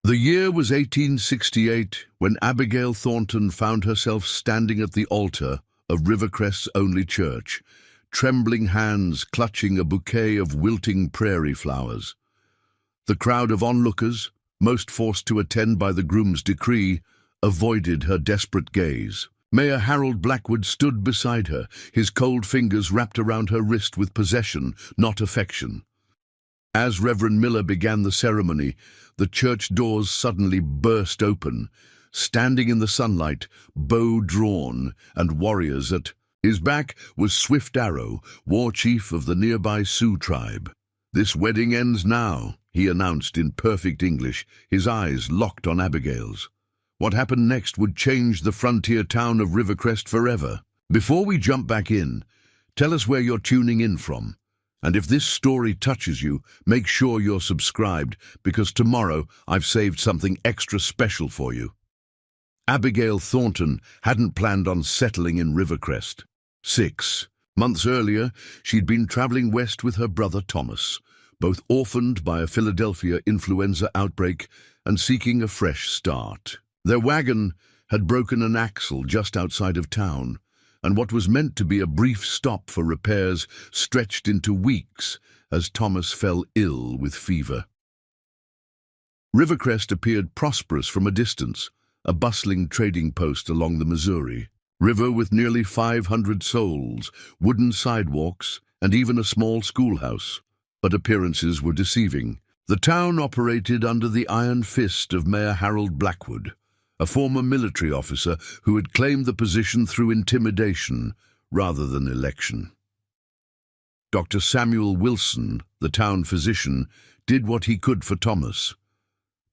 The year was 1868 when Abigail Thornton found herself standing at the altar of Rivercrest's only church, trembling hands clutching a bouquet of wilting prairie flowers. The crowd of onlookers, most forced to attend by the groom's decree, avoided her desperate gaze. Mayor Harold Blackwood stood beside her, his cold fingers wrapped around her wrist with possession, not affection. As Reverend Miller began the ceremony, the church doors suddenly burst open. Standing in the sunlight, bow drawn, and warriors at his back was Swift Arrow, war chief of the nearby Sioux tribe. "This wedding ends now," he announced in perfect English, his eyes locked on Abigail's. What happened next would change the frontier town of Rivercrest forever. Before we jump back in, tell us where you're tuning in from. And if this story touches you, make sure you're subscribed, because tomorrow I've saved something extra special for you. Abigail Thornton hadn't planned on settling in Rivercrest. 6 months earlier, she'd been traveling west with her brother Thomas, both orphaned by a Philadelphia influenza outbreak and seeking a fresh start. Their wagon had broken an axle just outside of town, and what was meant to be a brief stop for repairs stretched into weeks as Thomas fell ill with fever. Rivercrest appeared prosperous from a distance, a bustling trading post along the Missouri River with nearly 500 souls, wooden sidewalks, and even a small schoolhouse. But appearances were deceiving. The town operated under the iron fist of Mayor Harold Blackwood, a former military officer who had claimed the position through intimidation rather than election. Dr. Samuel Wilson, the town physician, did what he could for Thomas,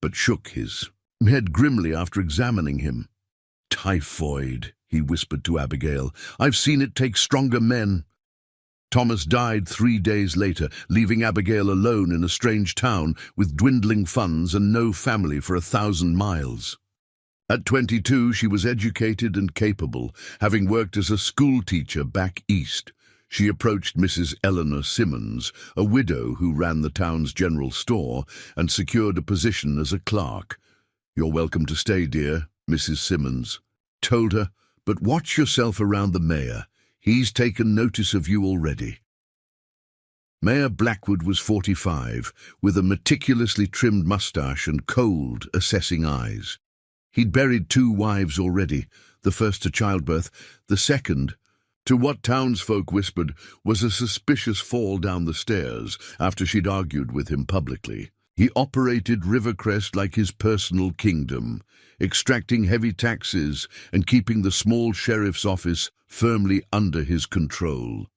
but shook his head grimly after examining him. "Typhoid," he whispered to Abigail. "I've seen it take stronger men." Thomas died 3 days later, leaving Abigail alone in a strange town with dwindling funds and no family for 1,000 miles. At 22, she was educated and capable, having worked as a schoolteacher back east. She approached Mrs. Eleanor Simmons, a widow who ran the town's general store, and secured a position as a clerk. "You're welcome to stay, dear," Mrs. Simmons told her, "but watch yourself around the mayor. He's taken notice of you already." Mayor Blackwood was 45, with a meticulously trimmed mustache and cold, assessing eyes. He'd buried 2 wives already, the first to childbirth, the second to what townsfolk whispered was a suspicious fall down the stairs after she'd argued with him publicly. He operated Rivercrest like his personal kingdom, extracting heavy taxes and keeping the small sheriff's office firmly under his control.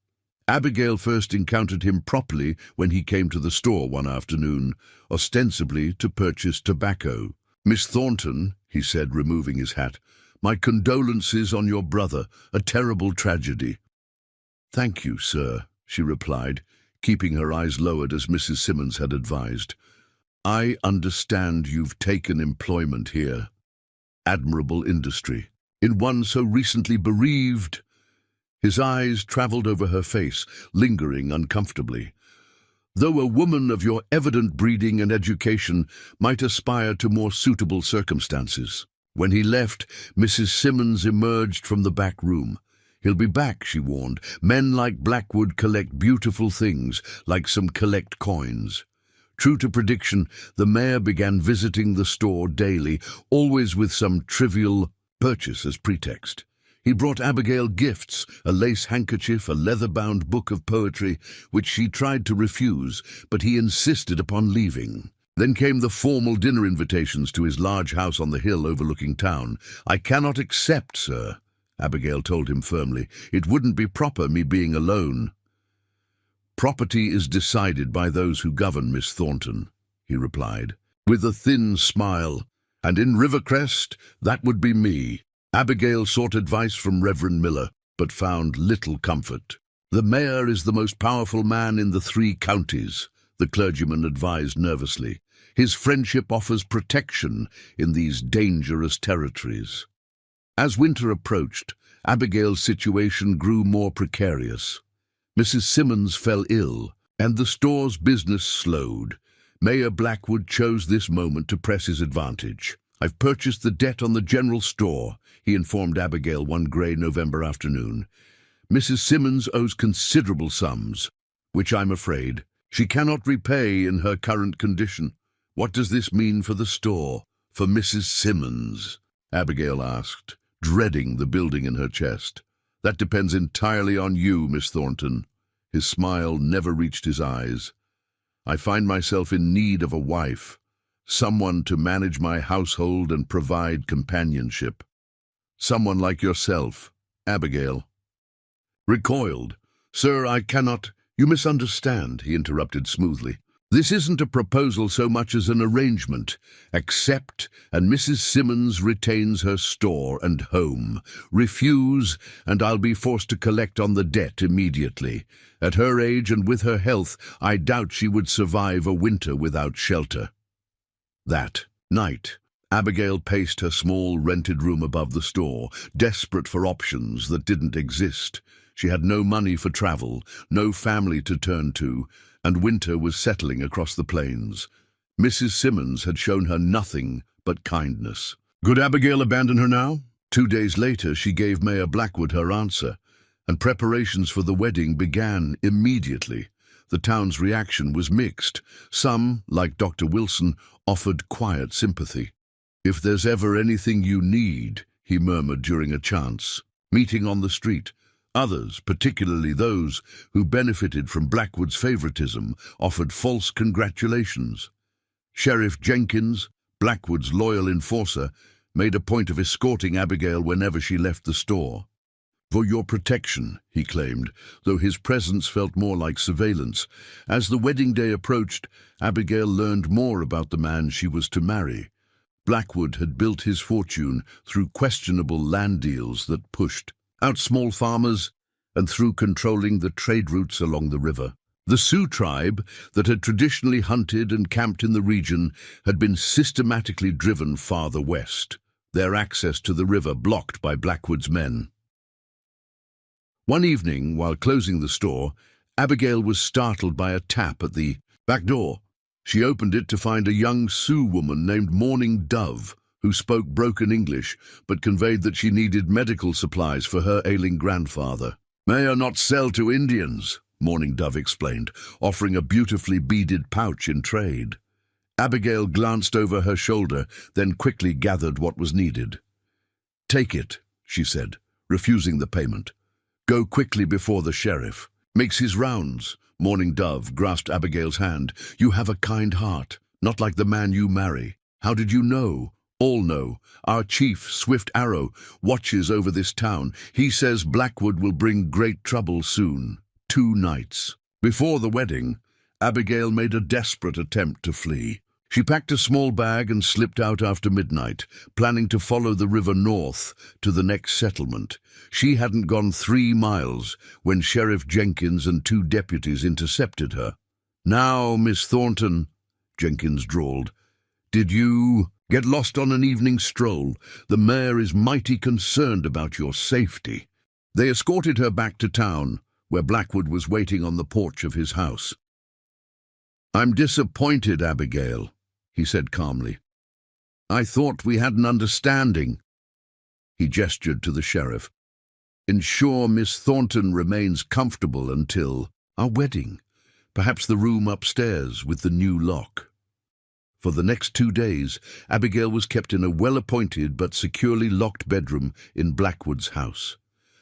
Abigail first encountered him properly when he came to the store one afternoon, ostensibly to purchase tobacco. "Miss Thornton," he said, removing his hat, "my condolences on your brother, a terrible tragedy." "Thank you, sir," she replied, keeping her eyes lowered as Mrs. Simmons had advised. "I understand you've taken employment here. Admirable industry. In one so recently bereaved." His eyes traveled over her face, lingering uncomfortably. "Though a woman of your evident breeding and education might aspire to more suitable circumstances." When he left, Mrs. Simmons emerged from the back room. "He'll be back," she warned. "Men like Blackwood collect beautiful things, like some collect coins." True to prediction, the mayor began visiting the store daily, always with some trivial purchase as pretext. He brought Abigail gifts, a lace handkerchief, a leather-bound book of poetry, which she tried to refuse, but he insisted upon leaving. Then came the formal dinner invitations to his large house on the hill overlooking town. "I cannot accept, sir," Abigail told him firmly. "It wouldn't be proper, me being alone." "Property is decided by those who govern, Miss Thornton," he replied, with a thin smile. "And in Rivercrest, that would be me." Abigail sought advice from Reverend Miller, but found little comfort. "The mayor is the most powerful man in the 3 counties, the clergyman advised nervously. "His friendship offers protection in these dangerous territories." As winter approached, Abigail's situation grew more precarious. Mrs. Simmons fell ill, and the store's business slowed. Mayor Blackwood chose this moment to press his advantage. "I've purchased the debt on the general store," he informed Abigail one grey November afternoon. "Mrs. Simmons owes considerable sums, which I'm afraid she cannot repay in her current condition." "What does this mean for the store, for Mrs. Simmons?" Abigail asked, dreading the building in her chest. "That depends entirely on you, Miss Thornton." His smile never reached his eyes. "I find myself in need of a wife, someone to manage my household and provide companionship. Someone like yourself." Abigail recoiled. "Sir, I cannot—" "You misunderstand," he interrupted smoothly. "This isn't a proposal so much as an arrangement. Accept, and Mrs. Simmons retains her store and home. Refuse, and I'll be forced to collect on the debt immediately. At her age and with her health, I doubt she would survive a winter without shelter." That night, Abigail paced her small rented room above the store, desperate for options that didn't exist. She had no money for travel, no family to turn to, and winter was settling across the plains. Mrs. Simmons had shown her nothing but kindness. Could Abigail abandon her now? 2 days later, she gave Mayor Blackwood her answer, and preparations for the wedding began immediately. The town's reaction was mixed. Some, like Dr. Wilson, offered quiet sympathy. "If there's ever anything you need," he murmured during a chance meeting on the street. Others, particularly those who benefited from Blackwood's favoritism, offered false congratulations. Sheriff Jenkins, Blackwood's loyal enforcer, made a point of escorting Abigail whenever she left the store. "For your protection," he claimed, though his presence felt more like surveillance. As the wedding day approached, Abigail learned more about the man she was to marry. Blackwood had built his fortune through questionable land deals that pushed out small farmers and through controlling the trade routes along the river. The Sioux tribe, that had traditionally hunted and camped in the region, had been systematically driven farther west, their access to the river blocked by Blackwood's men. One evening, while closing the store, Abigail was startled by a tap at the back door. She opened it to find a young Sioux woman named Morning Dove, who spoke broken English but conveyed that she needed medical supplies for her ailing grandfather. "May I not sell to Indians?" Morning Dove explained, offering a beautifully beaded pouch in trade. Abigail glanced over her shoulder, then quickly gathered what was needed. "Take it," she said, refusing the payment. "Go quickly before the sheriff makes his rounds." Morning Dove grasped Abigail's hand. "You have a kind heart, not like the man you marry. How did you know?" "All know. Our chief, Swift Arrow, watches over this town. He says Blackwood will bring great trouble soon. 2 nights." Before the wedding, Abigail made a desperate attempt to flee. She packed a small bag and slipped out after midnight, planning to follow the river north to the next settlement. She hadn't gone 3 miles when Sheriff Jenkins and 2 deputies intercepted her. "Now, Miss Thornton," Jenkins drawled, "did you get lost on an evening stroll? The mayor is mighty concerned about your safety." They escorted her back to town, where Blackwood was waiting on the porch of his house. "I'm disappointed, Abigail," he said calmly. "I thought we had an understanding." He gestured to the sheriff. "Ensure Miss Thornton remains comfortable until our wedding. Perhaps the room upstairs with the new lock." For the next 2 days, Abigail was kept in a well-appointed but securely locked bedroom in Blackwood's house.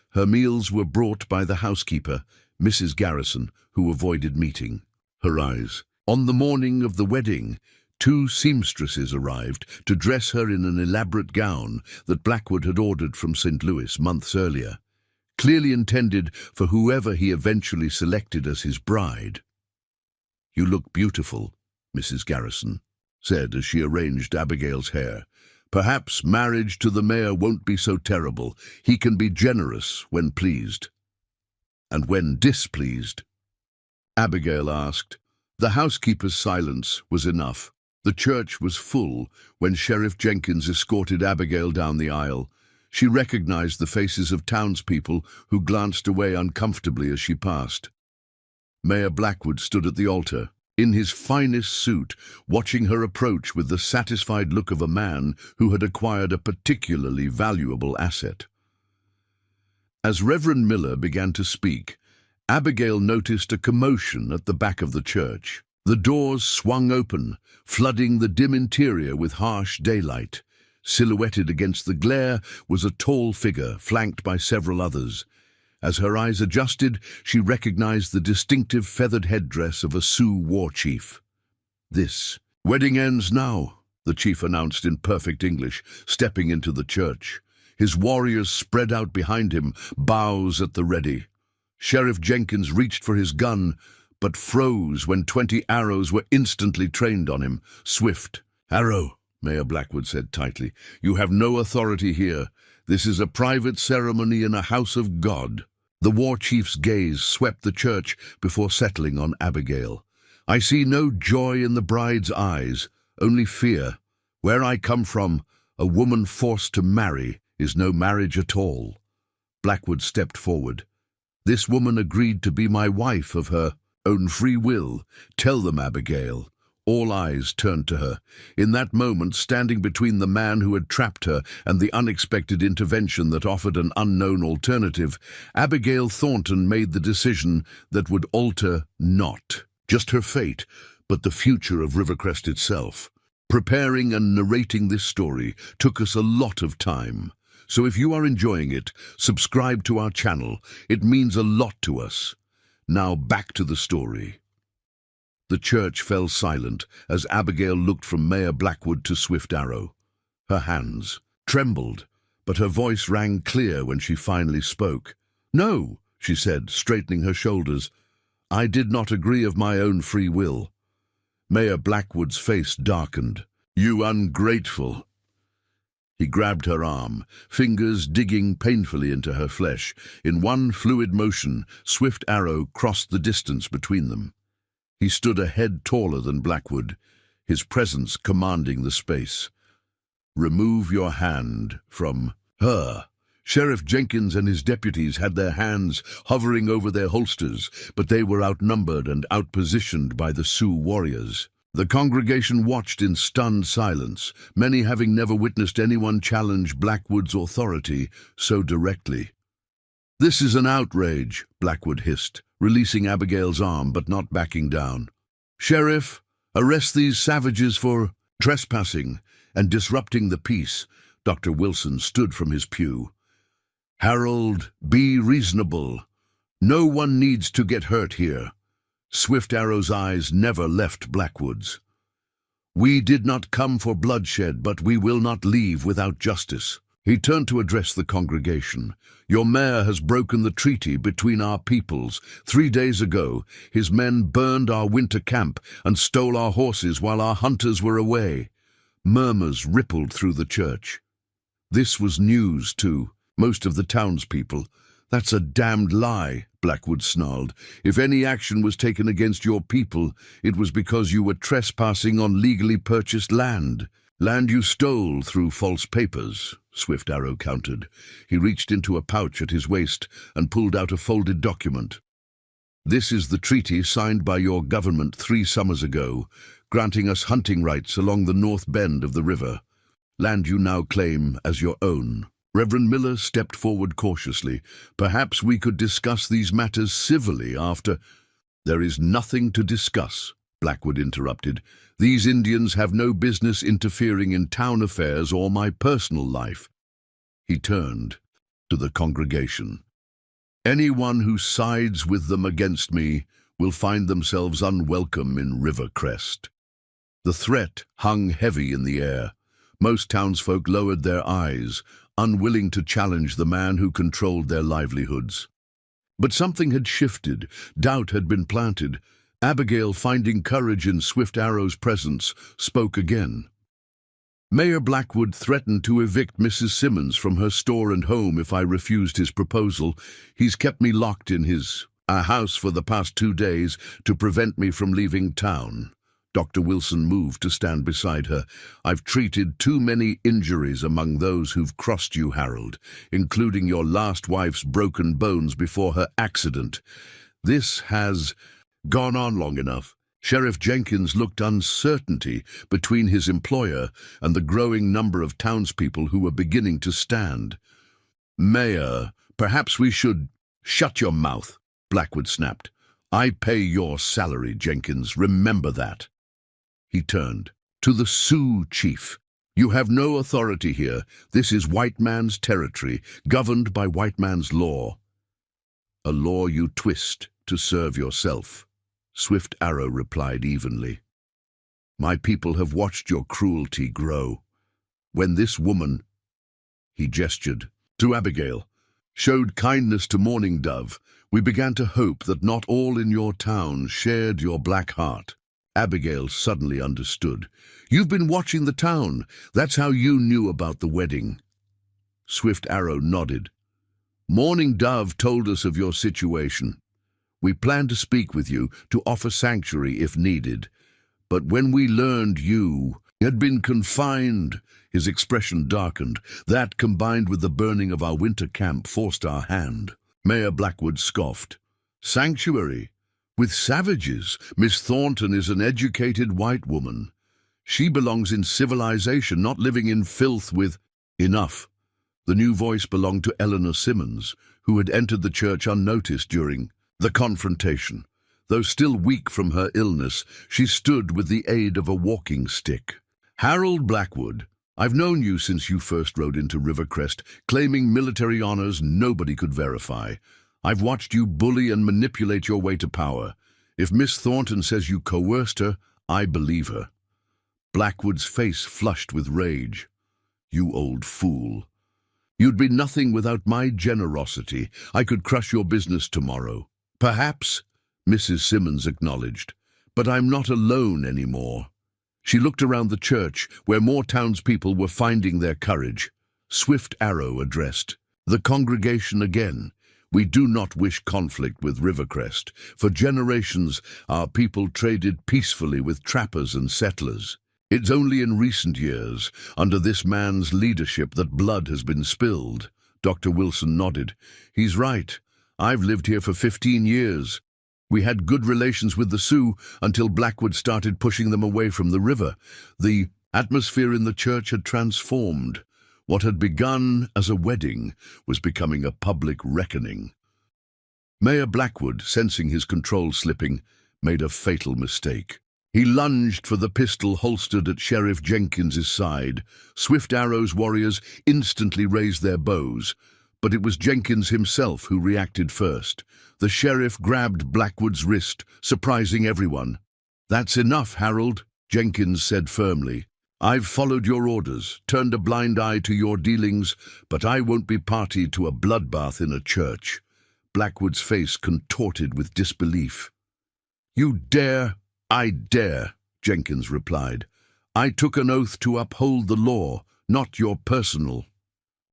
Her meals were brought by the housekeeper, Mrs. Garrison, who avoided meeting her eyes. On the morning of the wedding, 2 seamstresses arrived to dress her in an elaborate gown that Blackwood had ordered from St. Louis months earlier, clearly intended for whoever he eventually selected as his bride. "You look beautiful," Mrs. Garrison said as she arranged Abigail's hair. "Perhaps marriage to the mayor won't be so terrible. He can be generous when pleased." "And when displeased?" Abigail asked. The housekeeper's silence was enough. The church was full when Sheriff Jenkins escorted Abigail down the aisle. She recognized the faces of townspeople who glanced away uncomfortably as she passed. Mayor Blackwood stood at the altar, in his finest suit, watching her approach with the satisfied look of a man who had acquired a particularly valuable asset. As Reverend Miller began to speak, Abigail noticed a commotion at the back of the church. The doors swung open, flooding the dim interior with harsh daylight. Silhouetted against the glare was a tall figure, flanked by several others. As her eyes adjusted, she recognized the distinctive feathered headdress of a Sioux war chief. "This wedding ends now," the chief announced in perfect English, stepping into the church. His warriors spread out behind him, bows at the ready. Sheriff Jenkins reached for his gun, but froze when 20 arrows were instantly trained on him. "Swift arrow," Mayor Blackwood said tightly. "You have no authority here. This is a private ceremony in a house of God." The war chief's gaze swept the church before settling on Abigail. "I see no joy in the bride's eyes, only fear. Where I come from, a woman forced to marry is no marriage at all." Blackwood stepped forward. "This woman agreed to be my wife of her own free will. Tell them, Abigail." All eyes turned to her. In that moment, standing between the man who had trapped her and the unexpected intervention that offered an unknown alternative, Abigail Thornton made the decision that would alter not just her fate, but the future of Rivercrest itself. Preparing and narrating this story took us a lot of time. So if you are enjoying it, subscribe to our channel. It means a lot to us. Now back to the story. The church fell silent as Abigail looked from Mayor Blackwood to Swift Arrow. Her hands trembled, but her voice rang clear when she finally spoke. "No," she said, straightening her shoulders. "I did not agree of my own free will." Mayor Blackwood's face darkened. "You ungrateful." He grabbed her arm, fingers digging painfully into her flesh. In one fluid motion, Swift Arrow crossed the distance between them. He stood a head taller than Blackwood, his presence commanding the space. "Remove your hand from her." Sheriff Jenkins and his deputies had their hands hovering over their holsters, but they were outnumbered and outpositioned by the Sioux warriors. The congregation watched in stunned silence, many having never witnessed anyone challenge Blackwood's authority so directly. "This is an outrage," Blackwood hissed, releasing Abigail's arm but not backing down. "Sheriff, arrest these savages for trespassing and disrupting the peace." Dr. Wilson stood from his pew. "Harold, be reasonable. No one needs to get hurt here." Swift Arrow's eyes never left Blackwood's. "We did not come for bloodshed, but we will not leave without justice." He turned to address the congregation. "Your mayor has broken the treaty between our peoples. 3 days ago, his men burned our winter camp and stole our horses while our hunters were away." Murmurs rippled through the church. This was news to most of the townspeople. "That's a damned lie," Blackwood snarled. "If any action was taken against your people, it was because you were trespassing on legally purchased land. Land you stole through false papers," Swift Arrow countered. He reached into a pouch at his waist and pulled out a folded document. "This is the treaty signed by your government 3 summers ago, granting us hunting rights along the north bend of the river. Land you now claim as your own." Reverend Miller stepped forward cautiously. "Perhaps we could discuss these matters civilly after—" "There is nothing to discuss," Blackwood interrupted. "These Indians have no business interfering in town affairs or my personal life." He turned to the congregation. "Anyone who sides with them against me will find themselves unwelcome in Rivercrest." The threat hung heavy in the air. Most townsfolk lowered their eyes, unwilling to challenge the man who controlled their livelihoods. But something had shifted. Doubt had been planted. Abigail, finding courage in Swift Arrow's presence, spoke again. "Mayor Blackwood threatened to evict Mrs. Simmons from her store and home if I refused his proposal. He's kept me locked in his house for the past 2 days to prevent me from leaving town." Dr. Wilson moved to stand beside her. "I've treated too many injuries among those who've crossed you, Harold, including your last wife's broken bones before her accident. This has gone on long enough." Sheriff Jenkins looked uncertainty between his employer and the growing number of townspeople who were beginning to stand. "Mayor, perhaps we should—" "Shut your mouth," Blackwood snapped. "I pay your salary, Jenkins. Remember that." He turned to the Sioux chief. "You have no authority here. This is white man's territory, governed by white man's law. A law you twist to serve yourself." Swift Arrow replied evenly. "My people have watched your cruelty grow. When this woman," he gestured to Abigail, "showed kindness to Mourning Dove, we began to hope that not all in your town shared your black heart." Abigail suddenly understood. "You've been watching the town. That's how you knew about the wedding." Swift Arrow nodded. "Mourning Dove told us of your situation. We planned to speak with you, to offer sanctuary if needed. But when we learned you had been confined," his expression darkened. "That, combined with the burning of our winter camp, forced our hand." Mayor Blackwood scoffed. "Sanctuary? With savages? Miss Thornton is an educated white woman. She belongs in civilization, not living in filth with—" "Enough." The new voice belonged to Eleanor Simmons, who had entered the church unnoticed during the confrontation. Though still weak from her illness, she stood with the aid of a walking stick. "Harold Blackwood, I've known you since you first rode into Rivercrest, claiming military honors nobody could verify. I've watched you bully and manipulate your way to power. If Miss Thornton says you coerced her, I believe her." Blackwood's face flushed with rage. "You old fool. You'd be nothing without my generosity. I could crush your business tomorrow." "Perhaps," Mrs. Simmons acknowledged, "but I'm not alone anymore." She looked around the church, where more townspeople were finding their courage. Swift Arrow addressed the congregation again. "We do not wish conflict with Rivercrest. For generations, our people traded peacefully with trappers and settlers. It's only in recent years, under this man's leadership, that blood has been spilled." Dr. Wilson nodded. "He's right. I've lived here for 15 years. We had good relations with the Sioux until Blackwood started pushing them away from the river. The atmosphere in the church had transformed. What had begun as a wedding was becoming a public reckoning." Mayor Blackwood, sensing his control slipping, made a fatal mistake. He lunged for the pistol holstered at Sheriff Jenkins's side. Swift Arrow's warriors instantly raised their bows, but it was Jenkins himself who reacted first. The sheriff grabbed Blackwood's wrist, surprising everyone. "That's enough, Harold," Jenkins said firmly. "I've followed your orders, turned a blind eye to your dealings, but I won't be party to a bloodbath in a church." Blackwood's face contorted with disbelief. "You dare?" "I dare," Jenkins replied. "I took an oath to uphold the law, not your personal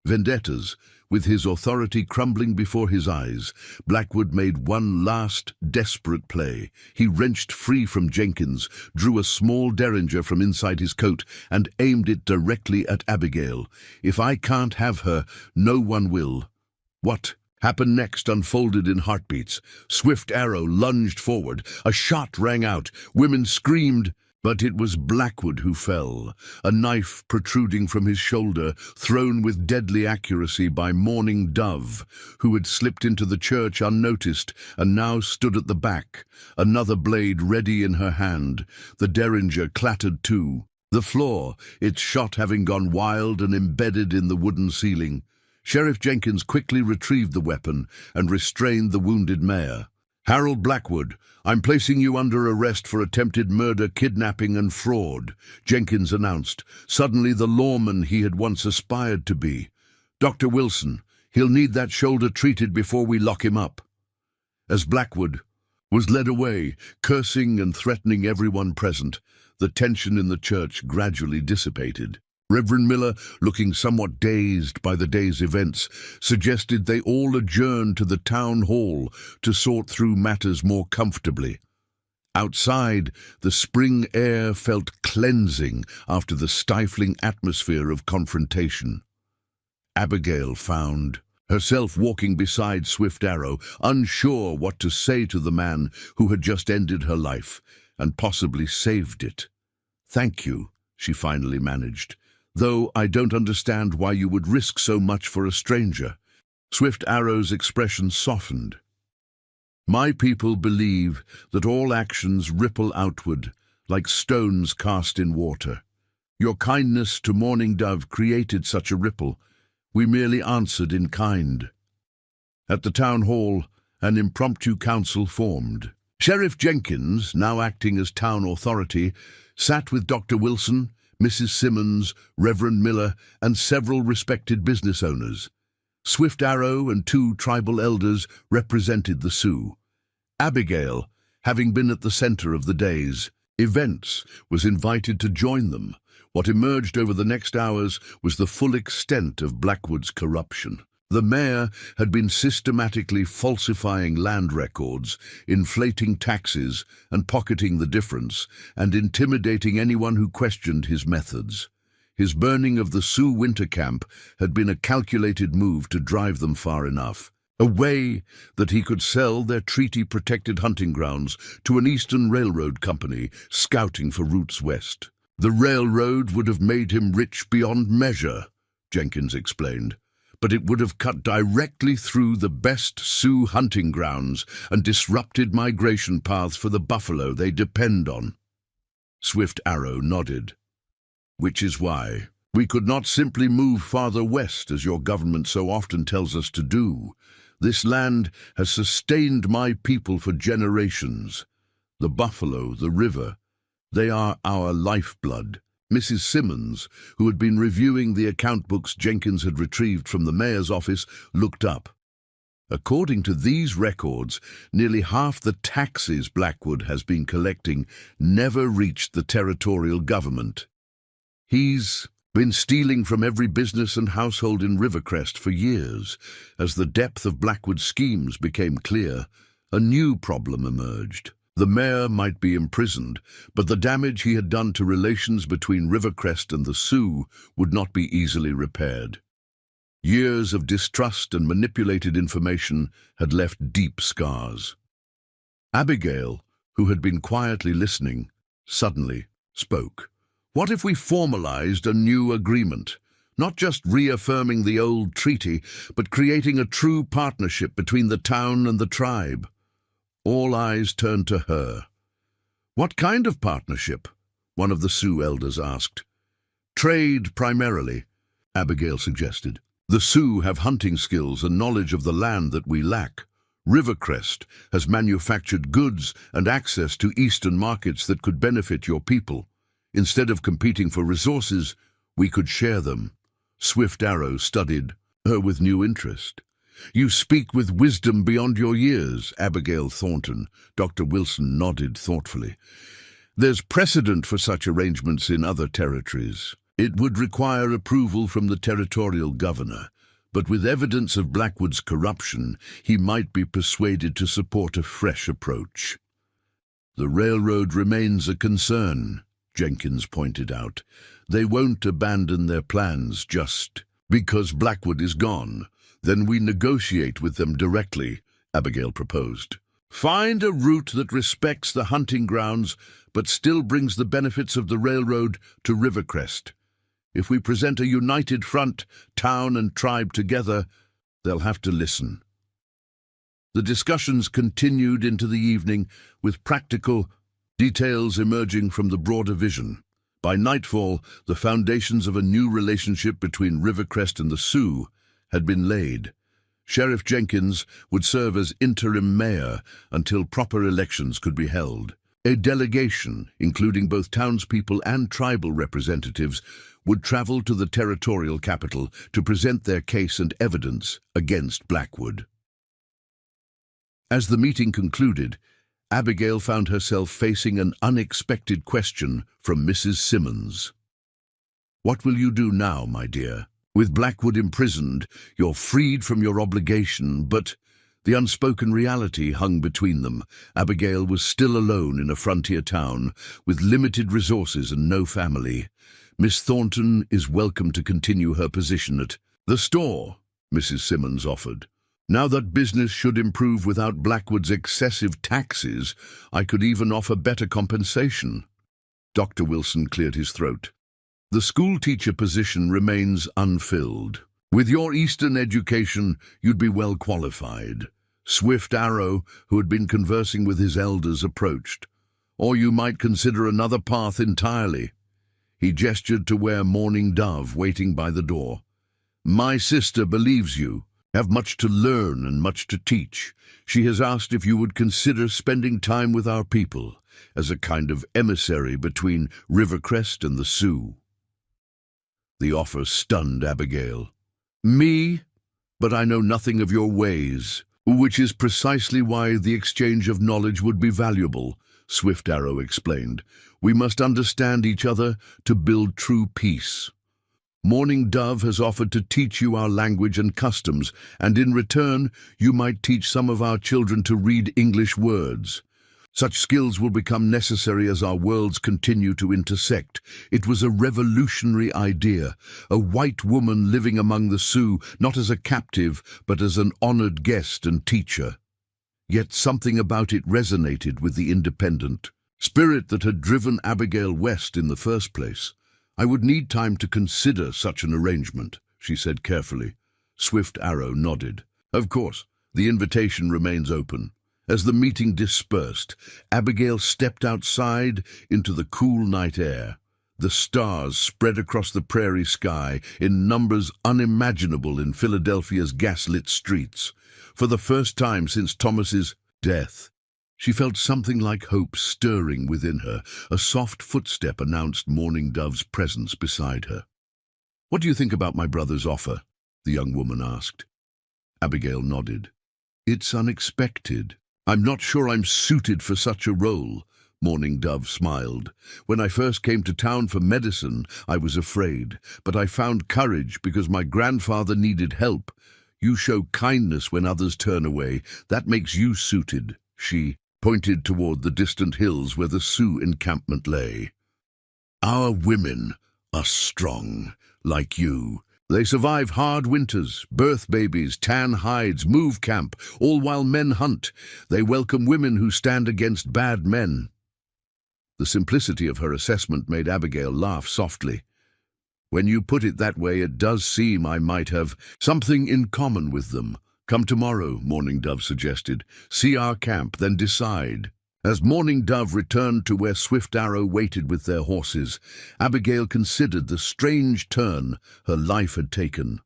vendettas." With his authority crumbling before his eyes, Blackwood made one last, desperate play. He wrenched free from Jenkins, drew a small derringer from inside his coat, and aimed it directly at Abigail. "If I can't have her, no one will." What happened next unfolded in heartbeats. Swift Arrow lunged forward. A shot rang out. Women screamed. But it was Blackwood who fell, a knife protruding from his shoulder, thrown with deadly accuracy by Mourning Dove, who had slipped into the church unnoticed and now stood at the back, another blade ready in her hand. The derringer clattered to the floor, its shot having gone wild and embedded in the wooden ceiling. Sheriff Jenkins quickly retrieved the weapon and restrained the wounded mayor. "Harold Blackwood, I'm placing you under arrest for attempted murder, kidnapping, and fraud," Jenkins announced, suddenly the lawman he had once aspired to be. "Dr. Wilson, he'll need that shoulder treated before we lock him up." As Blackwood was led away, cursing and threatening everyone present, the tension in the church gradually dissipated. Reverend Miller, looking somewhat dazed by the day's events, suggested they all adjourn to the town hall to sort through matters more comfortably. Outside, the spring air felt cleansing after the stifling atmosphere of confrontation. Abigail found herself walking beside Swift Arrow, unsure what to say to the man who had just ended her life. and possibly saved it. "Thank you," she finally managed, "though I don't understand why you would risk so much for a stranger." Swift Arrow's expression softened. "My people believe that all actions ripple outward, like stones cast in water. Your kindness to Morning Dove created such a ripple. We merely answered in kind." At the town hall, an impromptu council formed. Sheriff Jenkins, now acting as town authority, sat with Dr. Wilson, Mrs. Simmons, Reverend Miller, and several respected business owners. Swift Arrow and 2 tribal elders represented the Sioux. Abigail, having been at the center of the day's events, was invited to join them. What emerged over the next hours was the full extent of Blackwood's corruption. The mayor had been systematically falsifying land records, inflating taxes and pocketing the difference, and intimidating anyone who questioned his methods. His burning of the Sioux winter camp had been a calculated move to drive them far enough, away that he could sell their treaty-protected hunting grounds to an Eastern Railroad company scouting for routes west. "The railroad would have made him rich beyond measure," Jenkins explained, "but it would have cut directly through the best Sioux hunting grounds and disrupted migration paths for the buffalo they depend on." Swift Arrow nodded. "Which is why we could not simply move farther west, as your government so often tells us to do. This land has sustained my people for generations. The buffalo, the river, they are our lifeblood." Mrs. Simmons, who had been reviewing the account books Jenkins had retrieved from the mayor's office, looked up. "According to these records, nearly half the taxes Blackwood has been collecting never reached the territorial government. He's been stealing from every business and household in Rivercrest for years." As the depth of Blackwood's schemes became clear, a new problem emerged. The mayor might be imprisoned, but the damage he had done to relations between Rivercrest and the Sioux would not be easily repaired. Years of distrust and manipulated information had left deep scars. Abigail, who had been quietly listening, suddenly spoke. "What if we formalized a new agreement, not just reaffirming the old treaty, but creating a true partnership between the town and the tribe?" All eyes turned to her. "What kind of partnership?" one of the Sioux elders asked. "Trade, primarily," Abigail suggested. "The Sioux have hunting skills and knowledge of the land that we lack. Rivercrest has manufactured goods and access to eastern markets that could benefit your people. Instead of competing for resources, we could share them." Swift Arrow studied her with new interest. "You speak with wisdom beyond your years, Abigail Thornton." Dr. Wilson nodded thoughtfully. "There's precedent for such arrangements in other territories. It would require approval from the territorial governor, but with evidence of Blackwood's corruption, he might be persuaded to support a fresh approach." "The railroad remains a concern," Jenkins pointed out. "They won't abandon their plans just because Blackwood is gone. Then we negotiate with them directly," Abigail proposed. "Find a route that respects the hunting grounds but still brings the benefits of the railroad to Rivercrest. If we present a united front, town and tribe together, they'll have to listen." The discussions continued into the evening, with practical details emerging from the broader vision. By nightfall, the foundations of a new relationship between Rivercrest and the Sioux had been laid. Sheriff Jenkins would serve as interim mayor until proper elections could be held. A delegation, including both townspeople and tribal representatives, would travel to the territorial capital to present their case and evidence against Blackwood. As the meeting concluded, Abigail found herself facing an unexpected question from Mrs. Simmons. "What will you do now, my dear? With Blackwood imprisoned, you're freed from your obligation, but..." The unspoken reality hung between them. Abigail was still alone in a frontier town, with limited resources and no family. "Miss Thornton is welcome to continue her position at the store," Mrs. Simmons offered. Now that business should improve without Blackwood's excessive taxes, I could even offer better compensation. Dr. Wilson cleared his throat. The school teacher position remains unfilled. With your Eastern education, you'd be well qualified. Swift Arrow, who had been conversing with his elders, approached. Or you might consider another path entirely. He gestured to where Morning Dove, waiting by the door. My sister believes you have much to learn and much to teach. She has asked if you would consider spending time with our people as a kind of emissary between Rivercrest and the Sioux. The offer stunned Abigail. Me? But I know nothing of your ways, which is precisely why the exchange of knowledge would be valuable, Swift Arrow explained. We must understand each other to build true peace. Morning Dove has offered to teach you our language and customs, and in return you might teach some of our children to read English words. Such skills will become necessary as our worlds continue to intersect. It was a revolutionary idea, a white woman living among the Sioux, not as a captive, but as an honored guest and teacher. Yet something about it resonated with the independent spirit that had driven Abigail west in the first place. I would need time to consider such an arrangement, she said carefully. Swift Arrow nodded. Of course, the invitation remains open. As the meeting dispersed, Abigail stepped outside into the cool night air. The stars spread across the prairie sky in numbers unimaginable in Philadelphia's gaslit streets. For the first time since Thomas's death, she felt something like hope stirring within her. A soft footstep announced Morning Dove's presence beside her. What do you think about my brother's offer? The young woman asked. Abigail nodded. It's unexpected. I'm not sure I'm suited for such a role, Morning Dove smiled. When I first came to town for medicine, I was afraid, but I found courage because my grandfather needed help. You show kindness when others turn away. That makes you suited, she pointed toward the distant hills where the Sioux encampment lay. Our women are strong, like you. They survive hard winters, birth babies, tan hides, move camp, all while men hunt. They welcome women who stand against bad men. The simplicity of her assessment made Abigail laugh softly. When you put it that way, it does seem I might have something in common with them. Come tomorrow, Morning Dove suggested. See our camp, then decide. As Morning Dove returned to where Swift Arrow waited with their horses, Abigail considered the strange turn her life had taken.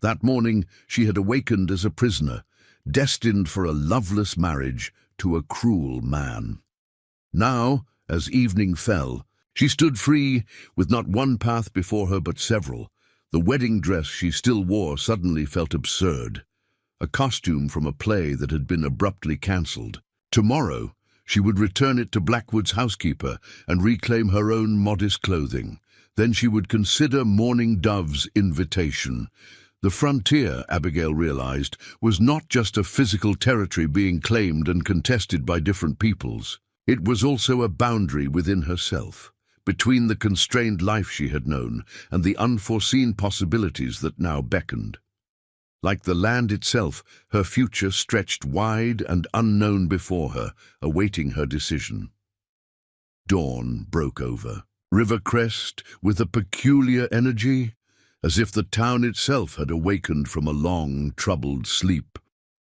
That morning she had awakened as a prisoner, destined for a loveless marriage to a cruel man. Now, as evening fell, she stood free, with not one path before her but several. The wedding dress she still wore suddenly felt absurd, a costume from a play that had been abruptly cancelled. Tomorrow, she would return it to Blackwood's housekeeper and reclaim her own modest clothing. Then she would consider Morning Dove's invitation. The frontier, Abigail realized, was not just a physical territory being claimed and contested by different peoples. It was also a boundary within herself, between the constrained life she had known and the unforeseen possibilities that now beckoned. Like the land itself, her future stretched wide and unknown before her, awaiting her decision. Dawn broke over Rivercrest with a peculiar energy, as if the town itself had awakened from a long, troubled sleep.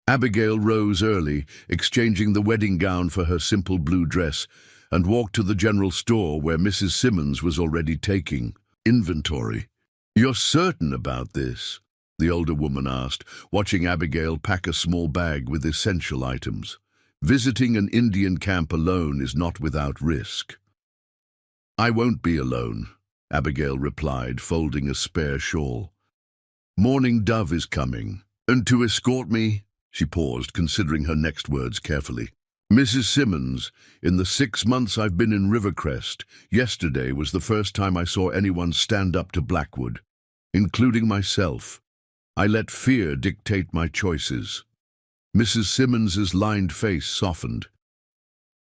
Abigail rose early, exchanging the wedding gown for her simple blue dress, and walked to the general store where Mrs. Simmons was already taking inventory. "You're certain about this?" the older woman asked, watching Abigail pack a small bag with essential items. Visiting an Indian camp alone is not without risk. "I won't be alone," Abigail replied, folding a spare shawl. "Morning Dove is coming, and to escort me," she paused, considering her next words carefully. "Mrs. Simmons, in the 6 months I've been in Rivercrest, yesterday was the first time I saw anyone stand up to Blackwood, including myself. I let fear dictate my choices." Mrs. Simmons's lined face softened.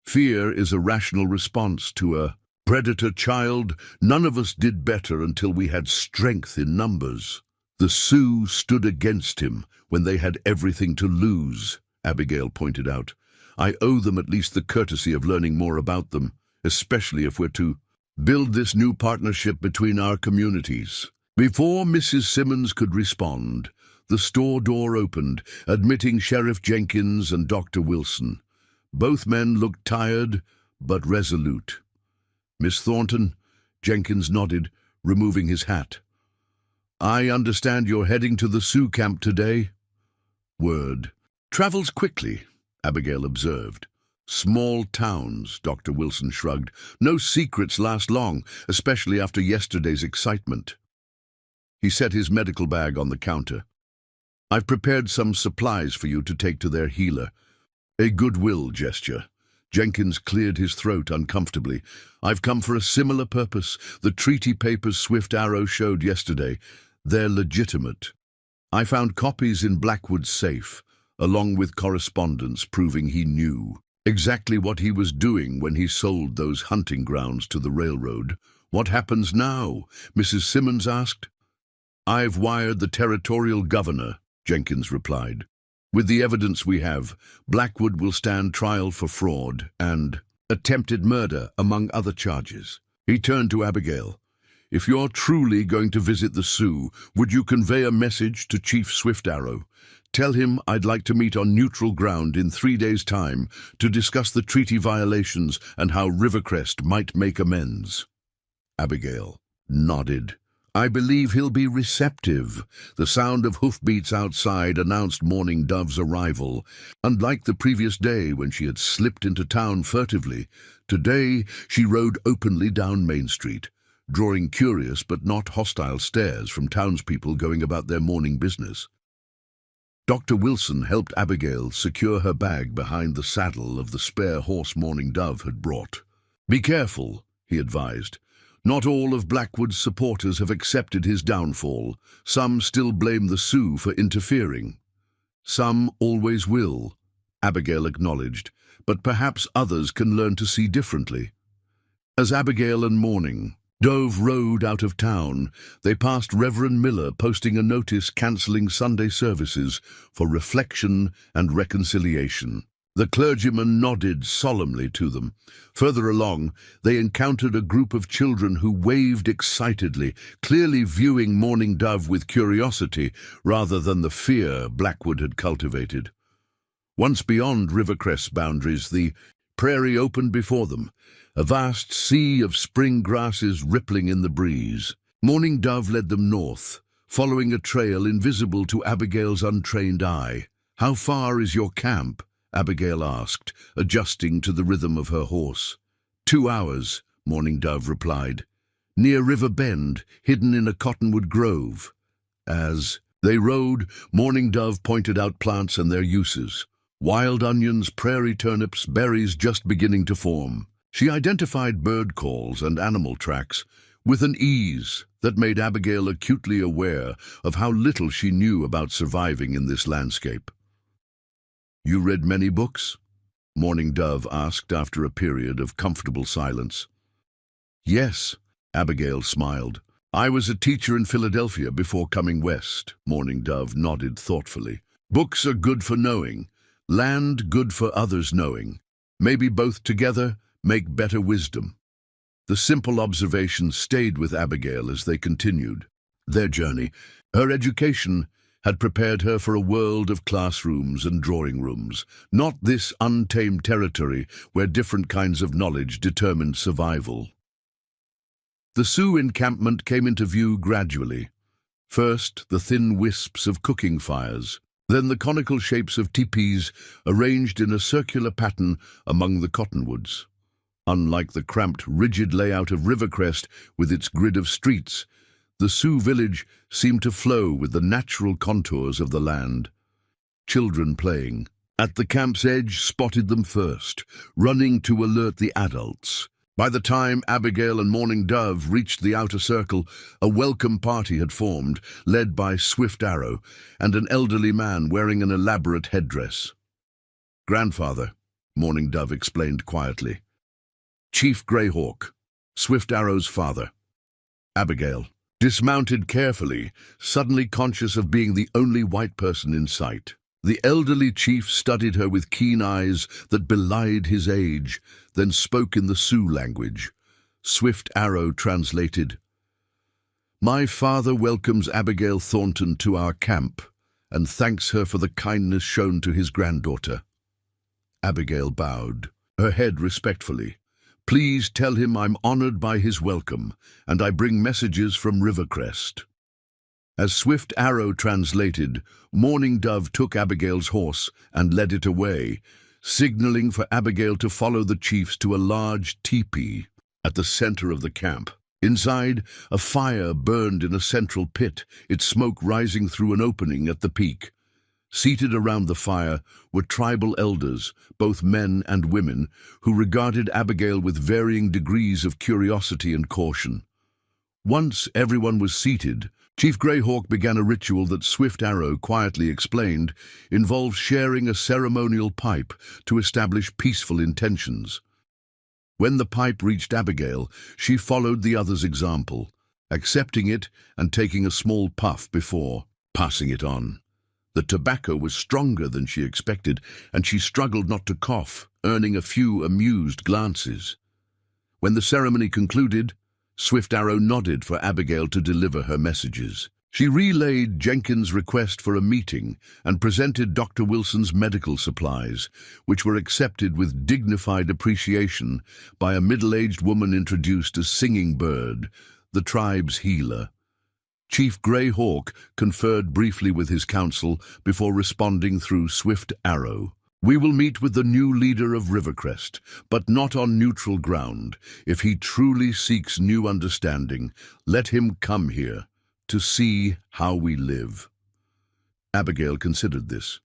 "Fear is a rational response to a predator, child. None of us did better until we had strength in numbers." The Sioux stood against him when they had everything to lose, Abigail pointed out. I owe them at least the courtesy of learning more about them, especially if we're to build this new partnership between our communities. Before Mrs. Simmons could respond, the store door opened, admitting Sheriff Jenkins and Dr. Wilson. Both men looked tired, but resolute. Miss Thornton, Jenkins nodded, removing his hat. I understand you're heading to the Sioux camp today? Word. Travels quickly, Abigail observed. Small towns, Dr. Wilson shrugged. No secrets last long, especially after yesterday's excitement. He set his medical bag on the counter. I've prepared some supplies for you to take to their healer. A goodwill gesture. Jenkins cleared his throat uncomfortably. I've come for a similar purpose. The treaty papers Swift Arrow showed yesterday. They're legitimate. I found copies in Blackwood's safe, along with correspondence proving he knew exactly what he was doing when he sold those hunting grounds to the railroad. What happens now? Mrs. Simmons asked. I've wired the territorial governor, Jenkins replied. With the evidence we have, Blackwood will stand trial for fraud and attempted murder, among other charges. He turned to Abigail. If you're truly going to visit the Sioux, would you convey a message to Chief Swift Arrow? Tell him I'd like to meet on neutral ground in 3 days' time to discuss the treaty violations and how Rivercrest might make amends. Abigail nodded. I believe he'll be receptive. The sound of hoofbeats outside announced Mourning Dove's arrival. Unlike the previous day when she had slipped into town furtively, today she rode openly down Main Street, drawing curious but not hostile stares from townspeople going about their morning business. Dr. Wilson helped Abigail secure her bag behind the saddle of the spare horse Mourning Dove had brought. Be careful, he advised. Not all of Blackwood's supporters have accepted his downfall. Some still blame the Sioux for interfering. Some always will, Abigail acknowledged, but perhaps others can learn to see differently. As Abigail and Mourning Dove rode out of town, they passed Reverend Miller posting a notice cancelling Sunday services for reflection and reconciliation. The clergyman nodded solemnly to them. Further along, they encountered a group of children who waved excitedly, clearly viewing Mourning Dove with curiosity rather than the fear Blackwood had cultivated. Once beyond Rivercrest's boundaries, the prairie opened before them, a vast sea of spring grasses rippling in the breeze. Mourning Dove led them north, following a trail invisible to Abigail's untrained eye. How far is your camp? Abigail asked, adjusting to the rhythm of her horse. 2 hours, Mourning Dove replied. Near River Bend, hidden in a cottonwood grove. As they rode, Mourning Dove pointed out plants and their uses. Wild onions, prairie turnips, berries just beginning to form. She identified bird calls and animal tracks with an ease that made Abigail acutely aware of how little she knew about surviving in this landscape. You read many books? Mourning Dove asked after a period of comfortable silence. Yes, Abigail smiled. I was a teacher in Philadelphia before coming west, Mourning Dove nodded thoughtfully. Books are good for knowing, land good for others knowing. Maybe both together make better wisdom. The simple observation stayed with Abigail as they continued their journey. Her education had prepared her for a world of classrooms and drawing rooms, not this untamed territory where different kinds of knowledge determined survival. The Sioux encampment came into view gradually. First, the thin wisps of cooking fires, then the conical shapes of teepees arranged in a circular pattern among the cottonwoods. Unlike the cramped, rigid layout of Rivercrest with its grid of streets, the Sioux village seemed to flow with the natural contours of the land. Children playing at the camp's edge spotted them first, running to alert the adults. By the time Abigail and Mourning Dove reached the outer circle, a welcome party had formed, led by Swift Arrow and an elderly man wearing an elaborate headdress. Grandfather, Mourning Dove explained quietly. Chief Greyhawk, Swift Arrow's father. Abigail, dismounted carefully, suddenly conscious of being the only white person in sight. The elderly chief studied her with keen eyes that belied his age, then spoke in the Sioux language. Swift Arrow translated, "My father welcomes Abigail Thornton to our camp and thanks her for the kindness shown to his granddaughter." Abigail bowed, her head respectfully. "Please tell him I'm honored by his welcome, and I bring messages from Rivercrest." As Swift Arrow translated, Mourning Dove took Abigail's horse and led it away, signaling for Abigail to follow the chiefs to a large teepee at the center of the camp. Inside, a fire burned in a central pit, its smoke rising through an opening at the peak. Seated around the fire were tribal elders, both men and women, who regarded Abigail with varying degrees of curiosity and caution. Once everyone was seated, Chief Greyhawk began a ritual that Swift Arrow quietly explained involved sharing a ceremonial pipe to establish peaceful intentions. When the pipe reached Abigail, she followed the others' example, accepting it and taking a small puff before passing it on. The tobacco was stronger than she expected, and she struggled not to cough, earning a few amused glances. When the ceremony concluded, Swift Arrow nodded for Abigail to deliver her messages. She relayed Jenkins' request for a meeting and presented Dr. Wilson's medical supplies, which were accepted with dignified appreciation by a middle-aged woman introduced as Singing Bird, the tribe's healer. Chief Greyhawk conferred briefly with his council before responding through Swift Arrow. "We will meet with the new leader of Rivercrest, but not on neutral ground. If he truly seeks new understanding, let him come here to see how we live." Abigail considered this.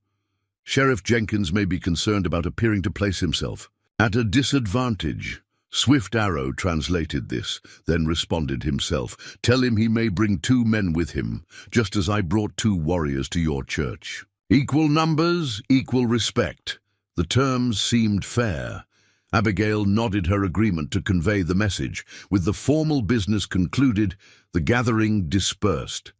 Sheriff Jenkins may be concerned about appearing to place himself at a disadvantage. Swift Arrow translated this, then responded himself, "Tell him he may bring 2 men with him, just as I brought 2 warriors to your church. Equal numbers, equal respect." The terms seemed fair. Abigail nodded her agreement to convey the message. With the formal business concluded, the gathering dispersed.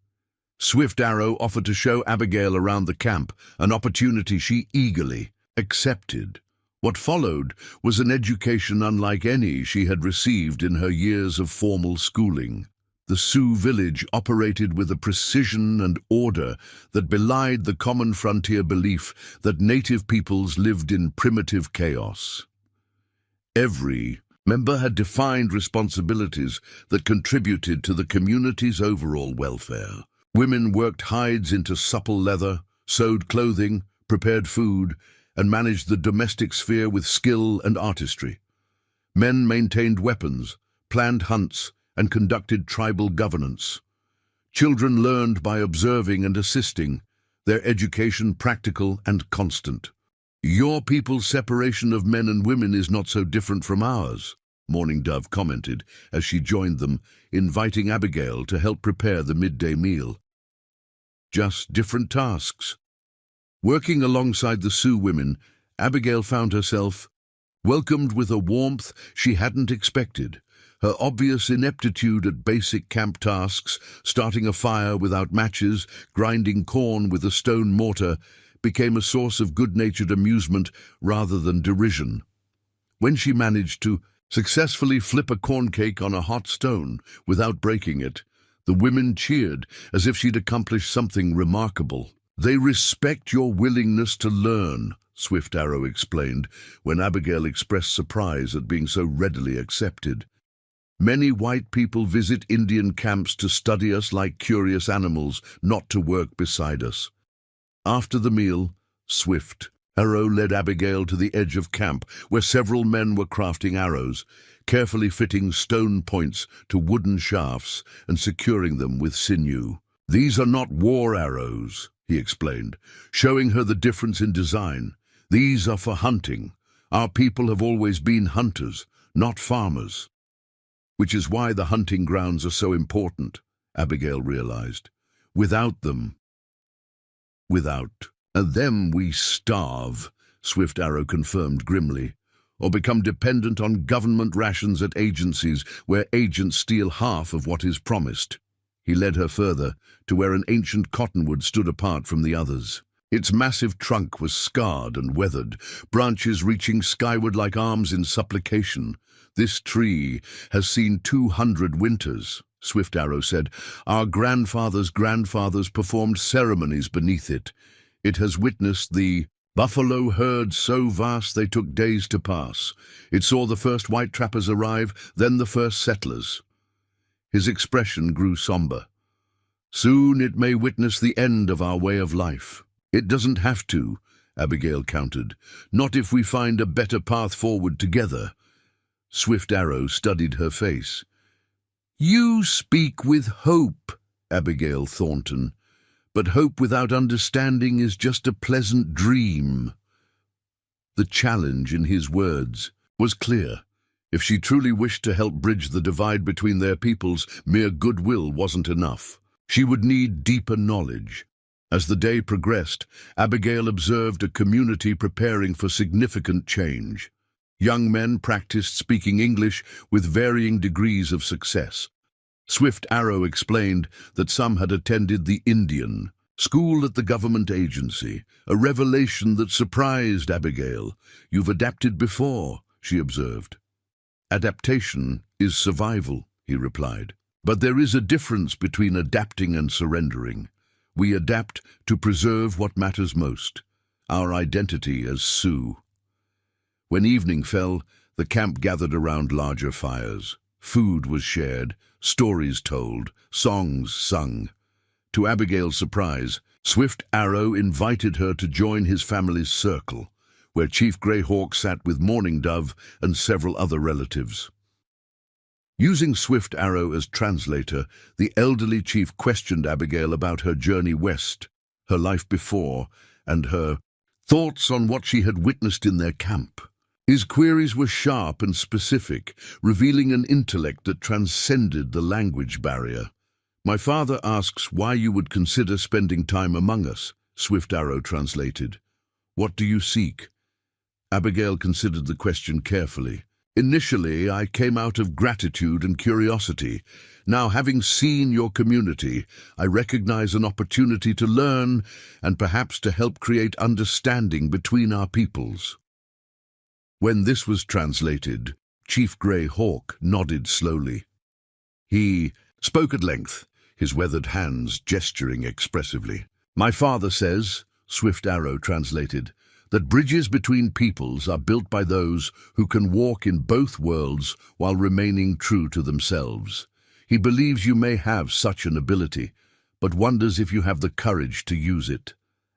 Swift Arrow offered to show Abigail around the camp, an opportunity she eagerly accepted. What followed was an education unlike any she had received in her years of formal schooling. The Sioux village operated with a precision and order that belied the common frontier belief that native peoples lived in primitive chaos. Every member had defined responsibilities that contributed to the community's overall welfare. Women worked hides into supple leather, sewed clothing, prepared food, and managed the domestic sphere with skill and artistry. Men maintained weapons, planned hunts, and conducted tribal governance. Children learned by observing and assisting, their education practical and constant. "Your people's separation of men and women is not so different from ours," Mourning Dove commented as she joined them, inviting Abigail to help prepare the midday meal. "Just different tasks." Working alongside the Sioux women, Abigail found herself welcomed with a warmth she hadn't expected. Her obvious ineptitude at basic camp tasks, starting a fire without matches, grinding corn with a stone mortar, became a source of good-natured amusement rather than derision. When she managed to successfully flip a corn cake on a hot stone without breaking it, the women cheered as if she'd accomplished something remarkable. "They respect your willingness to learn," Swift Arrow explained, when Abigail expressed surprise at being so readily accepted. "Many white people visit Indian camps to study us like curious animals, not to work beside us." After the meal, Swift Arrow led Abigail to the edge of camp, where several men were crafting arrows, carefully fitting stone points to wooden shafts and securing them with sinew. "These are not war arrows," he explained, showing her the difference in design. "These are for hunting. Our people have always been hunters, not farmers." Which is why the hunting grounds are so important, Abigail realized. Without them we starve, Swift Arrow confirmed grimly, or become dependent on government rations at agencies where agents steal half of what is promised. He led her further, to where an ancient cottonwood stood apart from the others. Its massive trunk was scarred and weathered, branches reaching skyward like arms in supplication. "This tree has seen 200 winters," Swift Arrow said. "Our grandfathers' grandfathers performed ceremonies beneath it. It has witnessed the buffalo herd so vast they took days to pass. It saw the first white trappers arrive, then the first settlers." His expression grew somber. "Soon it may witness the end of our way of life." "It doesn't have to," Abigail countered. "Not if we find a better path forward together." Swift Arrow studied her face. "You speak with hope, Abigail Thornton, but hope without understanding is just a pleasant dream." The challenge in his words was clear. If she truly wished to help bridge the divide between their peoples, mere goodwill wasn't enough. She would need deeper knowledge. As the day progressed, Abigail observed a community preparing for significant change. Young men practiced speaking English with varying degrees of success. Swift Arrow explained that some had attended the Indian school at the government agency, a revelation that surprised Abigail. "You've adapted before," she observed. "Adaptation is survival," he replied. "But there is a difference between adapting and surrendering. We adapt to preserve what matters most, our identity as Sioux." When evening fell, the camp gathered around larger fires. Food was shared, stories told, songs sung. To Abigail's surprise, Swift Arrow invited her to join his family's circle, where Chief Greyhawk sat with Mourning Dove and several other relatives. Using Swift Arrow as translator, the elderly chief questioned Abigail about her journey west, her life before, and her thoughts on what she had witnessed in their camp. His queries were sharp and specific, revealing an intellect that transcended the language barrier. "My father asks why you would consider spending time among us," Swift Arrow translated. "What do you seek?" Abigail considered the question carefully. "Initially, I came out of gratitude and curiosity. Now, having seen your community, I recognize an opportunity to learn and perhaps to help create understanding between our peoples." When this was translated, Chief Grey Hawk nodded slowly. He spoke at length, his weathered hands gesturing expressively. "My father says," Swift Arrow translated, "that bridges between peoples are built by those who can walk in both worlds while remaining true to themselves. He believes you may have such an ability, but wonders if you have the courage to use it."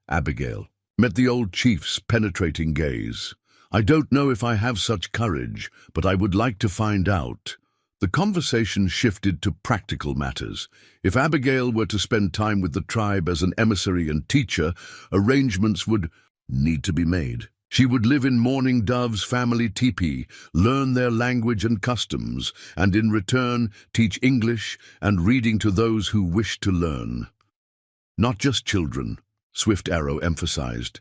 Abigail met the old chief's penetrating gaze. "I don't know if I have such courage, but I would like to find out." The conversation shifted to practical matters. If Abigail were to spend time with the tribe as an emissary and teacher, arrangements would need to be made. She would live in Mourning Dove's family teepee, learn their language and customs, and in return teach English and reading to those who wished to learn. Not just children, Swift Arrow emphasized.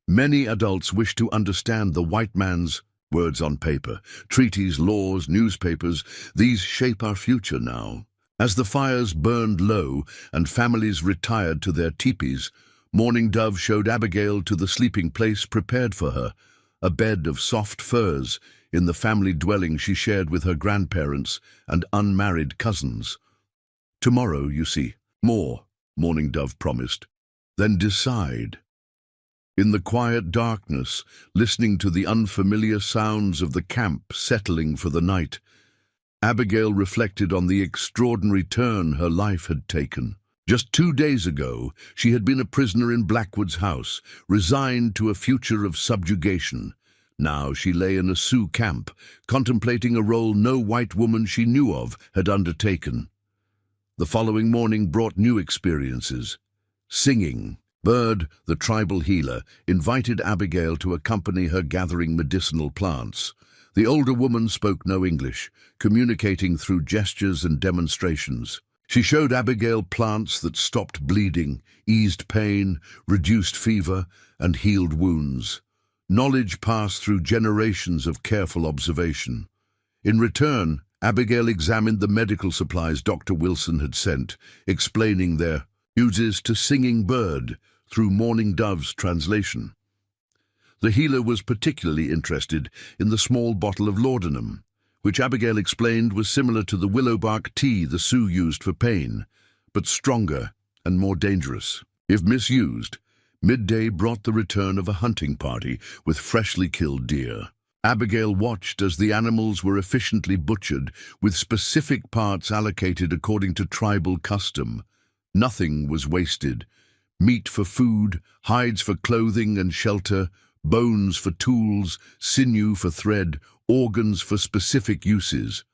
Many adults wish to understand the white man's words on paper, treaties, laws, newspapers. These shape our future now. As the fires burned low and families retired to their teepees, Mourning Dove showed Abigail to the sleeping place prepared for her, a bed of soft furs in the family dwelling she shared with her grandparents and unmarried cousins. "Tomorrow, you see, more," Mourning Dove promised. "Then decide." In the quiet darkness, listening to the unfamiliar sounds of the camp settling for the night, Abigail reflected on the extraordinary turn her life had taken. Just 2 days ago, she had been a prisoner in Blackwood's house, resigned to a future of subjugation. Now she lay in a Sioux camp, contemplating a role no white woman she knew of had undertaken. The following morning brought new experiences. Singing. Bird, the tribal healer, invited Abigail to accompany her gathering medicinal plants. The older woman spoke no English, communicating through gestures and demonstrations. She showed Abigail plants that stopped bleeding, eased pain, reduced fever, and healed wounds. Knowledge passed through generations of careful observation. In return, Abigail examined the medical supplies Dr. Wilson had sent, explaining their uses to singing bird through Mourning Dove's translation. The healer was particularly interested in the small bottle of laudanum, which Abigail explained was similar to the willow bark tea the Sioux used for pain, but stronger and more dangerous. If misused, midday brought the return of a hunting party with freshly killed deer. Abigail watched as the animals were efficiently butchered, with specific parts allocated according to tribal custom. Nothing was wasted. Meat for food, hides for clothing and shelter, bones for tools, sinew for thread, organs for specific uses.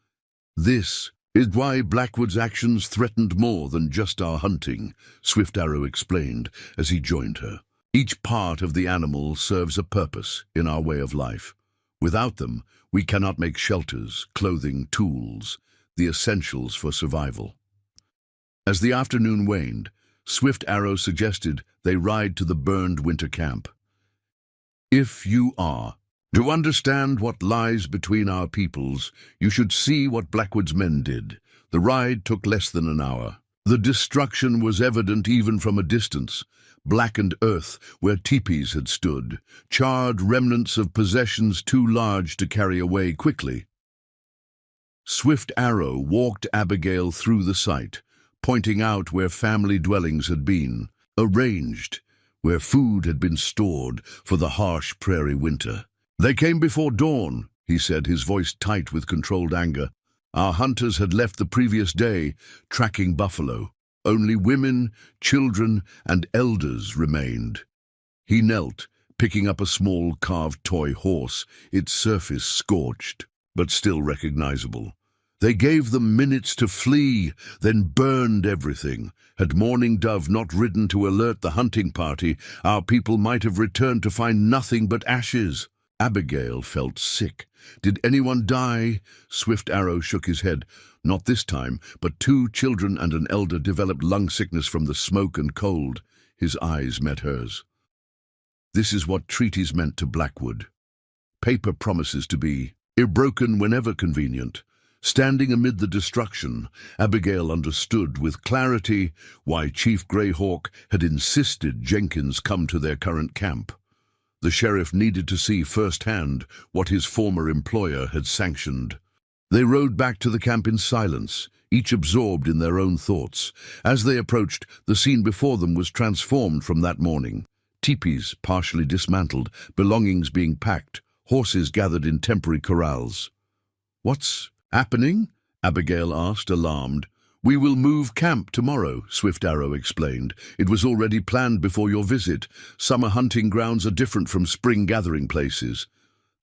This is why Blackwood's actions threatened more than just our hunting, Swift Arrow explained as he joined her. Each part of the animal serves a purpose in our way of life. Without them, we cannot make shelters, clothing, tools, the essentials for survival. As the afternoon waned, Swift Arrow suggested they ride to the burned winter camp. If you are to understand what lies between our peoples, you should see what Blackwood's men did. The ride took less than an hour. The destruction was evident even from a distance. Blackened earth where teepees had stood, charred remnants of possessions too large to carry away quickly. Swift Arrow walked Abigail through the site, pointing out where family dwellings had been, arranged, where food had been stored for the harsh prairie winter. They came before dawn, he said, his voice tight with controlled anger. Our hunters had left the previous day, tracking buffalo. Only women, children, and elders remained. He knelt, picking up a small carved toy horse, its surface scorched, but still recognizable. They gave them minutes to flee, then burned everything. Had Mourning Dove not ridden to alert the hunting party, our people might have returned to find nothing but ashes. Abigail felt sick. Did anyone die? Swift Arrow shook his head. Not this time, but 2 children and an elder developed lung sickness from the smoke and cold. His eyes met hers. This is what treaties meant to Blackwood. Paper promises to be broken whenever convenient. Standing amid the destruction, Abigail understood with clarity why Chief Greyhawk had insisted Jenkins come to their current camp. The sheriff needed to see firsthand what his former employer had sanctioned. They rode back to the camp in silence, each absorbed in their own thoughts. As they approached, the scene before them was transformed from that morning. Teepees partially dismantled, belongings being packed, horses gathered in temporary corrals. "What's happening?" Abigail asked, alarmed. "We will move camp tomorrow," Swift Arrow explained. "It was already planned before your visit. Summer hunting grounds are different from spring gathering places."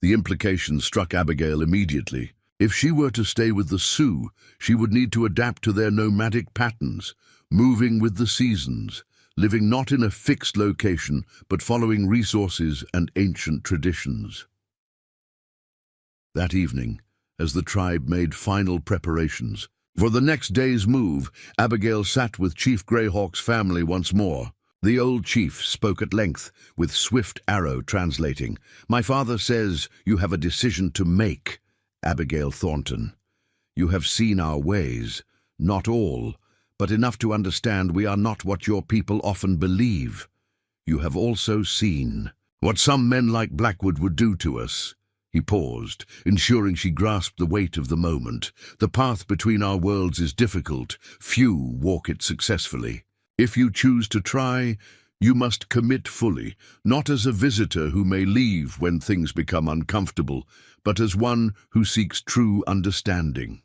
The implication struck Abigail immediately. If she were to stay with the Sioux, she would need to adapt to their nomadic patterns, moving with the seasons, living not in a fixed location, but following resources and ancient traditions. That evening, as the tribe made final preparations for the next day's move, Abigail sat with Chief Greyhawk's family once more. The old chief spoke at length, with Swift Arrow translating. "My father says you have a decision to make, Abigail Thornton. You have seen our ways, not all, but enough to understand we are not what your people often believe. You have also seen what some men like Blackwood would do to us." He paused, ensuring she grasped the weight of the moment. "The path between our worlds is difficult. Few walk it successfully. If you choose to try, you must commit fully, not as a visitor who may leave when things become uncomfortable, but as one who seeks true understanding."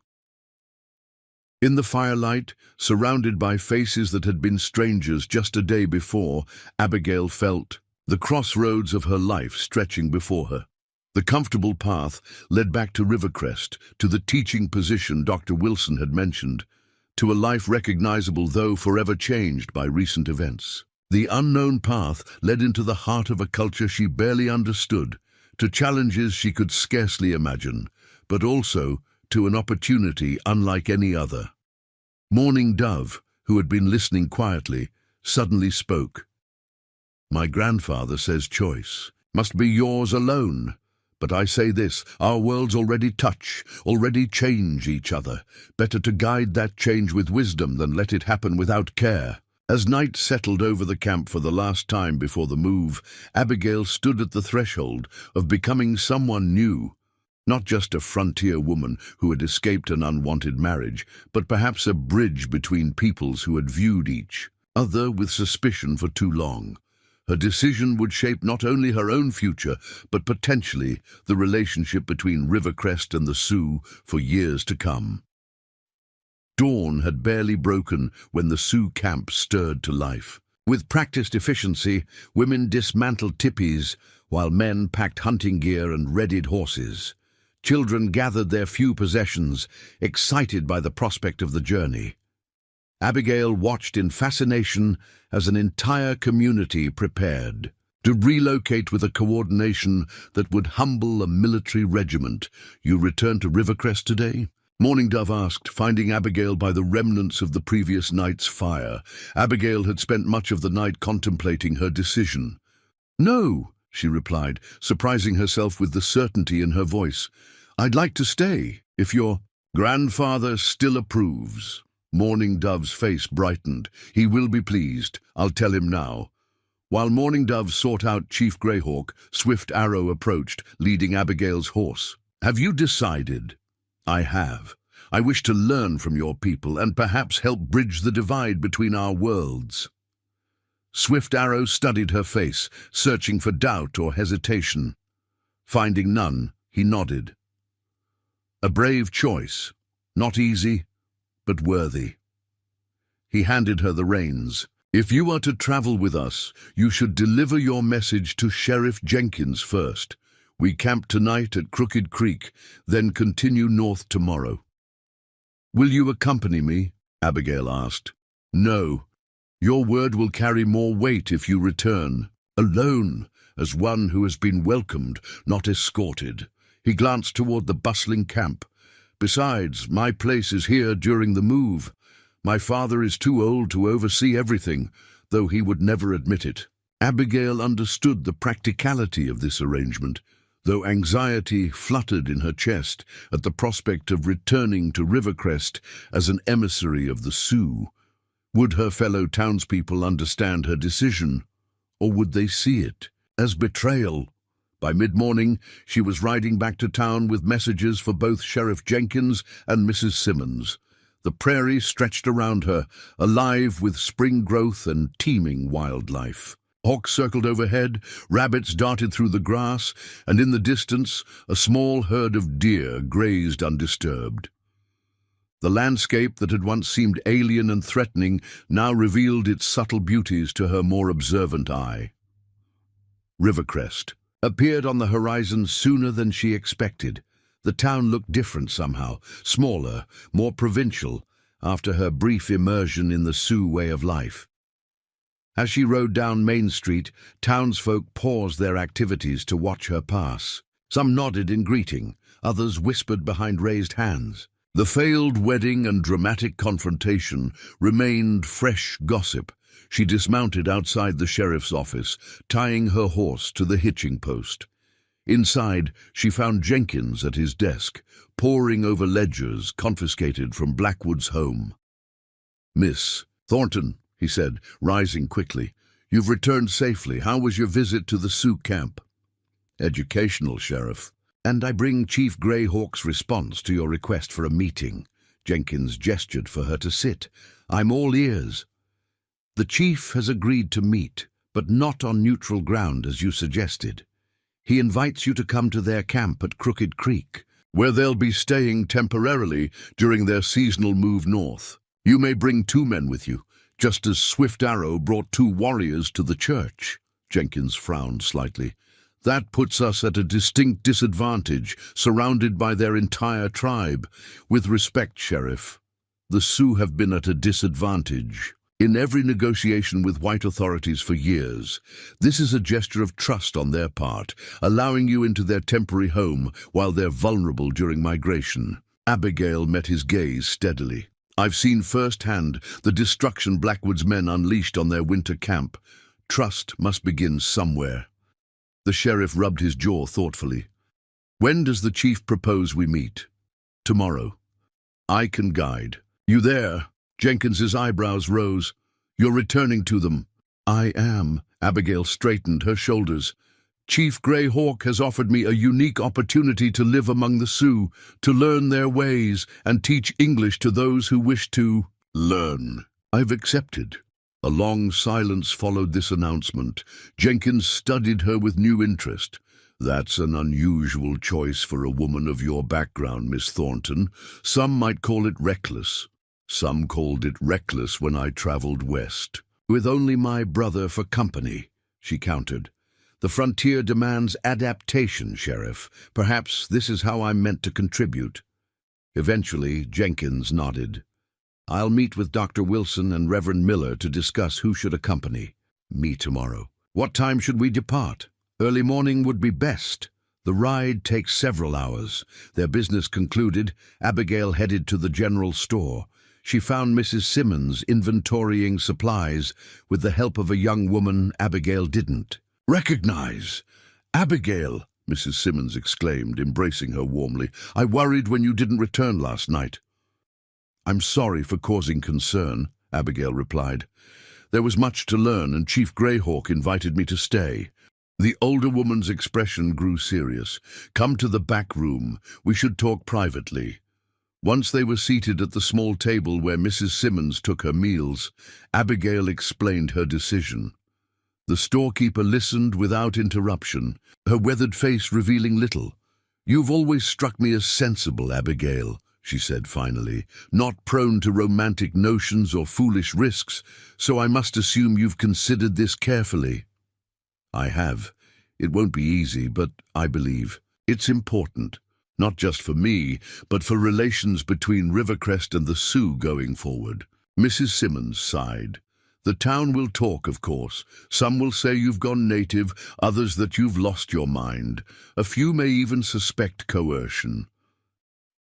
In the firelight, surrounded by faces that had been strangers just a day before, Abigail felt the crossroads of her life stretching before her. The comfortable path led back to Rivercrest, to the teaching position Dr. Wilson had mentioned, to a life recognizable though forever changed by recent events. The unknown path led into the heart of a culture she barely understood, to challenges she could scarcely imagine, but also to an opportunity unlike any other. Mourning Dove, who had been listening quietly, suddenly spoke. "My grandfather says choice must be yours alone, But I say this, our worlds already touch, already change each other. Better to guide that change with wisdom than let it happen without care. As night settled over the camp for the last time before the move, Abigail stood at the threshold of becoming someone new. Not just a frontier woman who had escaped an unwanted marriage, but perhaps a bridge between peoples who had viewed each other with suspicion for too long. Her decision would shape not only her own future, but potentially the relationship between Rivercrest and the Sioux for years to come. Dawn had barely broken when the Sioux camp stirred to life. With practiced efficiency, women dismantled teepees, while men packed hunting gear and readied horses. Children gathered their few possessions, excited by the prospect of the journey. Abigail watched in fascination as an entire community prepared to relocate with a coordination that would humble a military regiment. "You return to Rivercrest today?" Morning Dove asked, finding Abigail by the remnants of the previous night's fire. Abigail had spent much of the night contemplating her decision. "No," she replied, surprising herself with the certainty in her voice. "I'd like to stay, if your grandfather still approves." Morning Dove's face brightened. "He will be pleased. I'll tell him now." While Morning Dove sought out Chief Greyhawk, Swift Arrow approached, leading Abigail's horse. "Have you decided?" "I have. I wish to learn from your people and perhaps help bridge the divide between our worlds." Swift Arrow studied her face, searching for doubt or hesitation. Finding none, he nodded. "A brave choice. Not easy, but worthy." He handed her the reins. "If you are to travel with us, you should deliver your message to Sheriff Jenkins first. We camp tonight at Crooked Creek, then continue north tomorrow." "Will you accompany me?" Abigail asked. "No. Your word will carry more weight if you return. Alone, as one who has been welcomed, not escorted." He glanced toward the bustling camp. "Besides, my place is here during the move. My father is too old to oversee everything, though he would never admit it." Abigail understood the practicality of this arrangement, though anxiety fluttered in her chest at the prospect of returning to Rivercrest as an emissary of the Sioux. Would her fellow townspeople understand her decision, or would they see it as betrayal? By mid-morning, she was riding back to town with messages for both Sheriff Jenkins and Mrs. Simmons. The prairie stretched around her, alive with spring growth and teeming wildlife. Hawks circled overhead, rabbits darted through the grass, and in the distance, a small herd of deer grazed undisturbed. The landscape that had once seemed alien and threatening now revealed its subtle beauties to her more observant eye. Rivercrest appeared on the horizon sooner than she expected. The town looked different somehow, smaller, more provincial, after her brief immersion in the Sioux way of life. As she rode down Main Street, townsfolk paused their activities to watch her pass. Some nodded in greeting, others whispered behind raised hands. The failed wedding and dramatic confrontation remained fresh gossip. She dismounted outside the sheriff's office, tying her horse to the hitching post. Inside, she found Jenkins at his desk, poring over ledgers confiscated from Blackwood's home. "Miss Thornton," he said, rising quickly, "you've returned safely. How was your visit to the Sioux camp?" "Educational, Sheriff. And I bring Chief Greyhawk's response to your request for a meeting." Jenkins gestured for her to sit. "I'm all ears." "The chief has agreed to meet, but not on neutral ground as you suggested. He invites you to come to their camp at Crooked Creek, where they'll be staying temporarily during their seasonal move north. You may bring 2 men with you, just as Swift Arrow brought 2 warriors to the church." Jenkins frowned slightly. "That puts us at a distinct disadvantage, surrounded by their entire tribe. With respect, Sheriff, the Sioux have been at a disadvantage in every negotiation with white authorities for years. This is a gesture of trust on their part, allowing you into their temporary home while they're vulnerable during migration." Abigail met his gaze steadily. "I've seen firsthand the destruction Blackwood's men unleashed on their winter camp. Trust must begin somewhere." The sheriff rubbed his jaw thoughtfully. When does the chief propose we meet? Tomorrow. I can guide. You there? Jenkins's eyebrows rose. You're returning to them. I am. Abigail straightened her shoulders. Chief Grey Hawk has offered me a unique opportunity to live among the Sioux, to learn their ways and teach English to those who wish to learn. I've accepted. A long silence followed this announcement. Jenkins studied her with new interest. That's an unusual choice for a woman of your background, Miss Thornton. Some might call it reckless. Some called it reckless when I traveled west. With only my brother for company, she countered. The frontier demands adaptation, Sheriff. Perhaps this is how I'm meant to contribute. Eventually, Jenkins nodded. I'll meet with Dr. Wilson and Reverend Miller to discuss who should accompany me tomorrow. What time should we depart? Early morning would be best. The ride takes several hours. Their business concluded, Abigail headed to the general store. She found Mrs. Simmons inventorying supplies. With the help of a young woman, Abigail didn't recognize. Abigail, Mrs. Simmons exclaimed, embracing her warmly. I worried when you didn't return last night. I'm sorry for causing concern, Abigail replied. There was much to learn, and Chief Greyhawk invited me to stay. The older woman's expression grew serious. Come to the back room. We should talk privately. Once they were seated at the small table where Mrs. Simmons took her meals, Abigail explained her decision. The storekeeper listened without interruption, her weathered face revealing little. You've always struck me as sensible, Abigail, she said finally, not prone to romantic notions or foolish risks, so I must assume you've considered this carefully. I have. It won't be easy, but I believe it's important, not just for me, but for relations between Rivercrest and the Sioux going forward. Mrs. Simmons sighed. The town will talk, of course. Some will say you've gone native, others that you've lost your mind. A few may even suspect coercion.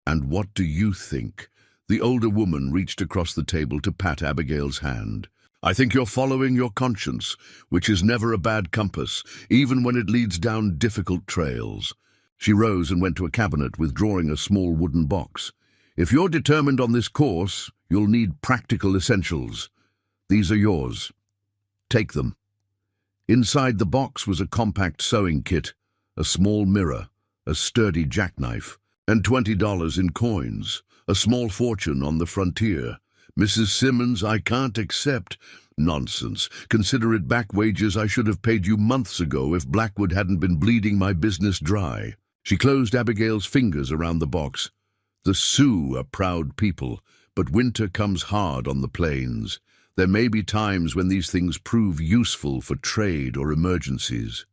And what do you think? The older woman reached across the table to pat Abigail's hand. I think you're following your conscience, which is never a bad compass, even when it leads down difficult trails. She rose and went to a cabinet, withdrawing a small wooden box. If you're determined on this course, you'll need practical essentials. These are yours. Take them. Inside the box was a compact sewing kit, a small mirror, a sturdy jackknife, and $20 in coins, a small fortune on the frontier. Mrs. Simmons, I can't accept. Nonsense. Consider it back wages I should have paid you months ago if Blackwood hadn't been bleeding my business dry. She closed Abigail's fingers around the box. The Sioux are proud people, but winter comes hard on the plains. There may be times when these things prove useful for trade or emergencies.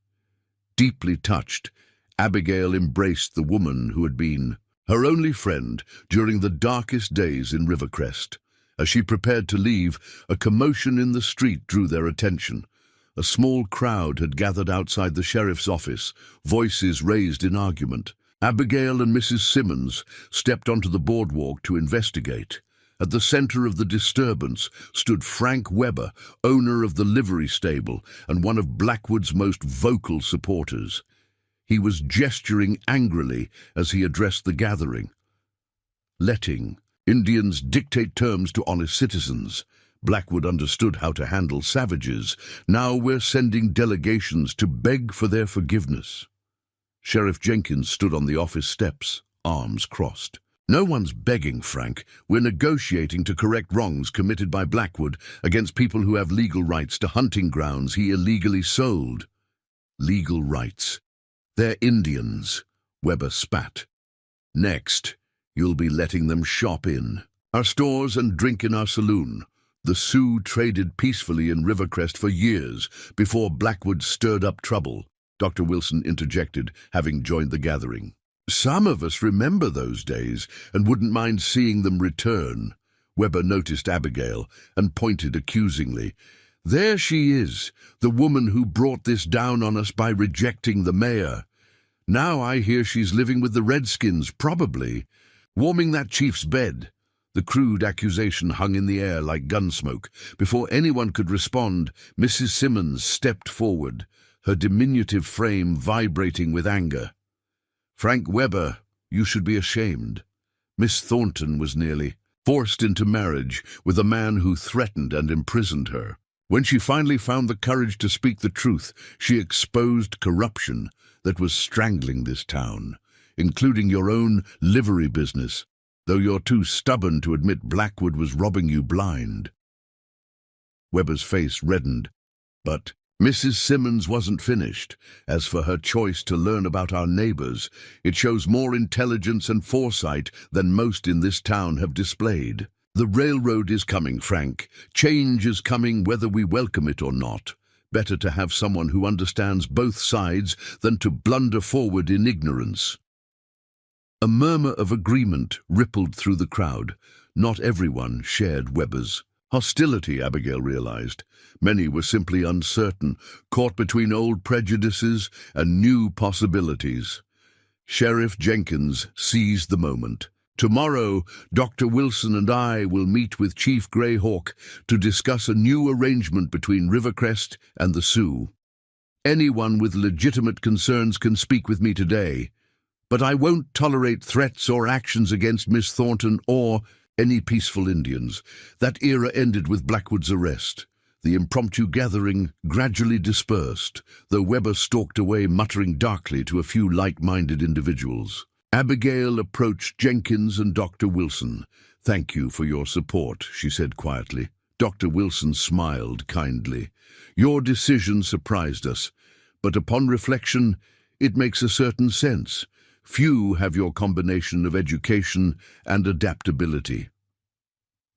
Deeply touched, Abigail embraced the woman who had been her only friend during the darkest days in Rivercrest. As she prepared to leave, a commotion in the street drew their attention. A small crowd had gathered outside the sheriff's office, voices raised in argument. Abigail and Mrs. Simmons stepped onto the boardwalk to investigate. At the center of the disturbance stood Frank Weber, owner of the livery stable and one of Blackwood's most vocal supporters. He was gesturing angrily as he addressed the gathering. Letting Indians dictate terms to honest citizens. Blackwood understood how to handle savages. Now we're sending delegations to beg for their forgiveness. Sheriff Jenkins stood on the office steps, arms crossed. No one's begging, Frank. We're negotiating to correct wrongs committed by Blackwood against people who have legal rights to hunting grounds he illegally sold. Legal rights. They're Indians, Weber spat. Next, you'll be letting them shop in our stores and drink in our saloon. The Sioux traded peacefully in Rivercrest for years before Blackwood stirred up trouble, Dr. Wilson interjected, having joined the gathering. Some of us remember those days and wouldn't mind seeing them return. Weber noticed Abigail and pointed accusingly. There she is, the woman who brought this down on us by rejecting the mayor. Now I hear she's living with the Redskins, probably, warming that chief's bed. The crude accusation hung in the air like gunsmoke. Before anyone could respond, Mrs. Simmons stepped forward, her diminutive frame vibrating with anger. Frank Weber, you should be ashamed. Miss Thornton was nearly forced into marriage with a man who threatened and imprisoned her. When she finally found the courage to speak the truth, she exposed corruption that was strangling this town, including your own livery business, though you're too stubborn to admit Blackwood was robbing you blind. Weber's face reddened, but Mrs. Simmons wasn't finished. As for her choice to learn about our neighbors, it shows more intelligence and foresight than most in this town have displayed. The railroad is coming, Frank. Change is coming whether we welcome it or not. Better to have someone who understands both sides than to blunder forward in ignorance. A murmur of agreement rippled through the crowd. Not everyone shared Weber's hostility, Abigail realized. Many were simply uncertain, caught between old prejudices and new possibilities. Sheriff Jenkins seized the moment. Tomorrow, Dr. Wilson and I will meet with Chief Greyhawk to discuss a new arrangement between Rivercrest and the Sioux. Anyone with legitimate concerns can speak with me today, but I won't tolerate threats or actions against Miss Thornton or any peaceful Indians. That era ended with Blackwood's arrest. The impromptu gathering gradually dispersed, though Weber stalked away muttering darkly to a few like-minded individuals. Abigail approached Jenkins and Dr. Wilson. "Thank you for your support," she said quietly. Dr. Wilson smiled kindly. "Your decision surprised us, but upon reflection, it makes a certain sense. Few have your combination of education and adaptability."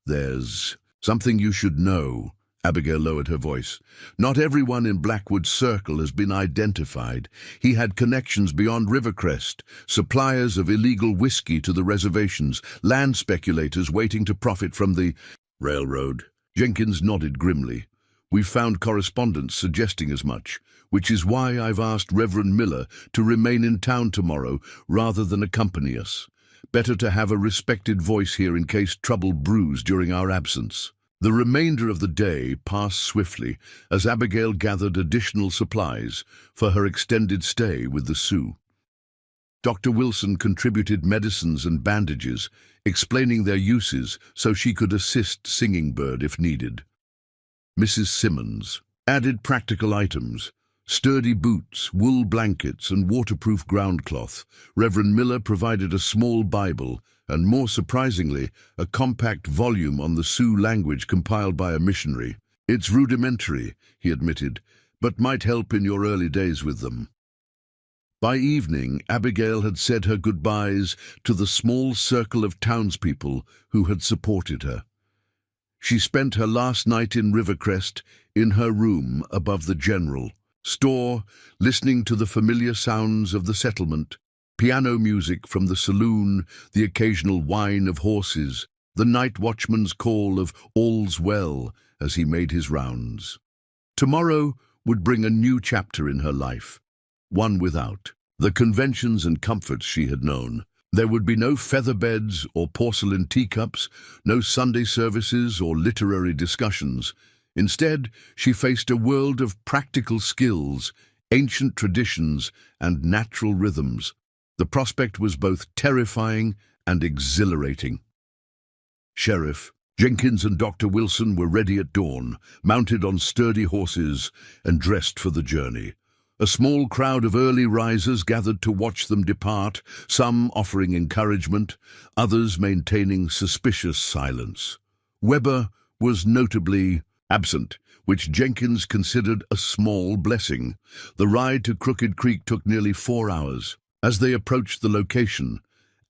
"There's something you should know." Abigail lowered her voice. "Not everyone in Blackwood's circle has been identified. He had connections beyond Rivercrest, suppliers of illegal whiskey to the reservations, land speculators waiting to profit from the railroad." Jenkins nodded grimly. "We've found correspondence suggesting as much, which is why I've asked Reverend Miller to remain in town tomorrow rather than accompany us. Better to have a respected voice here in case trouble brews during our absence." The remainder of the day passed swiftly as Abigail gathered additional supplies for her extended stay with the Sioux. Dr. Wilson contributed medicines and bandages, explaining their uses so she could assist Singing Bird if needed. Mrs. Simmons added practical items, sturdy boots, wool blankets, and waterproof groundcloth. Reverend Miller provided a small Bible, and more surprisingly, a compact volume on the Sioux language compiled by a missionary. "It's rudimentary," he admitted, "but might help in your early days with them." By evening, Abigail had said her goodbyes to the small circle of townspeople who had supported her. She spent her last night in Rivercrest in her room above the general store, listening to the familiar sounds of the settlement, piano music from the saloon, the occasional whine of horses, the night watchman's call of "all's well" as he made his rounds. Tomorrow would bring a new chapter in her life, one without the conventions and comforts she had known. There would be no feather beds or porcelain teacups, no Sunday services or literary discussions. Instead, she faced a world of practical skills, ancient traditions, and natural rhythms. The prospect was both terrifying and exhilarating. Sheriff Jenkins and Dr. Wilson were ready at dawn, mounted on sturdy horses and dressed for the journey. A small crowd of early risers gathered to watch them depart, some offering encouragement, others maintaining suspicious silence. Weber was notably absent, which Jenkins considered a small blessing. The ride to Crooked Creek took nearly 4 hours. As they approached the location,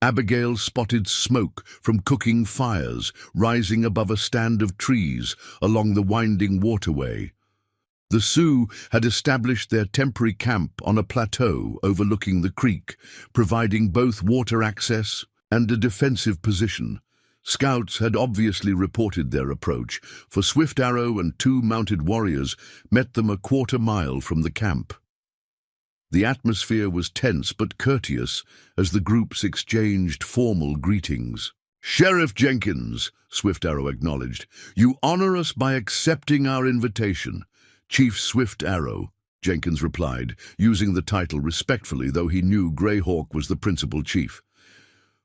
Abigail spotted smoke from cooking fires rising above a stand of trees along the winding waterway. The Sioux had established their temporary camp on a plateau overlooking the creek, providing both water access and a defensive position. Scouts had obviously reported their approach, for Swift Arrow and 2 mounted warriors met them a quarter-mile from the camp. The atmosphere was tense but courteous as the groups exchanged formal greetings. "Sheriff Jenkins," Swift Arrow acknowledged, "you honor us by accepting our invitation." Chief Swift Arrow Jenkins replied, using the title respectfully, though he knew Greyhawk was the principal chief.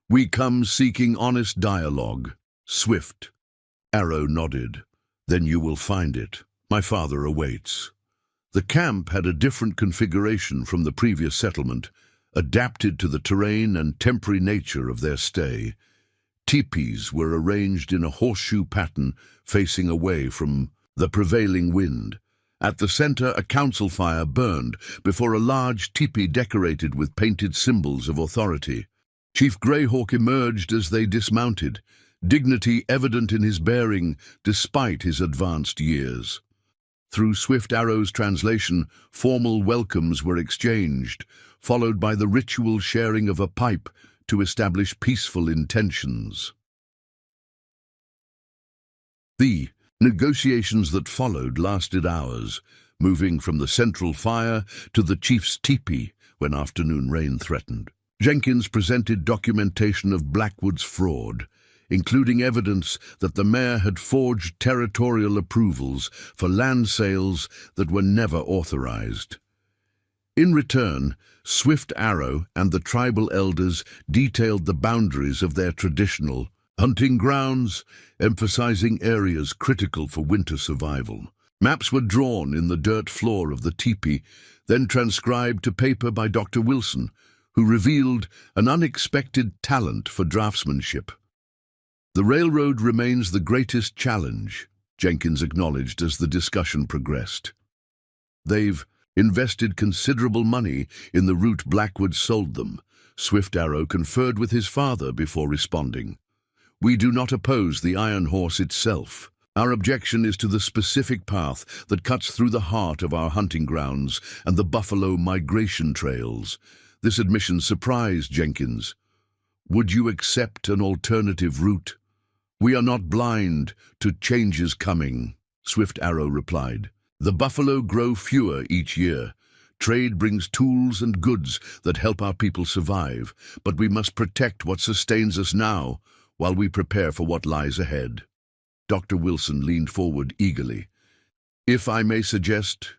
"We come seeking honest dialogue. Swift." Arrow nodded. "Then you will find it. My father awaits." The camp had a different configuration from the previous settlement, adapted to the terrain and temporary nature of their stay. Teepees were arranged in a horseshoe pattern facing away from the prevailing wind. At the center, a council fire burned before a large teepee decorated with painted symbols of authority. Chief Greyhawk emerged as they dismounted, dignity evident in his bearing despite his advanced years. Through Swift Arrow's translation, formal welcomes were exchanged, followed by the ritual sharing of a pipe to establish peaceful intentions. The negotiations that followed lasted hours, moving from the central fire to the chief's teepee when afternoon rain threatened. Jenkins presented documentation of Blackwood's fraud, including evidence that the mayor had forged territorial approvals for land sales that were never authorized. In return, Swift Arrow and the tribal elders detailed the boundaries of their traditional hunting grounds, emphasizing areas critical for winter survival. Maps were drawn in the dirt floor of the teepee, then transcribed to paper by Dr. Wilson, who revealed an unexpected talent for draftsmanship. "The railroad remains the greatest challenge," Jenkins acknowledged as the discussion progressed. "They've invested considerable money in the route Blackwood sold them." Swift Arrow conferred with his father before responding. "We do not oppose the Iron Horse itself. Our objection is to the specific path that cuts through the heart of our hunting grounds and the buffalo migration trails." This admission surprised Jenkins. "Would you accept an alternative route?" "We are not blind to changes coming," Swift Arrow replied. "The buffalo grow fewer each year. Trade brings tools and goods that help our people survive, but we must protect what sustains us now while we prepare for what lies ahead." Dr. Wilson leaned forward eagerly. "If I may suggest,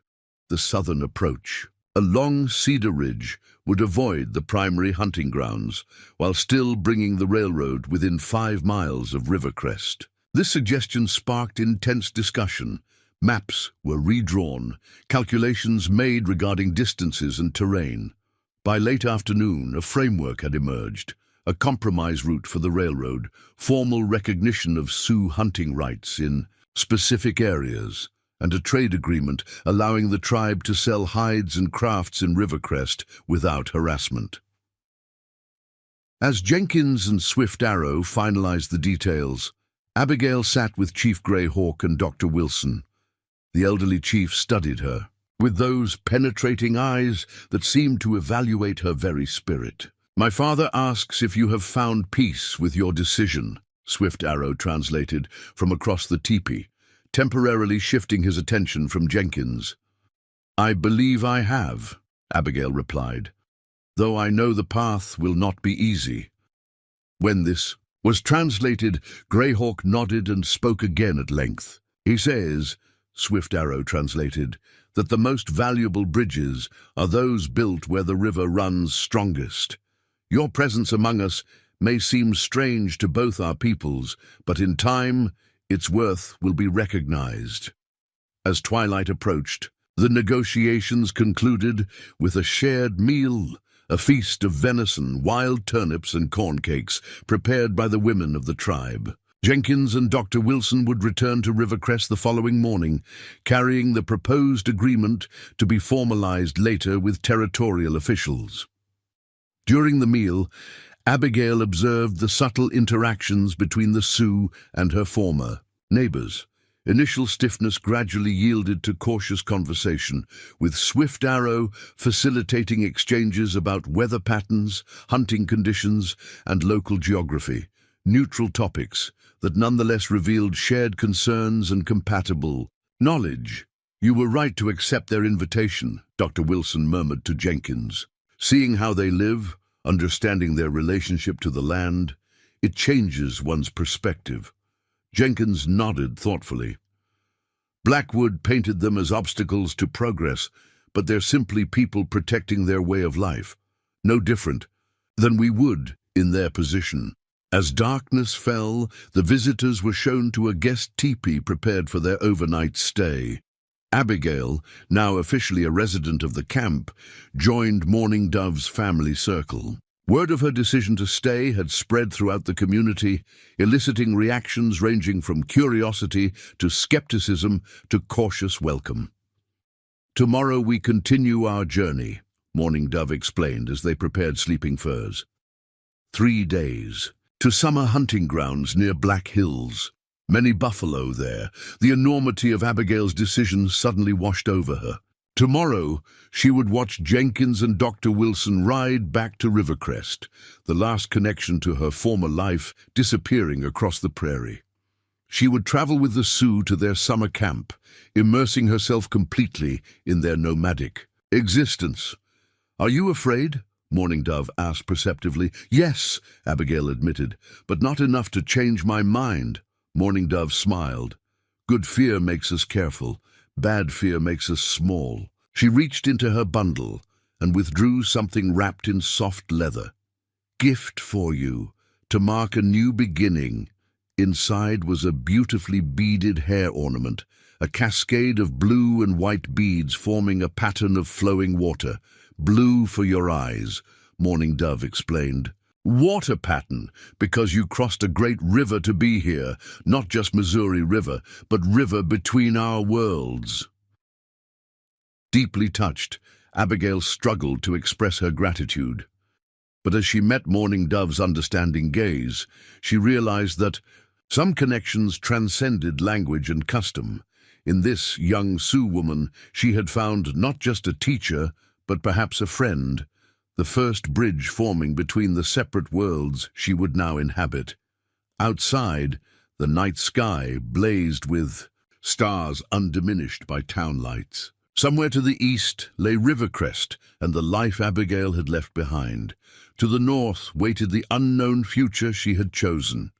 the southern approach. A long cedar ridge would avoid the primary hunting grounds, while still bringing the railroad within 5 miles of Rivercrest." This suggestion sparked intense discussion. Maps were redrawn, calculations made regarding distances and terrain. By late afternoon, a framework had emerged, a compromise route for the railroad, formal recognition of Sioux hunting rights in specific areas, and a trade agreement allowing the tribe to sell hides and crafts in Rivercrest without harassment. As Jenkins and Swift Arrow finalized the details, Abigail sat with Chief Greyhawk and Dr. Wilson. The elderly chief studied her, with those penetrating eyes that seemed to evaluate her very spirit. "My father asks if you have found peace with your decision," Swift Arrow translated from across the teepee, temporarily shifting his attention from Jenkins. "I believe I have," Abigail replied, "though I know the path will not be easy." When this was translated, Greyhawk nodded and spoke again at length. "He says," Swift Arrow translated, "that the most valuable bridges are those built where the river runs strongest. Your presence among us may seem strange to both our peoples, but in time, its worth will be recognized." As twilight approached, the negotiations concluded with a shared meal, a feast of venison, wild turnips, and corn cakes prepared by the women of the tribe. Jenkins and Dr. Wilson would return to Rivercrest the following morning, carrying the proposed agreement to be formalized later with territorial officials. During the meal, Abigail observed the subtle interactions between the Sioux and her former neighbors. Initial stiffness gradually yielded to cautious conversation, with Swift Arrow facilitating exchanges about weather patterns, hunting conditions, and local geography, neutral topics that nonetheless revealed shared concerns and compatible knowledge. "You were right to accept their invitation," Dr. Wilson murmured to Jenkins. "Seeing how they live, understanding their relationship to the land, it changes one's perspective." Jenkins nodded thoughtfully. "Blackwood painted them as obstacles to progress, but they're simply people protecting their way of life, no different than we would in their position. As darkness fell, the visitors were shown to a guest teepee prepared for their overnight stay. Abigail, now officially a resident of the camp, joined Mourning Dove's family circle. Word of her decision to stay had spread throughout the community, eliciting reactions ranging from curiosity to skepticism to cautious welcome. "Tomorrow we continue our journey," Mourning Dove explained as they prepared sleeping furs. 3 days. To summer hunting grounds near Black Hills. Many buffalo there. The enormity of Abigail's decision suddenly washed over her. Tomorrow, she would watch Jenkins and Dr. Wilson ride back to Rivercrest, the last connection to her former life disappearing across the prairie. She would travel with the Sioux to their summer camp, immersing herself completely in their nomadic existence. "Are you afraid?" Mourning Dove asked perceptively. "Yes," Abigail admitted, "but not enough to change my mind." Mourning Dove smiled. "Good fear makes us careful. Bad fear makes us small." She reached into her bundle and withdrew something wrapped in soft leather. "Gift for you, to mark a new beginning." Inside was a beautifully beaded hair ornament, a cascade of blue and white beads forming a pattern of flowing water. "Blue for your eyes," Mourning Dove explained. "Water pattern, because you crossed a great river to be here, not just Missouri River, but river between our worlds." Deeply touched, Abigail struggled to express her gratitude. But as she met Mourning Dove's understanding gaze, she realized that some connections transcended language and custom. In this young Sioux woman, she had found not just a teacher, but perhaps a friend, the first bridge forming between the separate worlds she would now inhabit. Outside, the night sky blazed with stars undiminished by town lights. Somewhere to the east lay Rivercrest and the life Abigail had left behind. To the north waited the unknown future she had chosen.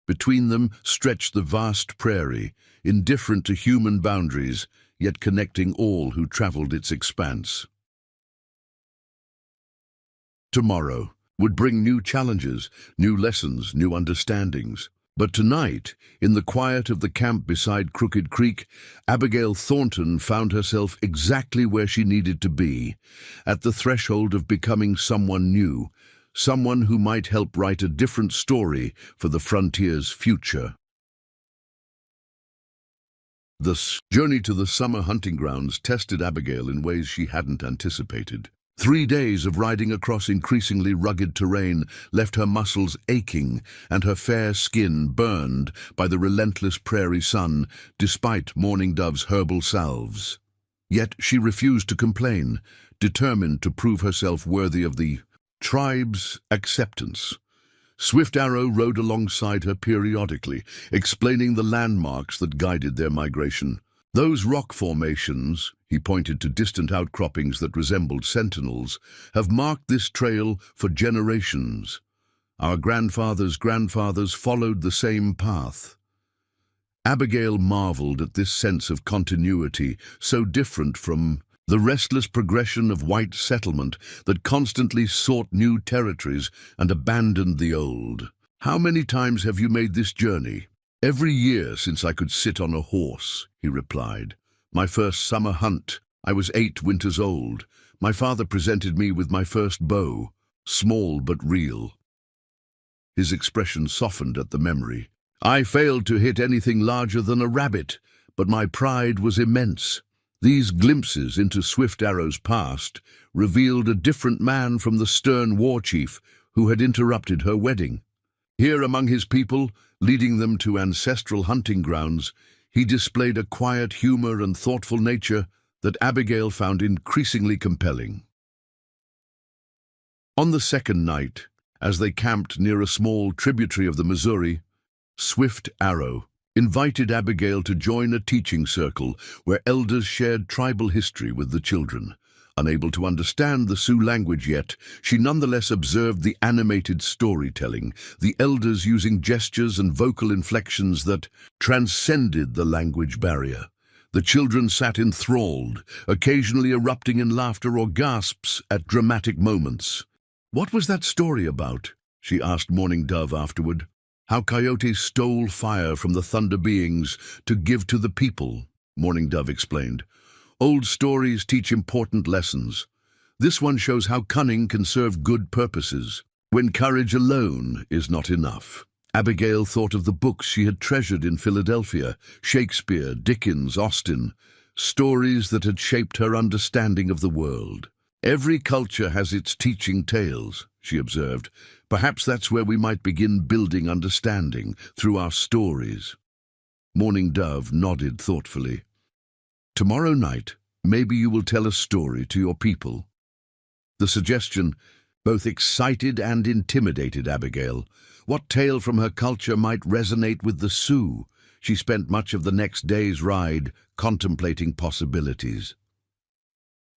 Between them stretched the vast prairie, indifferent to human boundaries, yet connecting all who traveled its expanse. Tomorrow would bring new challenges, new lessons, new understandings. But tonight, in the quiet of the camp beside Crooked Creek, Abigail Thornton found herself exactly where she needed to be, at the threshold of becoming someone new, someone who might help write a different story for the frontier's future. The journey to the summer hunting grounds tested Abigail in ways she hadn't anticipated. 3 days of riding across increasingly rugged terrain left her muscles aching and her fair skin burned by the relentless prairie sun, despite Mourning Dove's herbal salves. Yet she refused to complain, determined to prove herself worthy of the tribe's acceptance. Swift Arrow rode alongside her periodically, explaining the landmarks that guided their migration. "Those rock formations," he pointed to distant outcroppings that resembled sentinels, "have marked this trail for generations. Our grandfathers' grandfathers followed the same path." Abigail marveled at this sense of continuity, so different from the restless progression of white settlement that constantly sought new territories and abandoned the old. "How many times have you made this journey?" "Every year since I could sit on a horse," he replied. "My first summer hunt, I was 8 winters old. My father presented me with my first bow, small but real." His expression softened at the memory. "I failed to hit anything larger than a rabbit, but my pride was immense." These glimpses into Swift Arrow's past revealed a different man from the stern war chief who had interrupted her wedding. Here among his people, leading them to ancestral hunting grounds, he displayed a quiet humor and thoughtful nature that Abigail found increasingly compelling. On the second night, as they camped near a small tributary of the Missouri, Swift Arrow invited Abigail to join a teaching circle where elders shared tribal history with the children. Unable to understand the Sioux language yet, she nonetheless observed the animated storytelling, the elders using gestures and vocal inflections that transcended the language barrier. The children sat enthralled, occasionally erupting in laughter or gasps at dramatic moments. "What was that story about?" she asked Mourning Dove afterward. "How coyotes stole fire from the thunder beings to give to the people," Mourning Dove explained. "Old stories teach important lessons. This one shows how cunning can serve good purposes, when courage alone is not enough." Abigail thought of the books she had treasured in Philadelphia, Shakespeare, Dickens, Austen, stories that had shaped her understanding of the world. "Every culture has its teaching tales," she observed. "Perhaps that's where we might begin building understanding, through our stories." Mourning Dove nodded thoughtfully. "Tomorrow night, maybe you will tell a story to your people." The suggestion both excited and intimidated Abigail. What tale from her culture might resonate with the Sioux? She spent much of the next day's ride contemplating possibilities.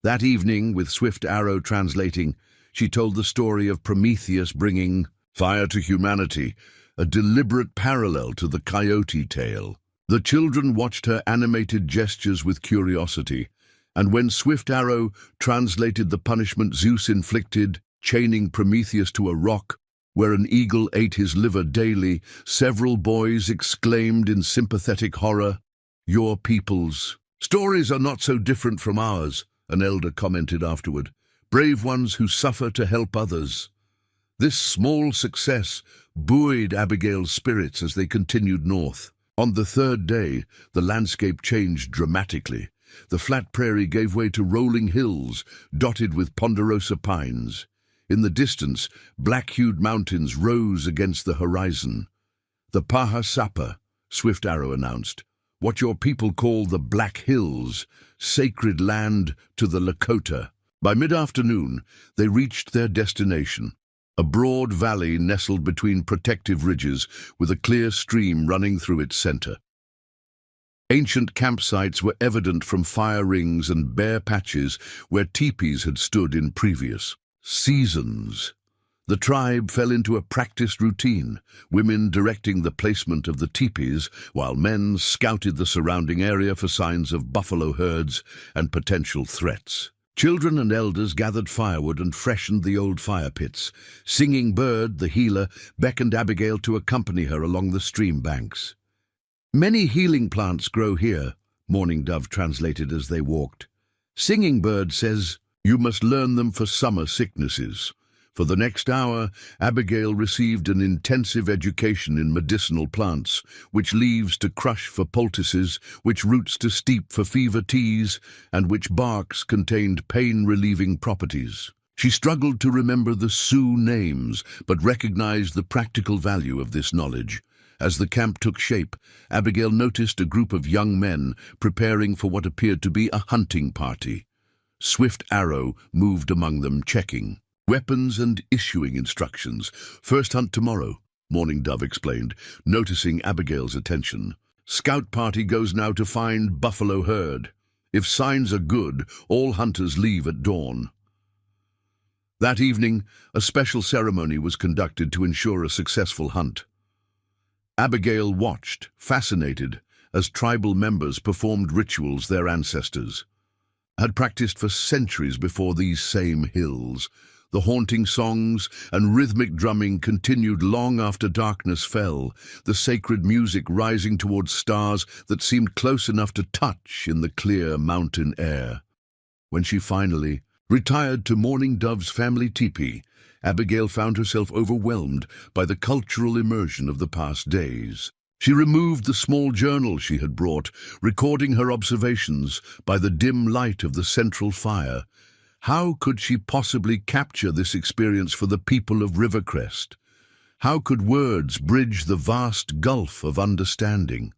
That evening, with Swift Arrow translating, she told the story of Prometheus bringing fire to humanity, a deliberate parallel to the coyote tale. The children watched her animated gestures with curiosity, and when Swift Arrow translated the punishment Zeus inflicted, chaining Prometheus to a rock where an eagle ate his liver daily, several boys exclaimed in sympathetic horror, "Your people's stories are not so different from ours," an elder commented afterward. "Brave ones who suffer to help others." This small success buoyed Abigail's spirits as they continued north. On the third day, the landscape changed dramatically. The flat prairie gave way to rolling hills, dotted with ponderosa pines. In the distance, black-hued mountains rose against the horizon. "The Paha Sapa," Swift Arrow announced, "what your people call the Black Hills, sacred land to the Lakota." By mid-afternoon, they reached their destination, a broad valley nestled between protective ridges with a clear stream running through its center. Ancient campsites were evident from fire rings and bare patches where teepees had stood in previous seasons. The tribe fell into a practiced routine, women directing the placement of the teepees, while men scouted the surrounding area for signs of buffalo herds and potential threats. Children and elders gathered firewood and freshened the old fire pits. Singing Bird, the healer, beckoned Abigail to accompany her along the stream banks. "Many healing plants grow here," Mourning Dove translated as they walked. "Singing Bird says, you must learn them for summer sicknesses." For the next hour, Abigail received an intensive education in medicinal plants, which leaves to crush for poultices, which roots to steep for fever teas, and which barks contained pain-relieving properties. She struggled to remember the Sioux names, but recognized the practical value of this knowledge. As the camp took shape, Abigail noticed a group of young men preparing for what appeared to be a hunting party. Swift Arrow moved among them, checking weapons and issuing instructions. "First hunt tomorrow," Mourning Dove explained, noticing Abigail's attention. "Scout party goes now to find buffalo herd. If signs are good, all hunters leave at dawn." That evening, a special ceremony was conducted to ensure a successful hunt. Abigail watched, fascinated, as tribal members performed rituals their ancestors had practiced for centuries before these same hills. The haunting songs and rhythmic drumming continued long after darkness fell, the sacred music rising towards stars that seemed close enough to touch in the clear mountain air. When she finally retired to Mourning Dove's family teepee, Abigail found herself overwhelmed by the cultural immersion of the past days. She removed the small journal she had brought, recording her observations by the dim light of the central fire. How could she possibly capture this experience for the people of Rivercrest? How could words bridge the vast gulf of understanding?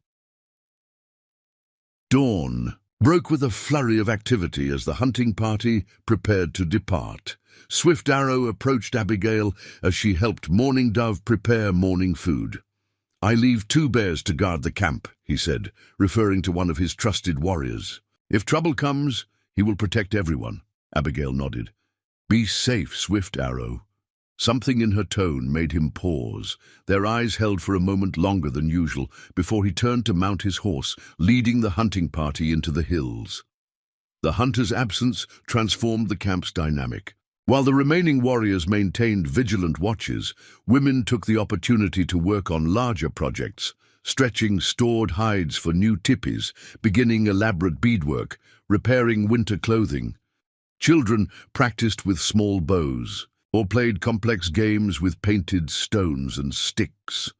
Dawn broke with a flurry of activity as the hunting party prepared to depart. Swift Arrow approached Abigail as she helped Mourning Dove prepare morning food. "I leave 2 bears to guard the camp," he said, referring to one of his trusted warriors. "If trouble comes, he will protect everyone." Abigail nodded. "Be safe, Swift Arrow." Something in her tone made him pause. Their eyes held for a moment longer than usual before he turned to mount his horse, leading the hunting party into the hills. The hunter's absence transformed the camp's dynamic. While the remaining warriors maintained vigilant watches, women took the opportunity to work on larger projects, stretching stored hides for new tipis, beginning elaborate beadwork, repairing winter clothing. Children practiced with small bows, or played complex games with painted stones and sticks.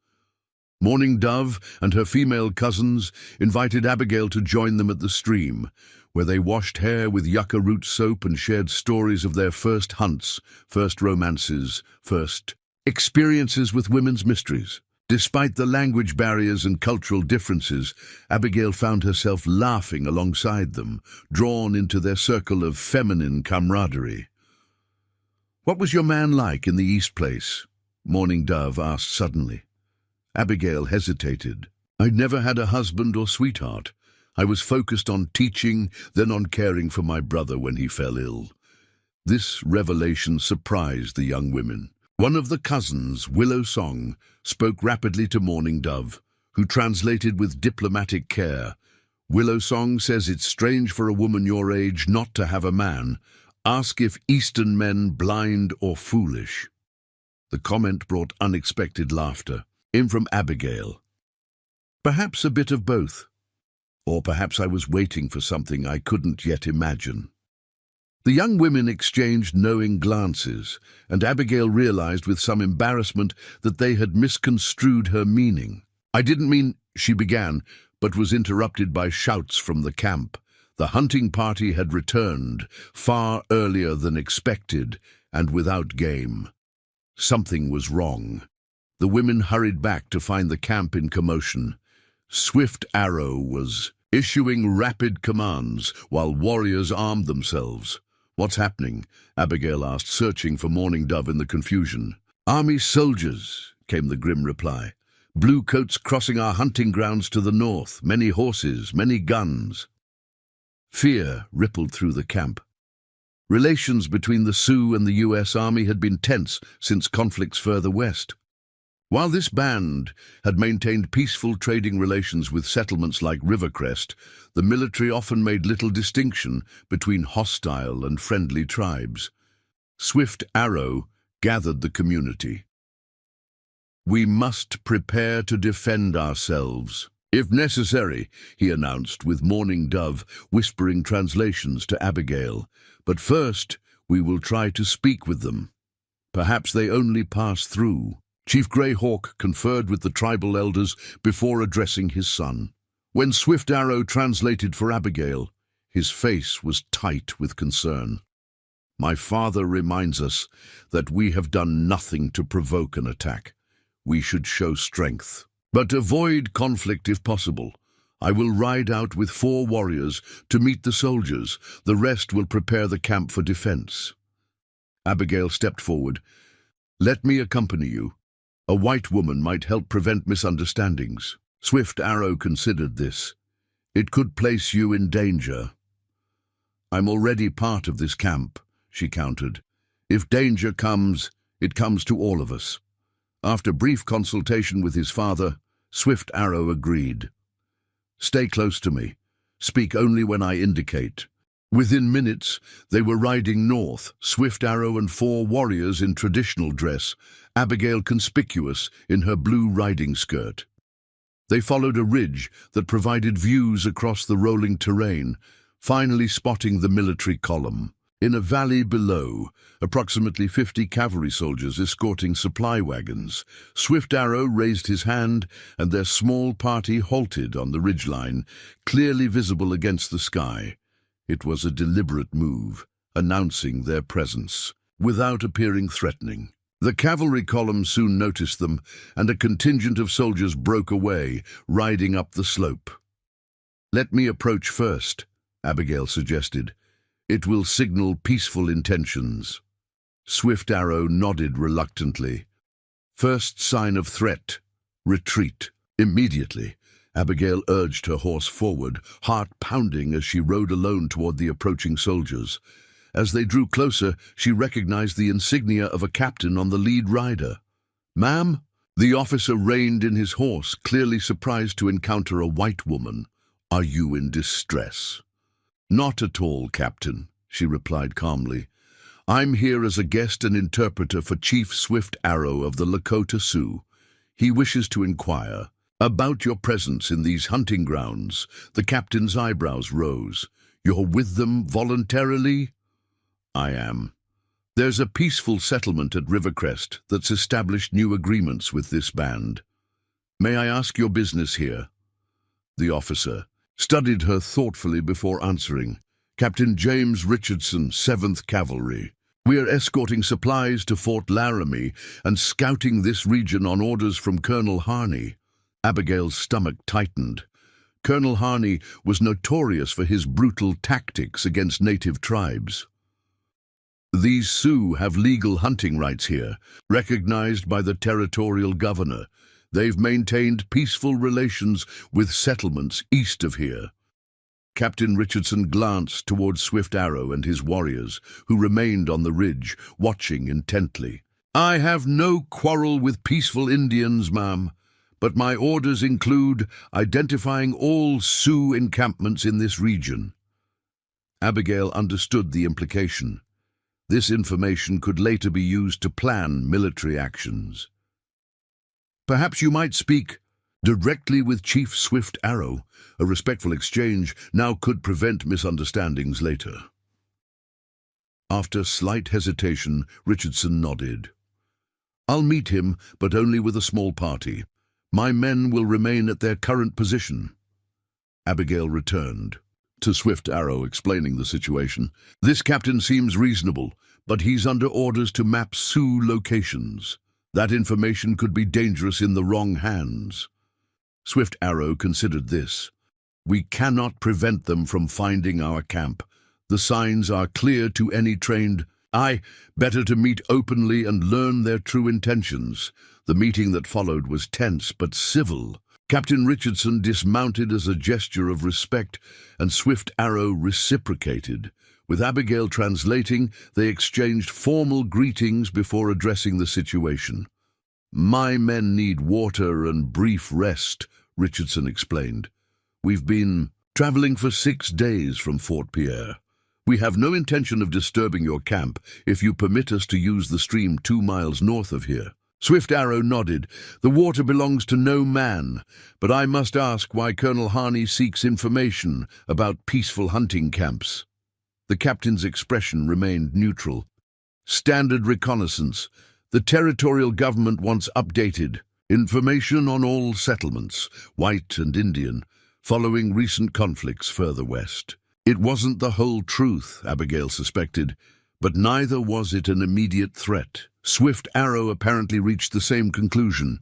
Mourning Dove and her female cousins invited Abigail to join them at the stream, where they washed hair with yucca root soap and shared stories of their first hunts, first romances, first experiences with women's mysteries. Despite the language barriers and cultural differences, Abigail found herself laughing alongside them, drawn into their circle of feminine camaraderie. "What was your man like in the East Place?" Mourning Dove asked suddenly. Abigail hesitated. "I'd never had a husband or sweetheart. I was focused on teaching, then on caring for my brother when he fell ill." This revelation surprised the young women. One of the cousins, Willow Song, spoke rapidly to Mourning Dove, who translated with diplomatic care. "Willow Song says it's strange for a woman your age not to have a man. Ask if Eastern men blind or foolish." The comment brought unexpected laughter, in from Abigail. "Perhaps a bit of both. Or perhaps I was waiting for something I couldn't yet imagine." The young women exchanged knowing glances, and Abigail realized with some embarrassment that they had misconstrued her meaning. "I didn't mean," she began, but was interrupted by shouts from the camp. The hunting party had returned, far earlier than expected, and without game. Something was wrong. The women hurried back to find the camp in commotion. Swift Arrow was issuing rapid commands while warriors armed themselves. "What's happening?" Abigail asked, searching for Mourning Dove in the confusion. "Army soldiers," came the grim reply. "Blue coats crossing our hunting grounds to the north. Many horses, many guns." Fear rippled through the camp. Relations between the Sioux and the U.S. Army had been tense since conflicts further west. While this band had maintained peaceful trading relations with settlements like Rivercrest, the military often made little distinction between hostile and friendly tribes. Swift Arrow gathered the community. "We must prepare to defend ourselves, if necessary," he announced, with Mourning Dove whispering translations to Abigail. "But first, we will try to speak with them. Perhaps they only pass through." Chief Greyhawk conferred with the tribal elders before addressing his son. When Swift Arrow translated for Abigail, his face was tight with concern. "My father reminds us that we have done nothing to provoke an attack. We should show strength, but avoid conflict if possible. I will ride out with 4 warriors to meet the soldiers. The rest will prepare the camp for defense." Abigail stepped forward. "Let me accompany you. A white woman might help prevent misunderstandings." Swift Arrow considered this. "It could place you in danger." "I'm already part of this camp," she countered. "If danger comes, it comes to all of us." After brief consultation with his father, Swift Arrow agreed. "Stay close to me. Speak only when I indicate." Within minutes, they were riding north, Swift Arrow and 4 warriors in traditional dress, Abigail conspicuous in her blue riding skirt. They followed a ridge that provided views across the rolling terrain, finally spotting the military column. In a valley below, approximately 50 cavalry soldiers escorting supply wagons. Swift Arrow raised his hand, and their small party halted on the ridgeline, clearly visible against the sky. It was a deliberate move, announcing their presence, without appearing threatening. The cavalry column soon noticed them, and a contingent of soldiers broke away, riding up the slope. "Let me approach first," Abigail suggested. "It will signal peaceful intentions." Swift Arrow nodded reluctantly. "First sign of threat, retreat." Immediately, Abigail urged her horse forward, heart pounding as she rode alone toward the approaching soldiers. As they drew closer, she recognized the insignia of a captain on the lead rider. "Ma'am?" The officer reined in his horse, clearly surprised to encounter a white woman. "Are you in distress?" "Not at all, Captain," she replied calmly. "I'm here as a guest and interpreter for Chief Swift Arrow of the Lakota Sioux. He wishes to inquire about your presence in these hunting grounds." The captain's eyebrows rose. "You're with them voluntarily?" "I am. There's a peaceful settlement at Rivercrest that's established new agreements with this band. May I ask your business here?" The officer studied her thoughtfully before answering. "Captain James Richardson, 7th Cavalry. We are escorting supplies to Fort Laramie and scouting this region on orders from Colonel Harney." Abigail's stomach tightened. Colonel Harney was notorious for his brutal tactics against native tribes. "These Sioux have legal hunting rights here, recognized by the territorial governor. They've maintained peaceful relations with settlements east of here." Captain Richardson glanced towards Swift Arrow and his warriors, who remained on the ridge, watching intently. "I have no quarrel with peaceful Indians, ma'am, but my orders include identifying all Sioux encampments in this region." Abigail understood the implication. This information could later be used to plan military actions. "Perhaps you might speak directly with Chief Swift Arrow. A respectful exchange now could prevent misunderstandings later." After slight hesitation, Richardson nodded. "I'll meet him, but only with a small party. My men will remain at their current position." Abigail returned to Swift Arrow, explaining the situation. "This captain seems reasonable, but he's under orders to map Sioux locations. That information could be dangerous in the wrong hands." Swift Arrow considered this. "We cannot prevent them from finding our camp. The signs are clear to any trained eye. Better to meet openly and learn their true intentions." The meeting that followed was tense but civil. Captain Richardson dismounted as a gesture of respect, and Swift Arrow reciprocated. With Abigail translating, they exchanged formal greetings before addressing the situation. "My men need water and brief rest," Richardson explained. "We've been traveling for 6 days from Fort Pierre. We have no intention of disturbing your camp if you permit us to use the stream 2 miles north of here." Swift Arrow nodded. "The water belongs to no man, but I must ask why Colonel Harney seeks information about peaceful hunting camps." The captain's expression remained neutral. "Standard reconnaissance. The territorial government wants updated information on all settlements, white and Indian, following recent conflicts further west." It wasn't the whole truth, Abigail suspected, but neither was it an immediate threat. Swift Arrow apparently reached the same conclusion.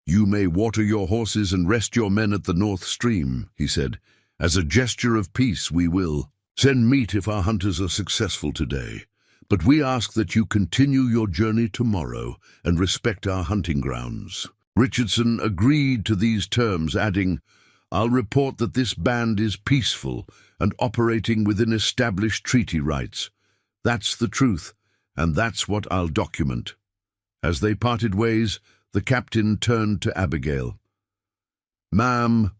"You may water your horses and rest your men at the North Stream," he said. "As a gesture of peace, we will send meat if our hunters are successful today. But we ask that you continue your journey tomorrow and respect our hunting grounds." Richardson agreed to these terms, adding, "I'll report that this band is peaceful and operating within established treaty rights. That's the truth, and that's what I'll document." As they parted ways, the captain turned to Abigail. "Ma'am,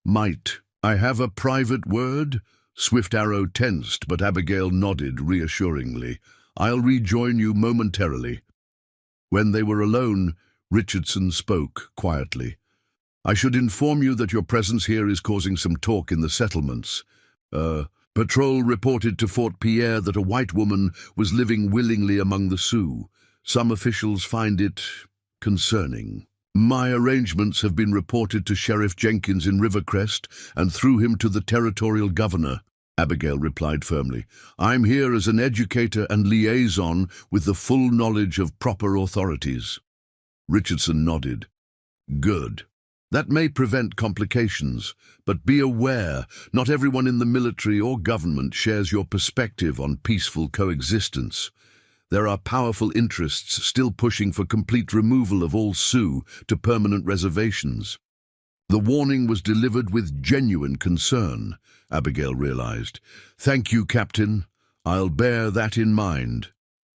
might I have a private word?" Swift Arrow tensed, but Abigail nodded reassuringly. "I'll rejoin you momentarily." When they were alone, Richardson spoke quietly. "I should inform you that your presence here is causing some talk in the settlements. Patrol reported to Fort Pierre that a white woman was living willingly among the Sioux. Some officials find it concerning. My arrangements have been reported to Sheriff Jenkins in Rivercrest and through him to the territorial governor," Abigail replied firmly. "I'm here as an educator and liaison with the full knowledge of proper authorities." Richardson nodded. "Good. That may prevent complications, but be aware, not everyone in the military or government shares your perspective on peaceful coexistence. There are powerful interests still pushing for complete removal of all Sioux to permanent reservations." The warning was delivered with genuine concern, Abigail realized. "Thank you, Captain. I'll bear that in mind."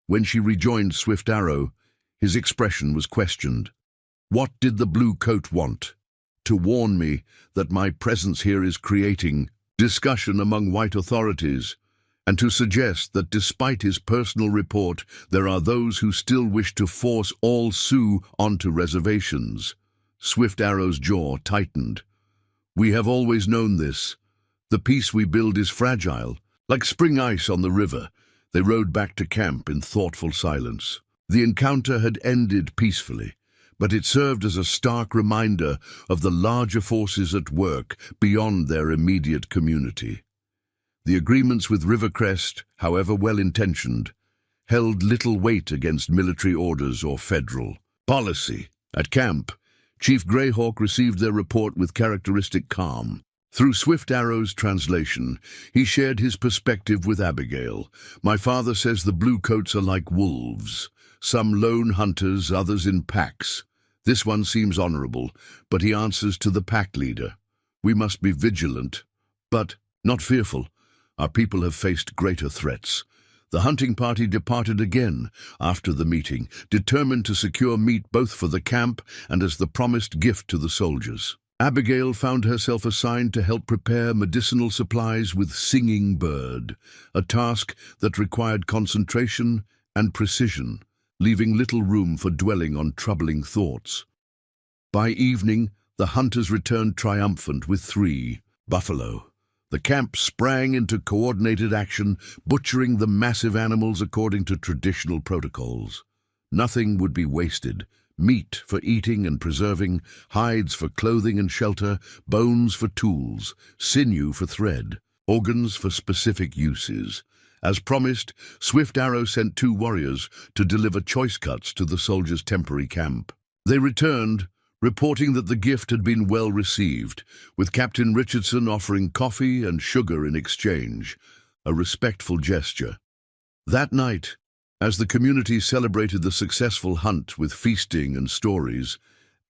When she rejoined Swift Arrow, his expression was questioned. What did the blue coat want? To warn me that my presence here is creating discussion among white authorities, and to suggest that despite his personal report, there are those who still wish to force all Sioux onto reservations. Swift Arrow's jaw tightened. We have always known this. The peace we build is fragile, like spring ice on the river. They rode back to camp in thoughtful silence. The encounter had ended peacefully, but it served as a stark reminder of the larger forces at work beyond their immediate community. The agreements with Rivercrest, however well-intentioned, held little weight against military orders or federal policy. At camp, Chief Greyhawk received their report with characteristic calm. Through Swift Arrow's translation, he shared his perspective with Abigail. My father says the bluecoats are like wolves, some lone hunters, others in packs. This one seems honorable, but he answers to the pack leader. We must be vigilant, but not fearful. Our people have faced greater threats. The hunting party departed again after the meeting, determined to secure meat both for the camp and as the promised gift to the soldiers. Abigail found herself assigned to help prepare medicinal supplies with Singing Bird, a task that required concentration and precision, leaving little room for dwelling on troubling thoughts. By evening, the hunters returned triumphant with 3 buffalo. The camp sprang into coordinated action, butchering the massive animals according to traditional protocols. Nothing would be wasted. Meat for eating and preserving, hides for clothing and shelter, bones for tools, sinew for thread, organs for specific uses. As promised, Swift Arrow sent 2 warriors to deliver choice cuts to the soldiers' temporary camp. They returned, reporting that the gift had been well received, with Captain Richardson offering coffee and sugar in exchange, a respectful gesture. That night, as the community celebrated the successful hunt with feasting and stories,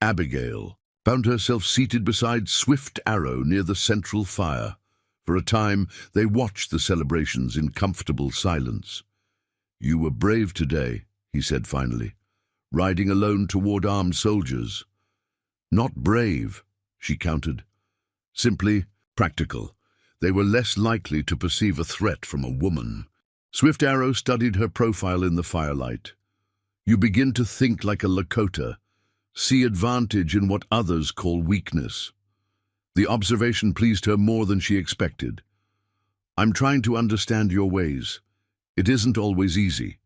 Abigail found herself seated beside Swift Arrow near the central fire. For a time, they watched the celebrations in comfortable silence. "You were brave today," he said finally, riding alone toward armed soldiers. "Not brave," she countered. "Simply practical. They were less likely to perceive a threat from a woman." Swift Arrow studied her profile in the firelight. "You begin to think like a Lakota, see advantage in what others call weakness." The observation pleased her more than she expected. "I'm trying to understand your ways. It isn't always easy."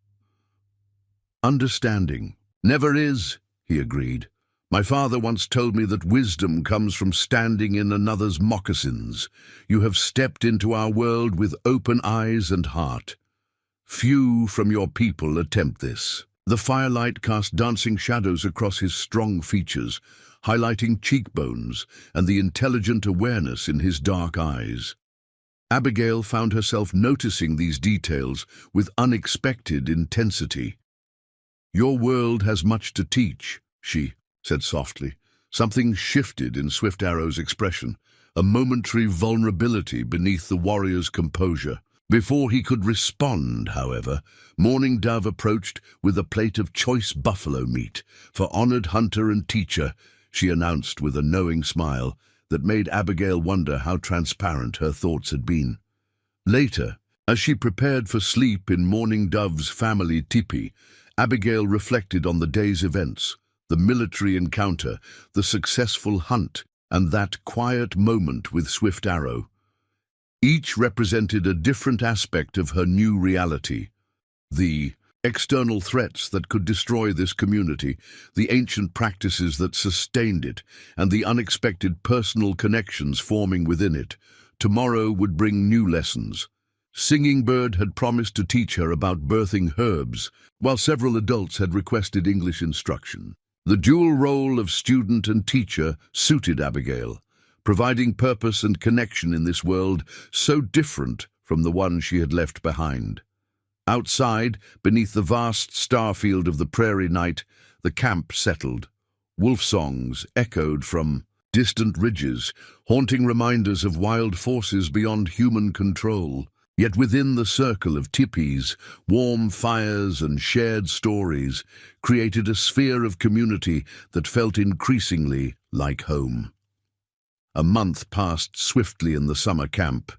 "Understanding never is," he agreed. "My father once told me that wisdom comes from standing in another's moccasins. You have stepped into our world with open eyes and heart. Few from your people attempt this." The firelight cast dancing shadows across his strong features, highlighting cheekbones and the intelligent awareness in his dark eyes. Abigail found herself noticing these details with unexpected intensity. "Your world has much to teach," she said softly. Something shifted in Swift Arrow's expression, a momentary vulnerability beneath the warrior's composure. Before he could respond, however, Morning Dove approached with a plate of choice buffalo meat. "For honored hunter and teacher," she announced with a knowing smile that made Abigail wonder how transparent her thoughts had been. Later, as she prepared for sleep in Morning Dove's family teepee, Abigail reflected on the day's events, the military encounter, the successful hunt, and that quiet moment with Swift Arrow. Each represented a different aspect of her new reality. The external threats that could destroy this community, the ancient practices that sustained it, and the unexpected personal connections forming within it. Tomorrow would bring new lessons. Singing Bird had promised to teach her about birthing herbs, while several adults had requested English instruction. The dual role of student and teacher suited Abigail, providing purpose and connection in this world so different from the one she had left behind. Outside, beneath the vast star field of the prairie night, the camp settled. Wolf songs echoed from distant ridges, haunting reminders of wild forces beyond human control. Yet within the circle of teepees, warm fires and shared stories created a sphere of community that felt increasingly like home. A month passed swiftly in the summer camp,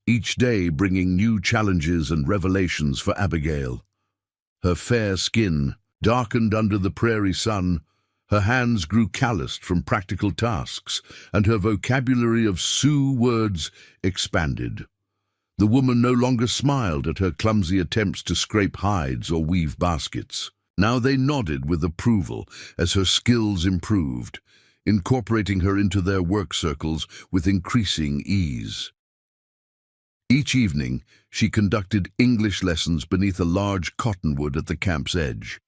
each day bringing new challenges and revelations for Abigail. Her fair skin darkened under the prairie sun, her hands grew calloused from practical tasks, and her vocabulary of Sioux words expanded. The woman no longer smiled at her clumsy attempts to scrape hides or weave baskets. Now they nodded with approval as her skills improved, incorporating her into their work circles with increasing ease. Each evening, she conducted English lessons beneath a large cottonwood at the camp's edge.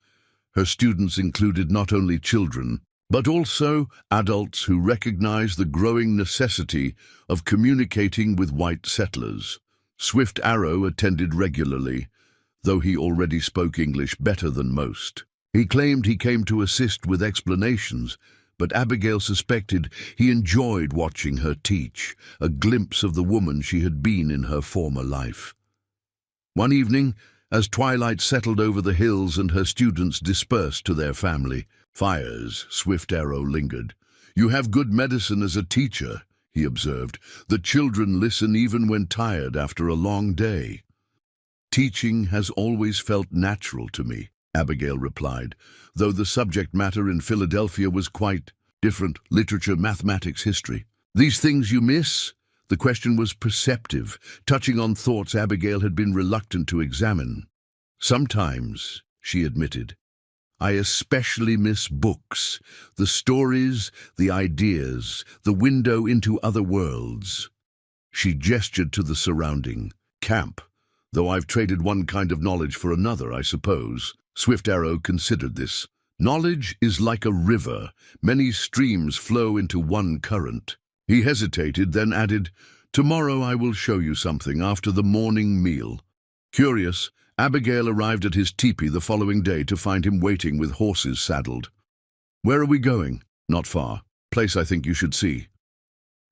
Her students included not only children, but also adults who recognized the growing necessity of communicating with white settlers. Swift Arrow attended regularly, though he already spoke English better than most. He claimed he came to assist with explanations, but Abigail suspected he enjoyed watching her teach, a glimpse of the woman she had been in her former life. One evening, as twilight settled over the hills and her students dispersed to their family fires, Swift Arrow lingered. "You have good medicine as a teacher," he observed. "The children listen even when tired after a long day." "Teaching has always felt natural to me," Abigail replied, though the subject matter in Philadelphia was quite different: literature, mathematics, history. "These things you miss?" The question was perceptive, touching on thoughts Abigail had been reluctant to examine. "Sometimes," she admitted. "I especially miss books, the stories, the ideas, the window into other worlds." She gestured to the surrounding camp. "Though I've traded one kind of knowledge for another, I suppose." Swift Arrow considered this. "Knowledge is like a river. Many streams flow into one current." He hesitated, then added, "Tomorrow I will show you something after the morning meal." Curious, Abigail arrived at his teepee the following day to find him waiting with horses saddled. "Where are we going?" "Not far. Place I think you should see."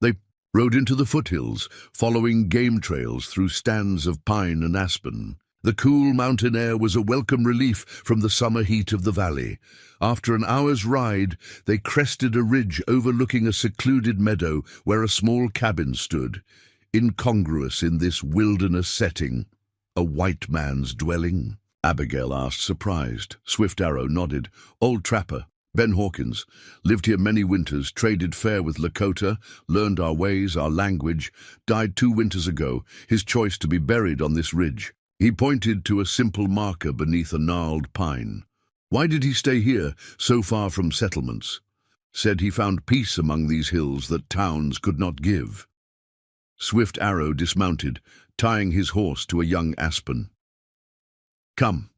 They rode into the foothills, following game trails through stands of pine and aspen. The cool mountain air was a welcome relief from the summer heat of the valley. After an hour's ride, they crested a ridge overlooking a secluded meadow where a small cabin stood, incongruous in this wilderness setting. "A white man's dwelling?" Abigail asked, surprised. Swift Arrow nodded. "Old trapper, Ben Hawkins, lived here many winters, traded fair with Lakota, learned our ways, our language, died 2 winters ago, his choice to be buried on this ridge." He pointed to a simple marker beneath a gnarled pine. "Why did he stay here, so far from settlements?" "Said he found peace among these hills that towns could not give." Swift Arrow dismounted, tying his horse to a young aspen. "Come."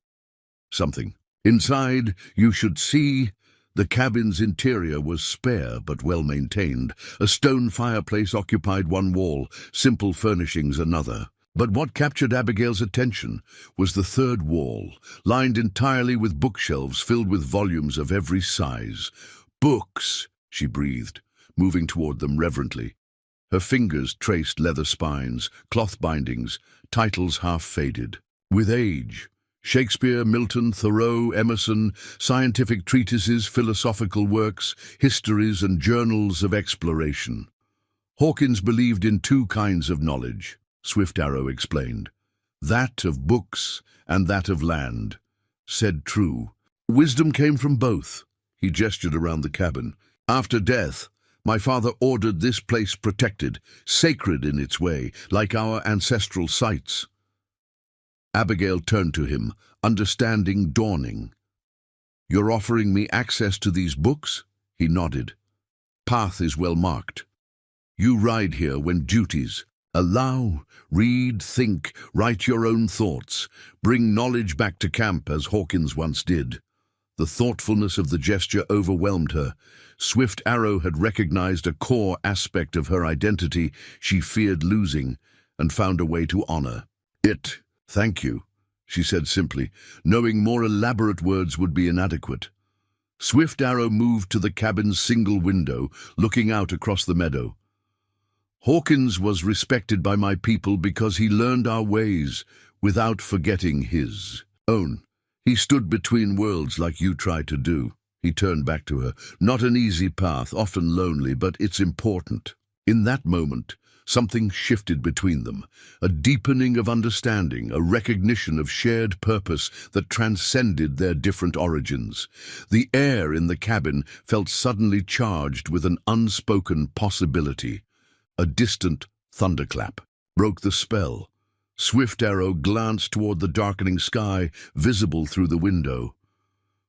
"Something." "Inside, you should see." The cabin's interior was spare but well maintained. A stone fireplace occupied one wall, simple furnishings another. But what captured Abigail's attention was the third wall, lined entirely with bookshelves filled with volumes of every size. "Books," she breathed, moving toward them reverently. Her fingers traced leather spines, cloth bindings, titles half faded. With age, Shakespeare, Milton, Thoreau, Emerson, scientific treatises, philosophical works, histories, and journals of exploration. Hawkins believed in 2 kinds of knowledge, Swift Arrow explained. "That of books and that of land." Said true. "Wisdom came from both." He gestured around the cabin. "After death, my father ordered this place protected, sacred in its way, like our ancestral sites." Abigail turned to him, understanding dawning. "You're offering me access to these books?" He nodded. "Path is well marked. You ride here when duties allow, read, think, write your own thoughts, bring knowledge back to camp as Hawkins once did." The thoughtfulness of the gesture overwhelmed her. Swift Arrow had recognized a core aspect of her identity she feared losing, and found a way to honor it. "Thank you," she said simply, knowing more elaborate words would be inadequate. Swift Arrow moved to the cabin's single window, looking out across the meadow. Hawkins was respected by my people because he learned our ways without forgetting his own. He stood between worlds like you tried to do. He turned back to her. Not an easy path, often lonely, but it's important. In that moment, something shifted between them, a deepening of understanding, a recognition of shared purpose that transcended their different origins. The air in the cabin felt suddenly charged with an unspoken possibility. A distant thunderclap broke the spell. Swift Arrow glanced toward the darkening sky, visible through the window.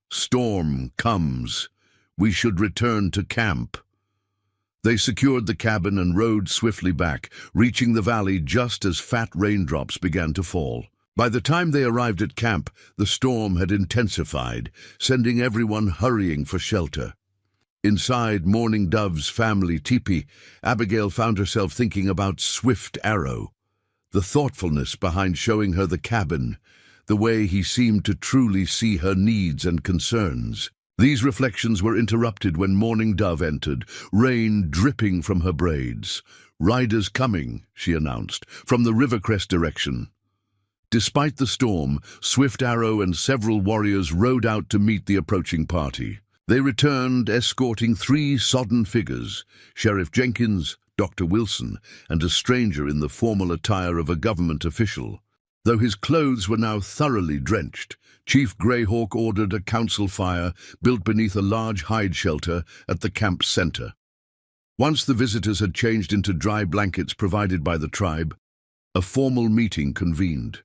"Storm comes. We should return to camp." They secured the cabin and rode swiftly back, reaching the valley just as fat raindrops began to fall. By the time they arrived at camp, the storm had intensified, sending everyone hurrying for shelter. Inside Mourning Dove's family teepee, Abigail found herself thinking about Swift Arrow. The thoughtfulness behind showing her the cabin, the way he seemed to truly see her needs and concerns. These reflections were interrupted when Mourning Dove entered, rain dripping from her braids. "Riders coming," she announced, "from the Rivercrest direction." Despite the storm, Swift Arrow and several warriors rode out to meet the approaching party. They returned escorting 3 sodden figures, Sheriff Jenkins, Dr. Wilson, and a stranger in the formal attire of a government official. Though his clothes were now thoroughly drenched, Chief Greyhawk ordered a council fire built beneath a large hide shelter at the camp's center. Once the visitors had changed into dry blankets provided by the tribe, a formal meeting convened.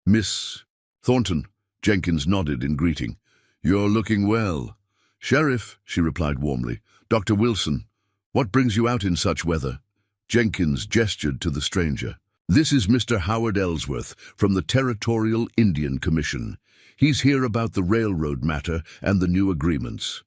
"Miss Thornton," Jenkins nodded in greeting. "You're looking well." "Sheriff," she replied warmly. "Dr. Wilson, what brings you out in such weather?" Jenkins gestured to the stranger. "This is Mr. Howard Ellsworth from the Territorial Indian Commission. He's here about the railroad matter and the new agreements."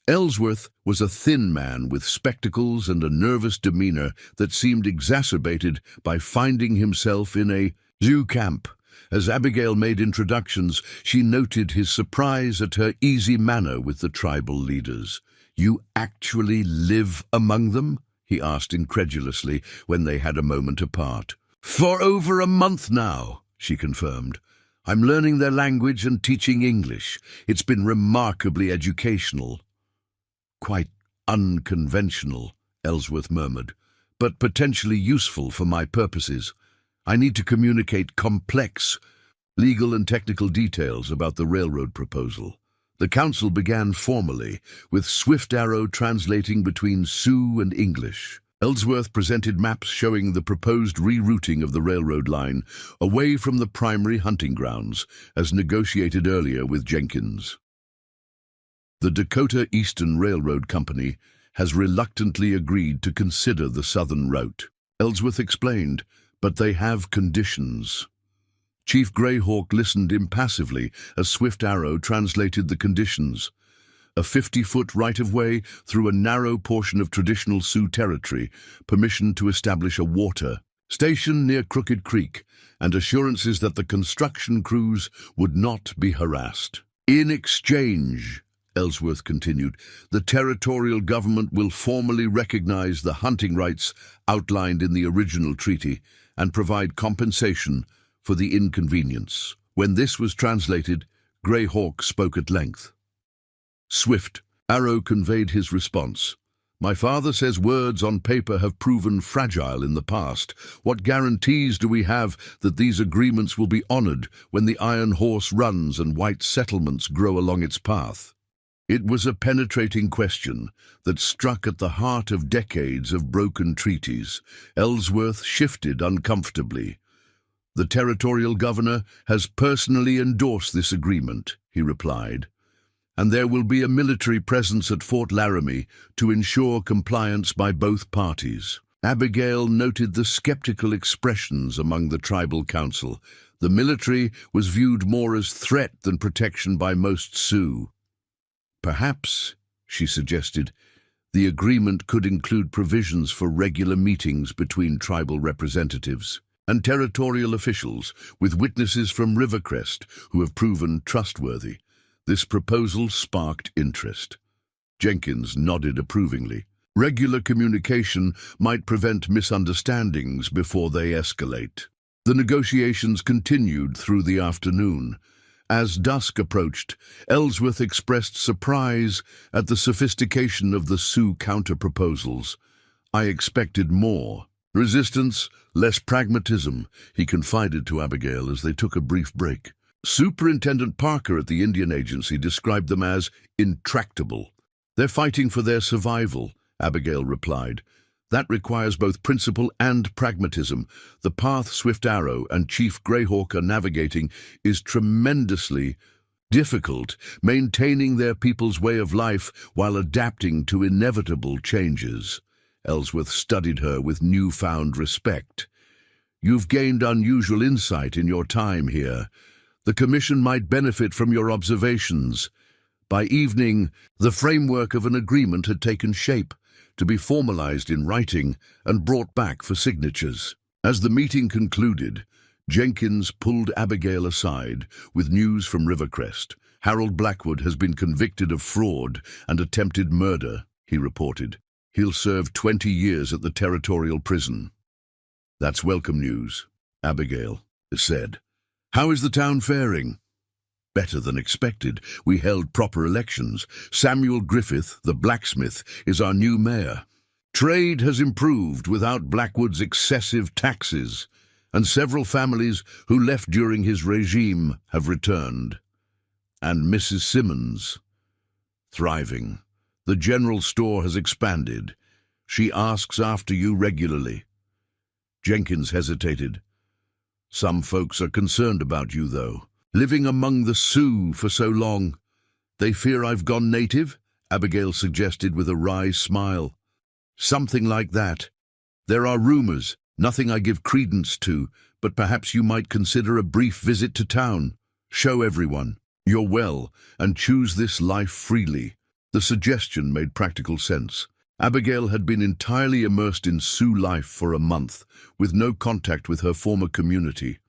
Ellsworth was a thin man with spectacles and a nervous demeanor that seemed exacerbated by finding himself in a Sioux camp. As Abigail made introductions, she noted his surprise at her easy manner with the tribal leaders. "You actually live among them?" he asked incredulously when they had a moment apart. "For over a month now," she confirmed. "I'm learning their language and teaching English. It's been remarkably educational." "Quite unconventional," Ellsworth murmured, "but potentially useful for my purposes. I need to communicate complex legal and technical details about the railroad proposal." The council began formally, with Swift Arrow translating between Sioux and English. Ellsworth presented maps showing the proposed rerouting of the railroad line away from the primary hunting grounds, as negotiated earlier with Jenkins. The Dakota Eastern Railroad Company has reluctantly agreed to consider the southern route, Ellsworth explained, but they have conditions. Chief Greyhawk listened impassively as Swift Arrow translated the conditions. A 50-foot right-of-way through a narrow portion of traditional Sioux territory, permission to establish a water station near Crooked Creek, and assurances that the construction crews would not be harassed. "In exchange," Ellsworth continued, "the territorial government will formally recognize the hunting rights outlined in the original treaty and provide compensation for the inconvenience." When this was translated, Greyhawk spoke at length. Swift Arrow conveyed his response. "My father says words on paper have proven fragile in the past. What guarantees do we have that these agreements will be honored when the Iron Horse runs and white settlements grow along its path?" It was a penetrating question that struck at the heart of decades of broken treaties. Ellsworth shifted uncomfortably. "The territorial governor has personally endorsed this agreement," he replied, "and there will be a military presence at Fort Laramie to ensure compliance by both parties." Abigail noted the skeptical expressions among the tribal council. The military was viewed more as threat than protection by most Sioux. "Perhaps," she suggested, "the agreement could include provisions for regular meetings between tribal representatives and territorial officials, with witnesses from Rivercrest who have proven trustworthy." This proposal sparked interest. Jenkins nodded approvingly. Regular communication might prevent misunderstandings before they escalate. The negotiations continued through the afternoon. As dusk approached, Ellsworth expressed surprise at the sophistication of the Sioux counter-proposals. "I expected more. Resistance, less pragmatism," he confided to Abigail as they took a brief break. Superintendent Parker at the Indian Agency described them as intractable. "They're fighting for their survival," Abigail replied. "That requires both principle and pragmatism. The path Swift Arrow and Chief Greyhawk are navigating is tremendously difficult, maintaining their people's way of life while adapting to inevitable changes." Ellsworth studied her with newfound respect. "You've gained unusual insight in your time here. The Commission might benefit from your observations." By evening, the framework of an agreement had taken shape, to be formalized in writing and brought back for signatures. As the meeting concluded, Jenkins pulled Abigail aside with news from Rivercrest. "Harold Blackwood has been convicted of fraud and attempted murder," he reported. "He'll serve 20 years at the territorial prison." "That's welcome news," Abigail said. "How is the town faring?" "Better than expected. We held proper elections. Samuel Griffith, the blacksmith, is our new mayor. Trade has improved without Blackwood's excessive taxes, and several families who left during his regime have returned. And Mrs. Simmons, thriving. The general store has expanded. She asks after you regularly." Jenkins hesitated. "Some folks are concerned about you, though. Living among the Sioux for so long. They fear I've gone native?" Abigail suggested with a wry smile. "Something like that. There are rumors, nothing I give credence to, but perhaps you might consider a brief visit to town. Show everyone you're well and choose this life freely." The suggestion made practical sense. Abigail had been entirely immersed in Sioux life for a month, with no contact with her former community.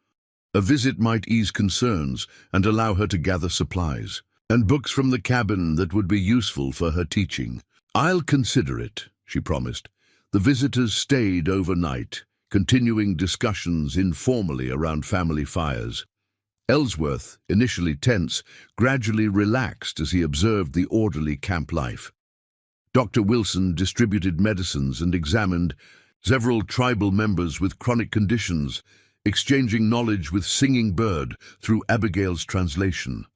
A visit might ease concerns and allow her to gather supplies, and books from the cabin that would be useful for her teaching. "I'll consider it," she promised. The visitors stayed overnight, continuing discussions informally around family fires. Ellsworth, initially tense, gradually relaxed as he observed the orderly camp life. Dr. Wilson distributed medicines and examined several tribal members with chronic conditions, exchanging knowledge with Singing Bird through Abigail's translation.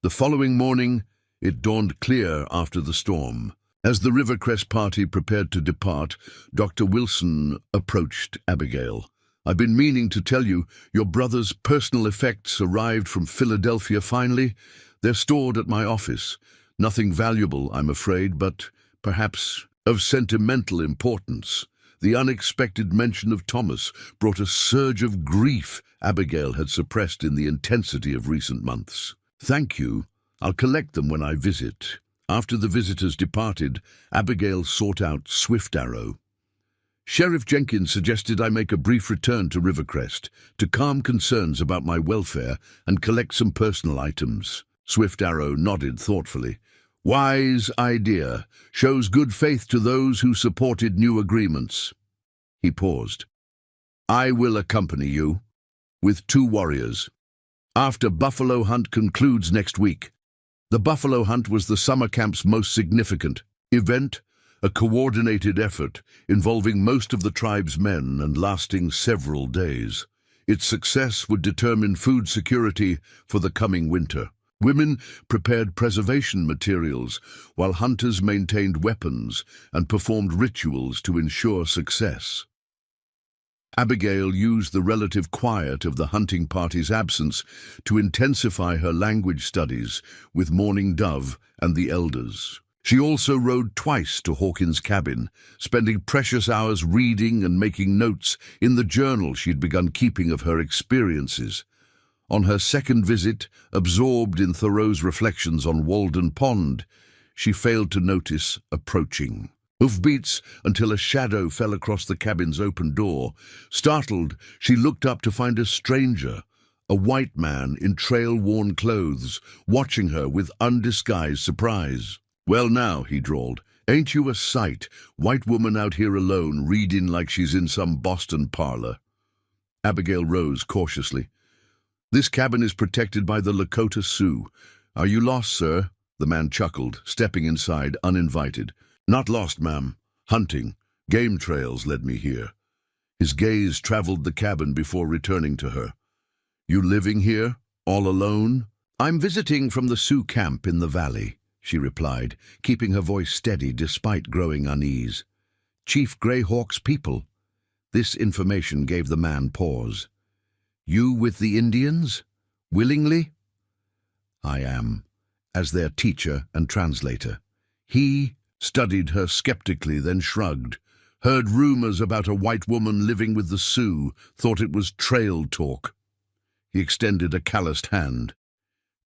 The following morning, it dawned clear after the storm. As the Rivercrest party prepared to depart, Dr. Wilson approached Abigail. "I've been meaning to tell you, your brother's personal effects arrived from Philadelphia finally. They're stored at my office. Nothing valuable, I'm afraid, but perhaps of sentimental importance." The unexpected mention of Thomas brought a surge of grief Abigail had suppressed in the intensity of recent months. "Thank you. I'll collect them when I visit." After the visitors departed, Abigail sought out Swift Arrow. "Sheriff Jenkins suggested I make a brief return to Rivercrest to calm concerns about my welfare and collect some personal items." Swift Arrow nodded thoughtfully. "Wise idea. Shows good faith to those who supported new agreements." He paused. "I will accompany you, with 2 warriors, after Buffalo Hunt concludes next week." The Buffalo Hunt was the summer camp's most significant event, a coordinated effort involving most of the tribe's men and lasting several days. Its success would determine food security for the coming winter. Women prepared preservation materials, while hunters maintained weapons and performed rituals to ensure success. Abigail used the relative quiet of the hunting party's absence to intensify her language studies with Mourning Dove and the elders. She also rode twice to Hawkins' cabin, spending precious hours reading and making notes in the journal she'd begun keeping of her experiences. On her second visit, absorbed in Thoreau's reflections on Walden Pond, she failed to notice approaching hoofbeats until a shadow fell across the cabin's open door. Startled, she looked up to find a stranger, a white man in trail-worn clothes, watching her with undisguised surprise. "Well now," he drawled, Ain't you a sight? White woman out here alone, reading like she's in some Boston parlor. Abigail rose cautiously. This cabin is protected by the Lakota Sioux. Are you lost, sir? The man chuckled, stepping inside uninvited. Not lost, ma'am. Hunting. Game trails led me here. His gaze traveled the cabin before returning to her. You living here? All alone? I'm visiting from the Sioux camp in the valley, she replied, keeping her voice steady despite growing unease. Chief Greyhawk's people. This information gave the man pause. You with the Indians? Willingly? I am, as their teacher and translator. He studied her skeptically, then shrugged. Heard rumors about a white woman living with the Sioux, thought it was trail talk. He extended a calloused hand.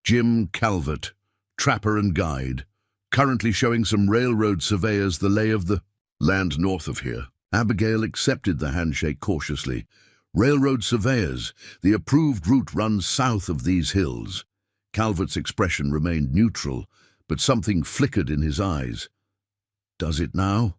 Jim Calvert, trapper and guide, currently showing some railroad surveyors the lay of the land north of here. Abigail accepted the handshake cautiously. Railroad surveyors, the approved route runs south of these hills. Calvert's expression remained neutral, but something flickered in his eyes. Does it now?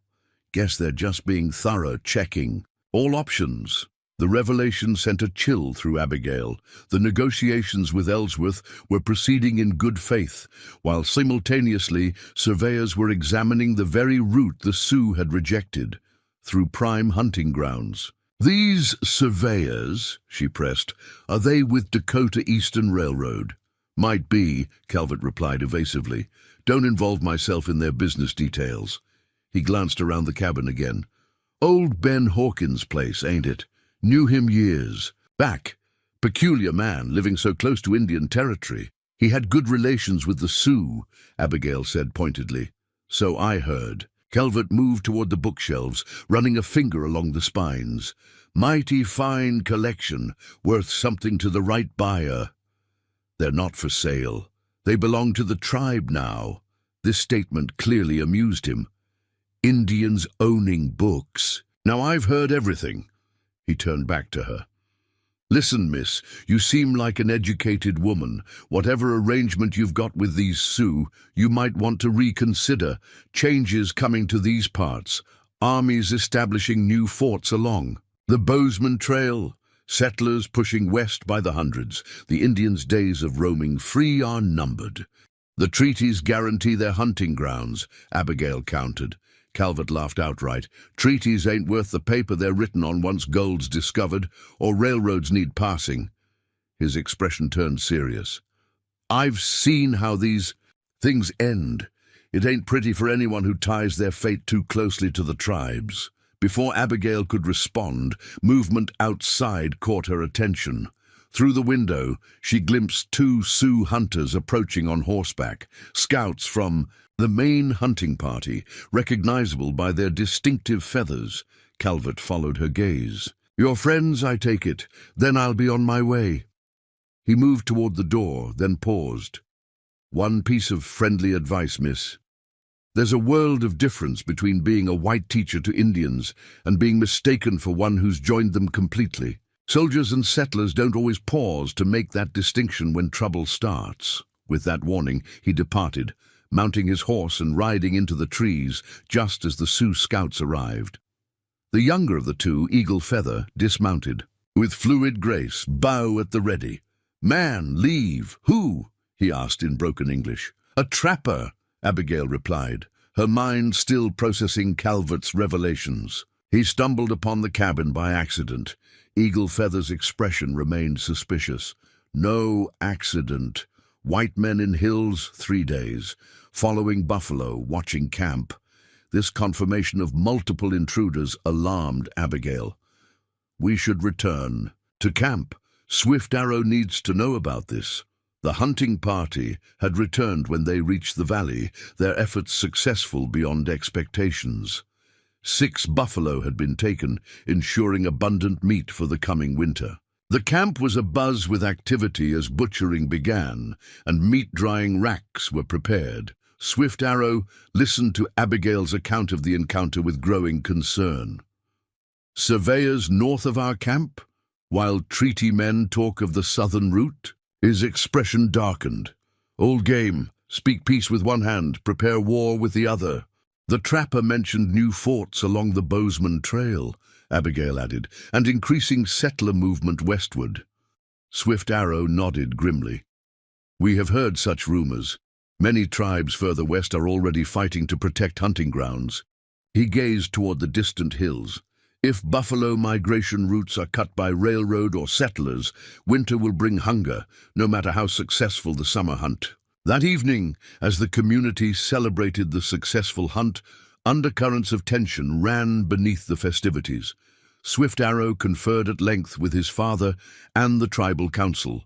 Guess they're just being thorough, checking all options. The revelation sent a chill through Abigail. The negotiations with Ellsworth were proceeding in good faith, while simultaneously surveyors were examining the very route the Sioux had rejected, through prime hunting grounds. These surveyors, she pressed, are they with Dakota Eastern Railroad? Might be, Calvert replied evasively. Don't involve myself in their business details. He glanced around the cabin again. Old Ben Hawkins' place, ain't it? Knew him years back. Peculiar man, living so close to Indian territory. He had good relations with the Sioux, Abigail said pointedly. So I heard. Calvert moved toward the bookshelves, running a finger along the spines. Mighty fine collection, worth something to the right buyer. They're not for sale. They belong to the tribe now. This statement clearly amused him. Indians owning books. Now I've heard everything. He turned back to her. Listen, miss, you seem like an educated woman. Whatever arrangement you've got with these Sioux, you might want to reconsider. Changes coming to these parts. Armies establishing new forts along. The Bozeman Trail. Settlers pushing west by the hundreds. The Indians' days of roaming free are numbered. The treaties guarantee their hunting grounds, Abigail countered. Calvert laughed outright. Treaties ain't worth the paper they're written on once gold's discovered, or railroads need passing. His expression turned serious. I've seen how these things end. It ain't pretty for anyone who ties their fate too closely to the tribes. Before Abigail could respond, movement outside caught her attention. Through the window, she glimpsed two Sioux hunters approaching on horseback, scouts from the main hunting party, recognizable by their distinctive feathers. Calvert followed her gaze. Your friends, I take it. Then I'll be on my way. He moved toward the door, then paused. One piece of friendly advice, miss. There's a world of difference between being a white teacher to Indians and being mistaken for one who's joined them completely. Soldiers and settlers don't always pause to make that distinction when trouble starts. With that warning, he departed, mounting his horse and riding into the trees just as the Sioux scouts arrived. The younger of the two, Eagle Feather, dismounted. With fluid grace, bow at the ready. Man, leave. Who? He asked in broken English. A trapper, Abigail replied, her mind still processing Calvert's revelations. He stumbled upon the cabin by accident. Eagle Feather's expression remained suspicious. No accident. White men in hills, 3 days. Following buffalo, watching camp. This confirmation of multiple intruders alarmed Abigail. We should return to camp. Swift Arrow needs to know about this. The hunting party had returned when they reached the valley, their efforts successful beyond expectations. 6 buffalo had been taken, ensuring abundant meat for the coming winter. The camp was abuzz with activity as butchering began, and meat-drying racks were prepared. Swift Arrow listened to Abigail's account of the encounter with growing concern. Surveyors north of our camp, while treaty men talk of the southern route? His expression darkened. Old game, speak peace with one hand, prepare war with the other. The trapper mentioned new forts along the Bozeman Trail, Abigail added, and increasing settler movement westward. Swift Arrow nodded grimly. We have heard such rumors. Many tribes further west are already fighting to protect hunting grounds. He gazed toward the distant hills. If buffalo migration routes are cut by railroad or settlers, winter will bring hunger, no matter how successful the summer hunt. That evening, as the community celebrated the successful hunt, undercurrents of tension ran beneath the festivities. Swift Arrow conferred at length with his father and the tribal council.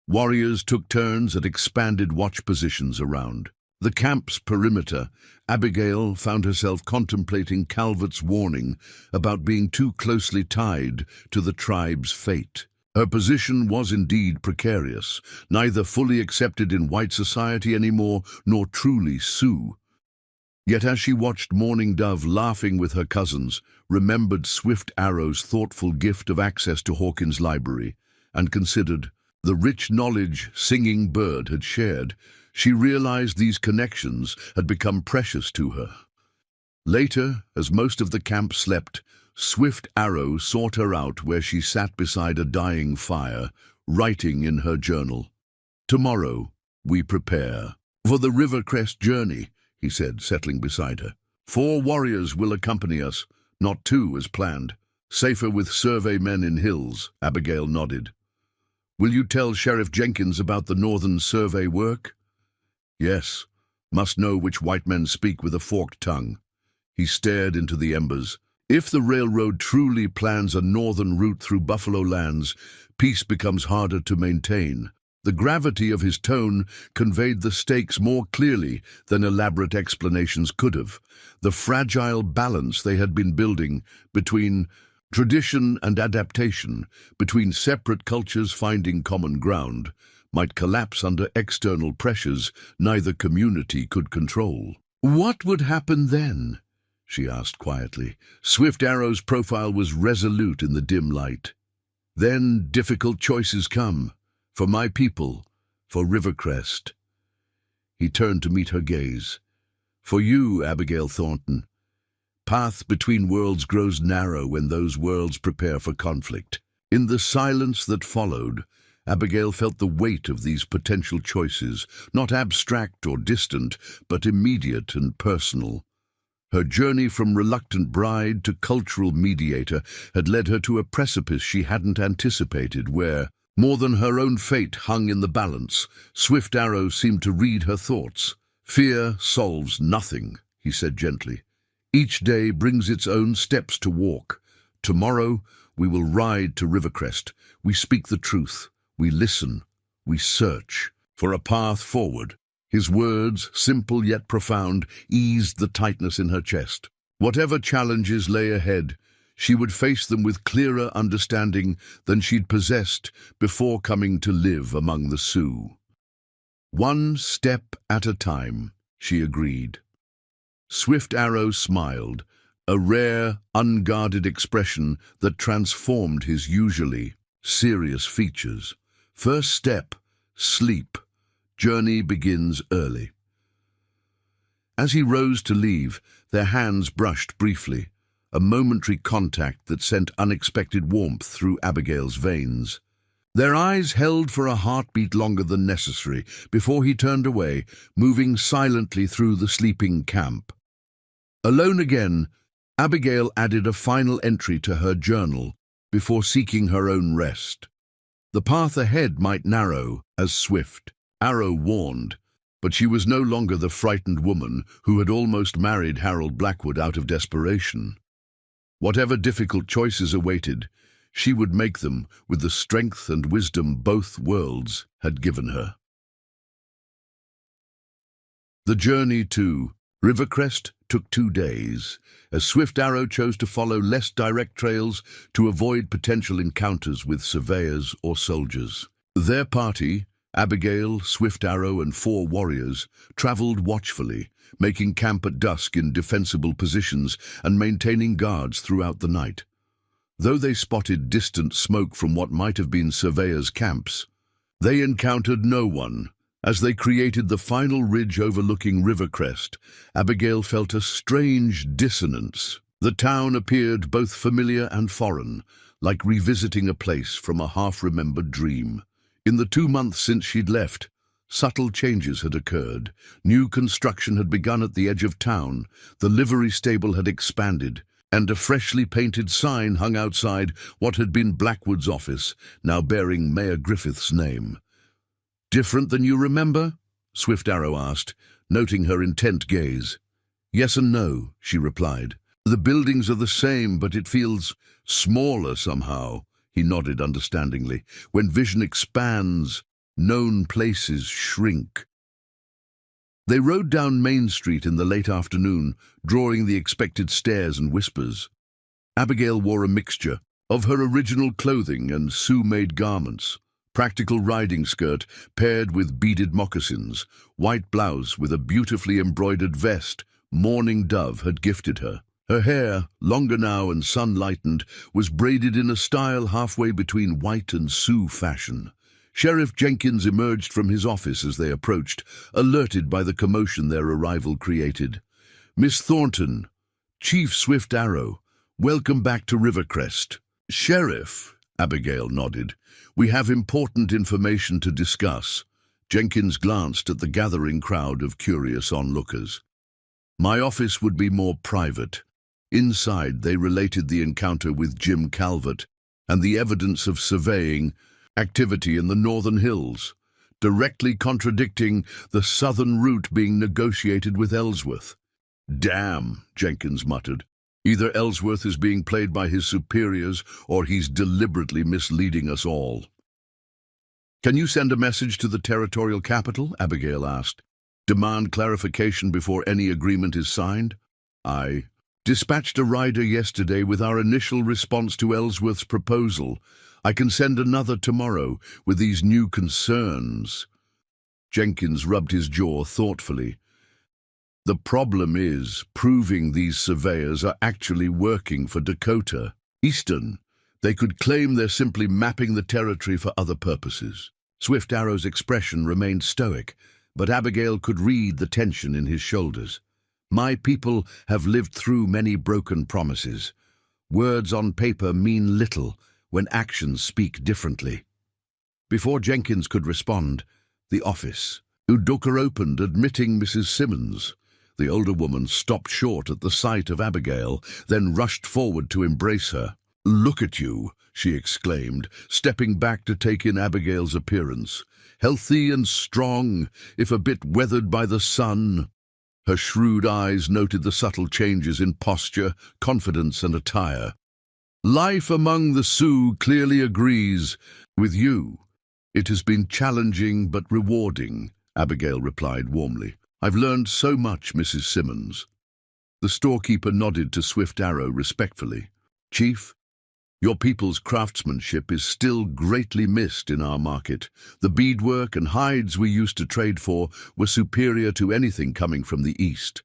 Warriors took turns at expanded watch positions around the camp's perimeter. Abigail found herself contemplating Calvert's warning about being too closely tied to the tribe's fate. Her position was indeed precarious, neither fully accepted in white society anymore, nor truly Sioux. Yet as she watched Mourning Dove laughing with her cousins, remembered Swift Arrow's thoughtful gift of access to Hawkins' library, and considered the rich knowledge Singing Bird had shared, she realized these connections had become precious to her. Later, as most of the camp slept, Swift Arrow sought her out where she sat beside a dying fire, writing in her journal. "Tomorrow, we prepare for the Rivercrest journey," he said, settling beside her. "4 warriors will accompany us, not 2 as planned. Safer with survey men in hills," Abigail nodded. "Will you tell Sheriff Jenkins about the Northern Survey work?" "Yes. Must know which white men speak with a forked tongue." He stared into the embers. If the railroad truly plans a northern route through buffalo lands, peace becomes harder to maintain. The gravity of his tone conveyed the stakes more clearly than elaborate explanations could have. The fragile balance they had been building between tradition and adaptation, between separate cultures finding common ground, might collapse under external pressures neither community could control. "What would happen then?" she asked quietly. Swift Arrow's profile was resolute in the dim light. "Then difficult choices come. For my people, for Rivercrest." He turned to meet her gaze. "For you, Abigail Thornton. Path between worlds grows narrow when those worlds prepare for conflict." In the silence that followed, Abigail felt the weight of these potential choices, not abstract or distant, but immediate and personal. Her journey from reluctant bride to cultural mediator had led her to a precipice she hadn't anticipated, where, more than her own fate hung in the balance, Swift Arrow seemed to read her thoughts. "Fear solves nothing," he said gently. "Each day brings its own steps to walk. Tomorrow we will ride to Rivercrest. We speak the truth. We listen. We search for a path forward." His words, simple yet profound, eased the tightness in her chest. Whatever challenges lay ahead, she would face them with clearer understanding than she'd possessed before coming to live among the Sioux. "One step at a time," she agreed. Swift Arrow smiled, a rare, unguarded expression that transformed his usually serious features. "First step, sleep. Journey begins early." As he rose to leave, their hands brushed briefly, a momentary contact that sent unexpected warmth through Abigail's veins. Their eyes held for a heartbeat longer than necessary before he turned away, moving silently through the sleeping camp. Alone again, Abigail added a final entry to her journal before seeking her own rest. The path ahead might narrow, as Swift Arrow warned, but she was no longer the frightened woman who had almost married Harold Blackwood out of desperation. Whatever difficult choices awaited, she would make them with the strength and wisdom both worlds had given her. The journey to Rivercrest took 2 days, as Swift Arrow chose to follow less direct trails to avoid potential encounters with surveyors or soldiers. Their party, Abigail, Swift Arrow, and 4 warriors, traveled watchfully, making camp at dusk in defensible positions and maintaining guards throughout the night. Though they spotted distant smoke from what might have been surveyors' camps, they encountered no one, As they created the final ridge overlooking Rivercrest, Abigail felt a strange dissonance. The town appeared both familiar and foreign, like revisiting a place from a half-remembered dream. In the 2 months since she'd left, subtle changes had occurred. New construction had begun at the edge of town, the livery stable had expanded, and a freshly painted sign hung outside what had been Blackwood's office, now bearing Mayor Griffith's name. "Different than you remember?" Swift Arrow asked, noting her intent gaze. "Yes and no," she replied. "The buildings are the same, but it feels smaller somehow." He nodded understandingly. When vision expands, known places shrink. They rode down Main Street in the late afternoon, drawing the expected stares and whispers. Abigail wore a mixture of her original clothing and Sioux-made garments. Practical riding skirt paired with beaded moccasins, white blouse with a beautifully embroidered vest Morning Dove had gifted her. Her hair, longer now and sun-lightened, was braided in a style halfway between white and Sioux fashion. Sheriff Jenkins emerged from his office as they approached, alerted by the commotion their arrival created. "Miss Thornton, Chief Swift Arrow, welcome back to Rivercrest." "Sheriff," Abigail nodded, "we have important information to discuss." Jenkins glanced at the gathering crowd of curious onlookers. "My office would be more private." Inside, they related the encounter with Jim Calvert and the evidence of surveying activity in the northern hills, directly contradicting the southern route being negotiated with Ellsworth. "Damn," Jenkins muttered. "Either Ellsworth is being played by his superiors or he's deliberately misleading us all." "Can you send a message to the territorial capital?" Abigail asked. "Demand clarification before any agreement is signed?" "I dispatched a rider yesterday with our initial response to Ellsworth's proposal. I can send another tomorrow with these new concerns." Jenkins rubbed his jaw thoughtfully. "The problem is proving these surveyors are actually working for Dakota Eastern. They could claim they're simply mapping the territory for other purposes." Swift Arrow's expression remained stoic, but Abigail could read the tension in his shoulders. "My people have lived through many broken promises. Words on paper mean little when actions speak differently." Before Jenkins could respond, the office. Udoka opened, admitting Mrs. Simmons. The older woman stopped short at the sight of Abigail, then rushed forward to embrace her. "Look at you," she exclaimed, stepping back to take in Abigail's appearance. "Healthy and strong, if a bit weathered by the sun." Her shrewd eyes noted the subtle changes in posture, confidence, and attire. "Life among the Sioux clearly agrees with you. It has been challenging but rewarding," Abigail replied warmly. "I've learned so much, Mrs. Simmons." The storekeeper nodded to Swift Arrow respectfully. "Chief, your people's craftsmanship is still greatly missed in our market. The beadwork and hides we used to trade for were superior to anything coming from the East."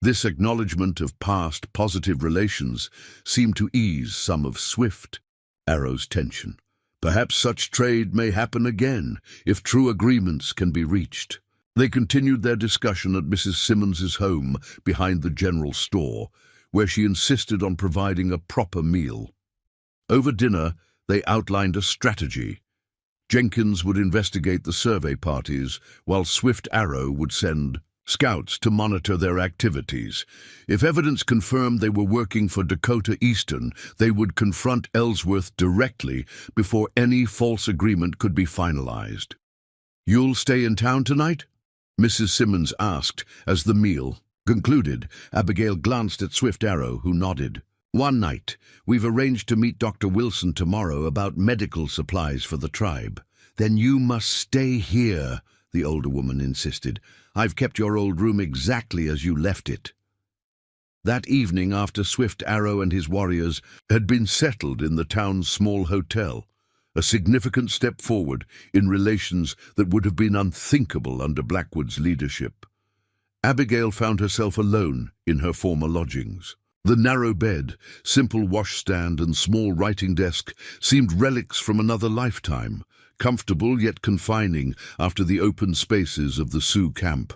This acknowledgement of past positive relations seemed to ease some of Swift Arrow's tension. Perhaps such trade may happen again, if true agreements can be reached. They continued their discussion at Mrs. Simmons's home behind the general store, where she insisted on providing a proper meal. Over dinner, they outlined a strategy. Jenkins would investigate the survey parties, while Swift Arrow would send scouts to monitor their activities. If evidence confirmed they were working for Dakota Eastern, they would confront Ellsworth directly before any false agreement could be finalized. "You'll stay in town tonight?" Mrs. Simmons asked as the meal concluded. Abigail glanced at Swift Arrow, who nodded. "One night. We've arranged to meet Dr. Wilson tomorrow about medical supplies for the tribe." "Then you must stay here," the older woman insisted. "I've kept your old room exactly as you left it." That evening, after Swift Arrow and his warriors had been settled in the town's small hotel, a significant step forward in relations that would have been unthinkable under Blackwood's leadership, Abigail found herself alone in her former lodgings. The narrow bed, simple washstand, and small writing desk seemed relics from another lifetime, comfortable yet confining after the open spaces of the Sioux camp.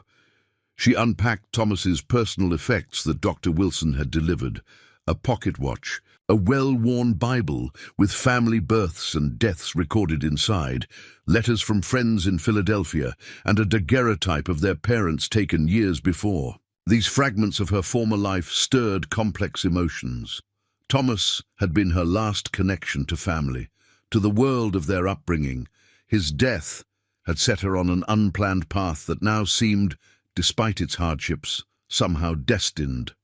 She unpacked Thomas's personal effects that Dr. Wilson had delivered: a pocket watch, a well-worn Bible with family births and deaths recorded inside, letters from friends in Philadelphia, and a daguerreotype of their parents taken years before. These fragments of her former life stirred complex emotions. Thomas had been her last connection to family, to the world of their upbringing. His death had set her on an unplanned path that now seemed, despite its hardships, somehow destined.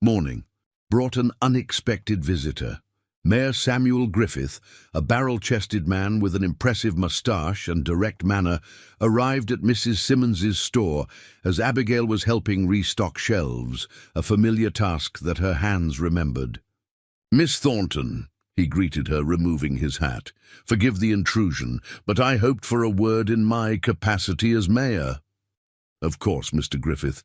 Morning brought an unexpected visitor. Mayor Samuel Griffith, a barrel-chested man with an impressive moustache and direct manner, arrived at Mrs. Simmons's store as Abigail was helping restock shelves, a familiar task that her hands remembered. "Miss Thornton," he greeted her, removing his hat, "forgive the intrusion, but I hoped for a word in my capacity as mayor." "Of course, Mr. Griffith.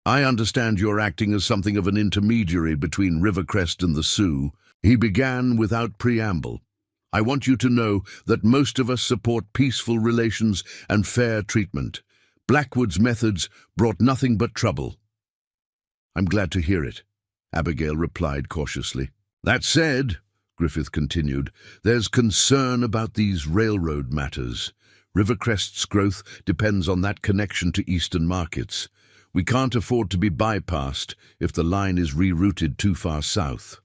I understand you're acting as something of an intermediary between Rivercrest and the Sioux." He began without preamble. "I want you to know that most of us support peaceful relations and fair treatment. Blackwood's methods brought nothing but trouble." "I'm glad to hear it," Abigail replied cautiously. "That said," Griffith continued, "there's concern about these railroad matters. Rivercrest's growth depends on that connection to eastern markets. We can't afford to be bypassed if the line is rerouted too far south."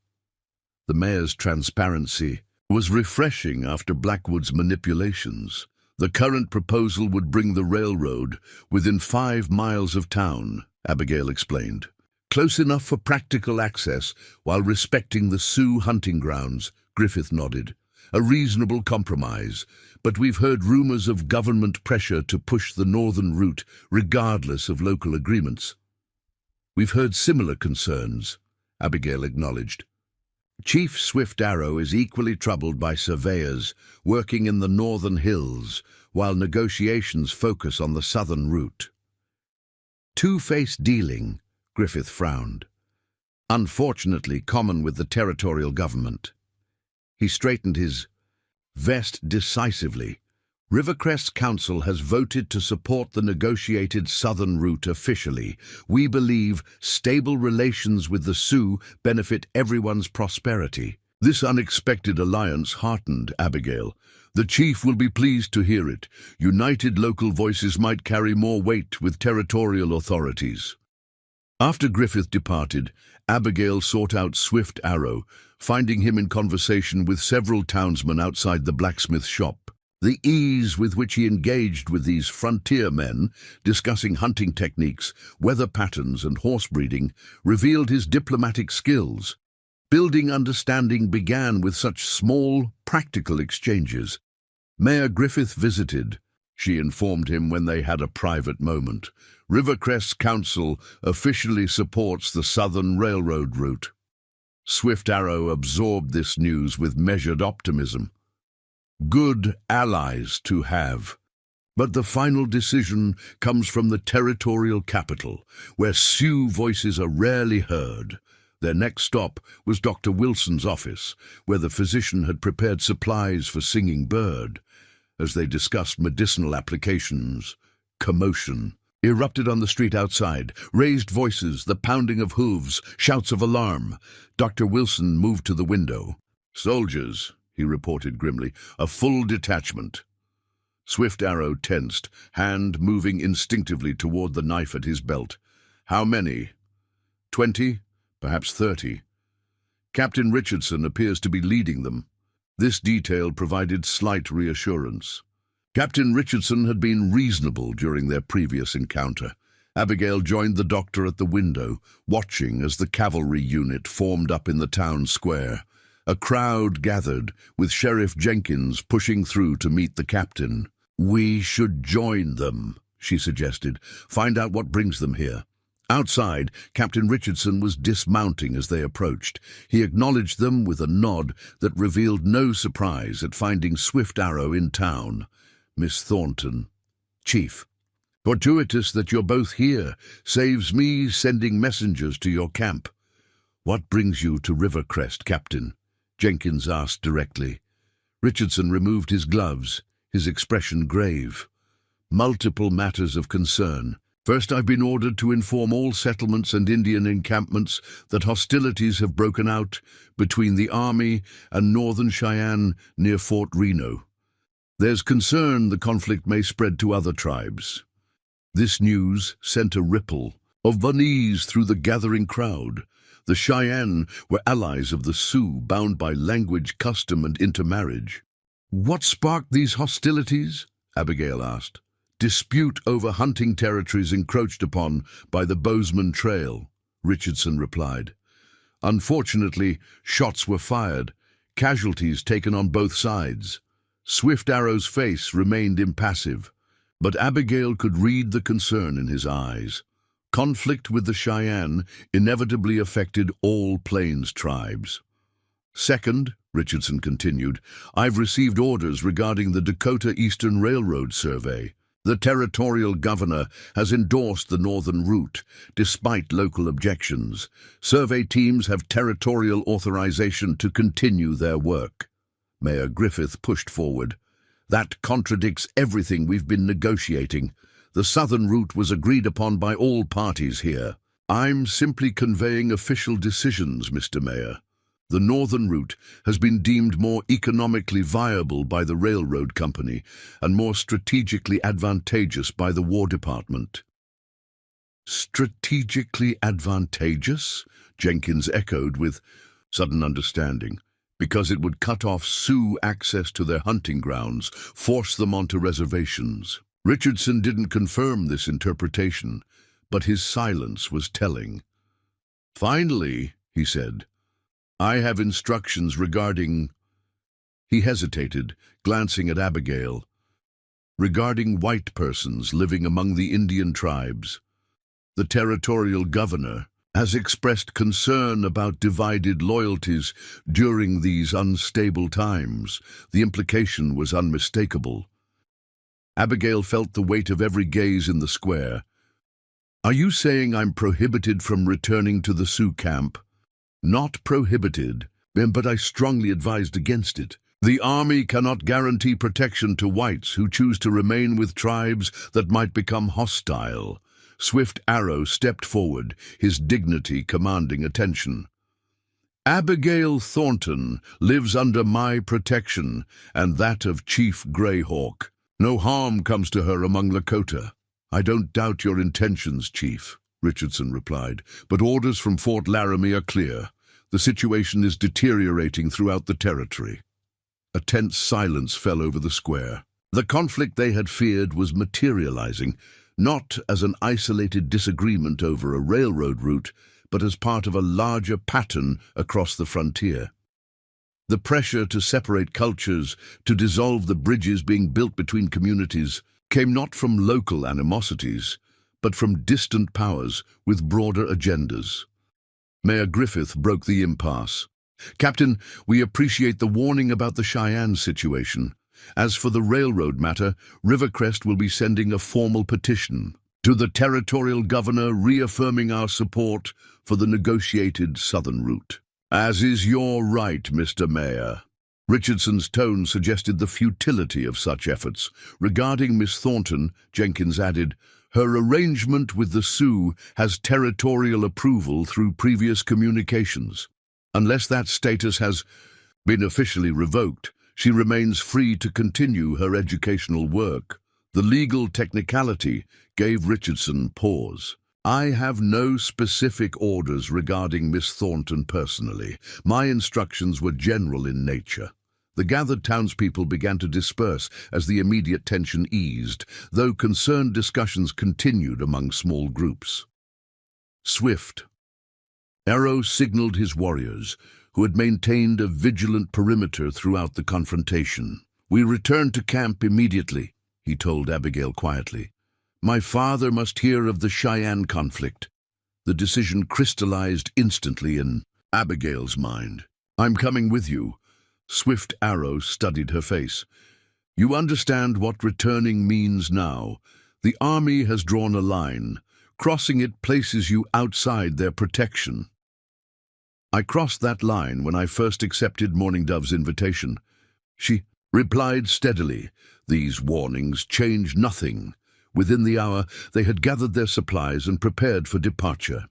The mayor's transparency was refreshing after Blackwood's manipulations. The current proposal would bring the railroad within 5 miles of town, Abigail explained. "Close enough for practical access while respecting the Sioux hunting grounds," Griffith nodded. "A reasonable compromise, but we've heard rumors of government pressure to push the northern route regardless of local agreements." "We've heard similar concerns," Abigail acknowledged. "Chief Swift Arrow is equally troubled by surveyors working in the northern hills, while negotiations focus on the southern route." "Two-faced dealing," Griffith frowned. "Unfortunately common with the territorial government." He straightened his vest decisively. "Rivercrest Council has voted to support the negotiated southern route officially. We believe stable relations with the Sioux benefit everyone's prosperity." This unexpected alliance heartened Abigail. "The chief will be pleased to hear it. United local voices might carry more weight with territorial authorities." After Griffith departed, Abigail sought out Swift Arrow, finding him in conversation with several townsmen outside the blacksmith shop. The ease with which he engaged with these frontier men, discussing hunting techniques, weather patterns, and horse breeding, revealed his diplomatic skills. Building understanding began with such small, practical exchanges. Mayor Griffith visited, she informed him when they had a private moment. "Rivercrest Council officially supports the Southern Railroad route." Swift Arrow absorbed this news with measured optimism. Good allies to have. But the final decision comes from the territorial capital, where Sioux voices are rarely heard. Their next stop was Dr. Wilson's office, where the physician had prepared supplies for Singing Bird. As they discussed medicinal applications, commotion erupted on the street outside. Raised voices, the pounding of hooves, shouts of alarm. Dr. Wilson moved to the window. "Soldiers," he reported grimly, "a full detachment." Swift Arrow tensed, hand moving instinctively toward the knife at his belt. "How many?" 20, perhaps 30. "Captain Richardson appears to be leading them." This detail provided slight reassurance. Captain Richardson had been reasonable during their previous encounter. Abigail joined the doctor at the window, watching as the cavalry unit formed up in the town square. A crowd gathered, with Sheriff Jenkins pushing through to meet the captain. "We should join them," she suggested. "Find out what brings them here." Outside, Captain Richardson was dismounting as they approached. He acknowledged them with a nod that revealed no surprise at finding Swift Arrow in town. "Miss Thornton." "Chief." "Fortuitous that you're both here. Saves me sending messengers to your camp." "What brings you to Rivercrest, Captain?" Jenkins asked directly. Richardson removed his gloves, his expression grave. Multiple matters of concern. First, I've been ordered to inform all settlements and Indian encampments that hostilities have broken out between the Army and Northern Cheyenne near Fort Reno. There's concern the conflict may spread to other tribes. This news sent a ripple of unease through the gathering crowd. The Cheyenne were allies of the Sioux, bound by language, custom, and intermarriage. What sparked these hostilities? Abigail asked. Dispute over hunting territories encroached upon by the Bozeman Trail, Richardson replied. Unfortunately, shots were fired, casualties taken on both sides. Swift Arrow's face remained impassive, but Abigail could read the concern in his eyes. Conflict with the Cheyenne inevitably affected all Plains tribes. Second, Richardson continued, I've received orders regarding the Dakota Eastern Railroad survey. The territorial governor has endorsed the northern route, despite local objections. Survey teams have territorial authorization to continue their work. Mayor Griffith pushed forward. That contradicts everything we've been negotiating. The southern route was agreed upon by all parties here. I'm simply conveying official decisions, Mr. Mayor. The northern route has been deemed more economically viable by the railroad company and more strategically advantageous by the War Department. Strategically advantageous? Jenkins echoed with sudden understanding. Because it would cut off Sioux access to their hunting grounds, force them onto reservations. Richardson didn't confirm this interpretation, but his silence was telling. Finally, he said, I have instructions regarding... He hesitated, glancing at Abigail. Regarding white persons living among the Indian tribes. The territorial governor has expressed concern about divided loyalties during these unstable times. The implication was unmistakable. Abigail felt the weight of every gaze in the square. Are you saying I'm prohibited from returning to the Sioux camp? Not prohibited, but I strongly advised against it. The Army cannot guarantee protection to whites who choose to remain with tribes that might become hostile. Swift Arrow stepped forward, his dignity commanding attention. Abigail Thornton lives under my protection and that of Chief Greyhawk. No harm comes to her among Lakota. I don't doubt your intentions, Chief, Richardson replied, but orders from Fort Laramie are clear. The situation is deteriorating throughout the territory. A tense silence fell over the square. The conflict they had feared was materializing, not as an isolated disagreement over a railroad route, but as part of a larger pattern across the frontier. The pressure to separate cultures, to dissolve the bridges being built between communities, came not from local animosities, but from distant powers with broader agendas. Mayor Griffith broke the impasse. Captain, we appreciate the warning about the Cheyenne situation. As for the railroad matter, Rivercrest will be sending a formal petition to the territorial governor reaffirming our support for the negotiated southern route. As is your right, Mr. Mayor. Richardson's tone suggested the futility of such efforts. Regarding Miss Thornton, Jenkins added, her arrangement with the Sioux has territorial approval through previous communications. Unless that status has been officially revoked, she remains free to continue her educational work. The legal technicality gave Richardson pause. I have no specific orders regarding Miss Thornton personally. My instructions were general in nature. The gathered townspeople began to disperse as the immediate tension eased, though concerned discussions continued among small groups. Swift Arrow signaled his warriors, who had maintained a vigilant perimeter throughout the confrontation. We return to camp immediately, he told Abigail quietly. My father must hear of the Cheyenne conflict. The decision crystallized instantly in Abigail's mind. I'm coming with you. Swift Arrow studied her face. You understand what returning means now. The Army has drawn a line. Crossing it places you outside their protection. I crossed that line when I first accepted Morning Dove's invitation. She replied steadily. These warnings changed nothing. Within the hour, they had gathered their supplies and prepared for departure.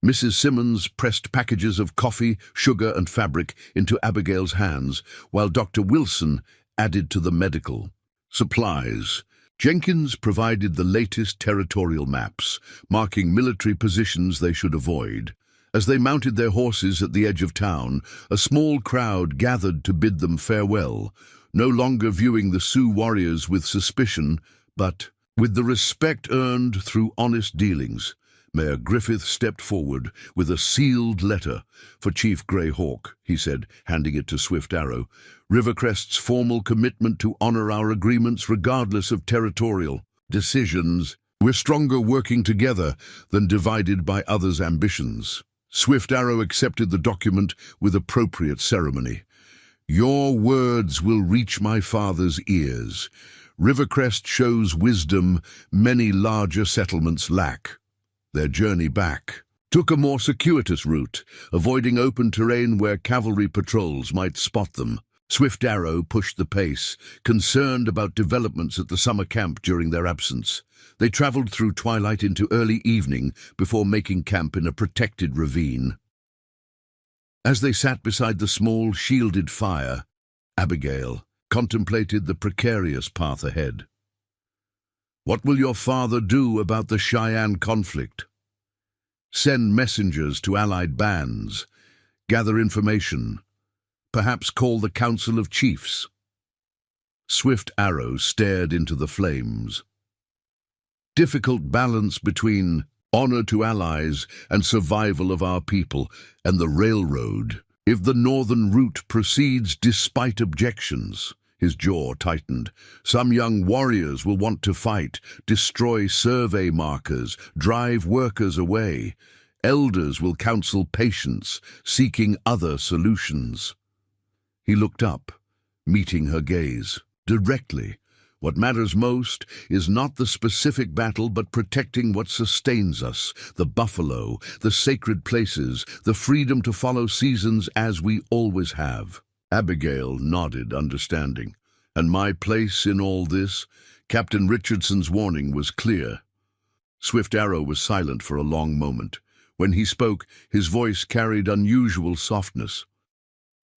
Mrs. Simmons pressed packages of coffee, sugar, and fabric into Abigail's hands, while Dr. Wilson added to the medical supplies. Jenkins provided the latest territorial maps, marking military positions they should avoid. As they mounted their horses at the edge of town, a small crowd gathered to bid them farewell, no longer viewing the Sioux warriors with suspicion, but with the respect earned through honest dealings. Mayor Griffith stepped forward with a sealed letter. "For Chief Greyhawk," he said, handing it to Swift Arrow. "Rivercrest's formal commitment to honor our agreements regardless of territorial decisions. We're stronger working together than divided by others' ambitions." Swift Arrow accepted the document with appropriate ceremony. "Your words will reach my father's ears. Rivercrest shows wisdom many larger settlements lack." Their journey back took a more circuitous route, avoiding open terrain where cavalry patrols might spot them. Swift Arrow pushed the pace, concerned about developments at the summer camp during their absence. They traveled through twilight into early evening before making camp in a protected ravine. As they sat beside the small, shielded fire, Abigail contemplated the precarious path ahead. "What will your father do about the Cheyenne conflict?" "Send messengers to allied bands, gather information, perhaps call the Council of Chiefs." Swift Arrow stared into the flames. "Difficult balance between honor to allies and survival of our people, and the railroad. If the northern route proceeds despite objections," his jaw tightened, "some young warriors will want to fight, destroy survey markers, drive workers away. Elders will counsel patience, seeking other solutions." He looked up, meeting her gaze directly. "What matters most is not the specific battle, but protecting what sustains us, the buffalo, the sacred places, the freedom to follow seasons as we always have." Abigail nodded, understanding. "And my place in all this?" Captain Richardson's warning was clear. Swift Arrow was silent for a long moment. When he spoke, his voice carried unusual softness.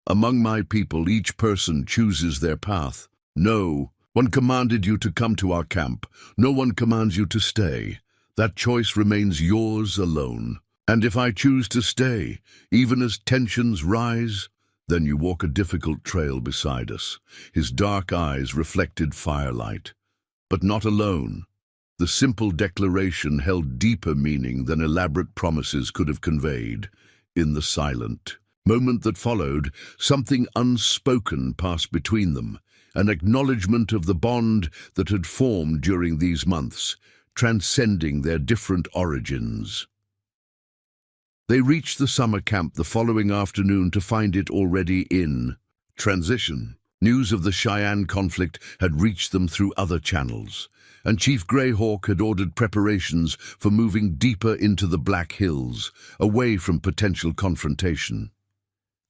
"Among my people, each person chooses their path. No one commanded you to come to our camp. No one commands you to stay. That choice remains yours alone. And if I choose to stay, even as tensions rise, then you walk a difficult trail beside us." His dark eyes reflected firelight. But not alone. The simple declaration held deeper meaning than elaborate promises could have conveyed. In the silent moment that followed, something unspoken passed between them, an acknowledgement of the bond that had formed during these months, transcending their different origins. They reached the summer camp the following afternoon to find it already in transition. News of the Cheyenne conflict had reached them through other channels, and Chief Greyhawk had ordered preparations for moving deeper into the Black Hills, away from potential confrontation.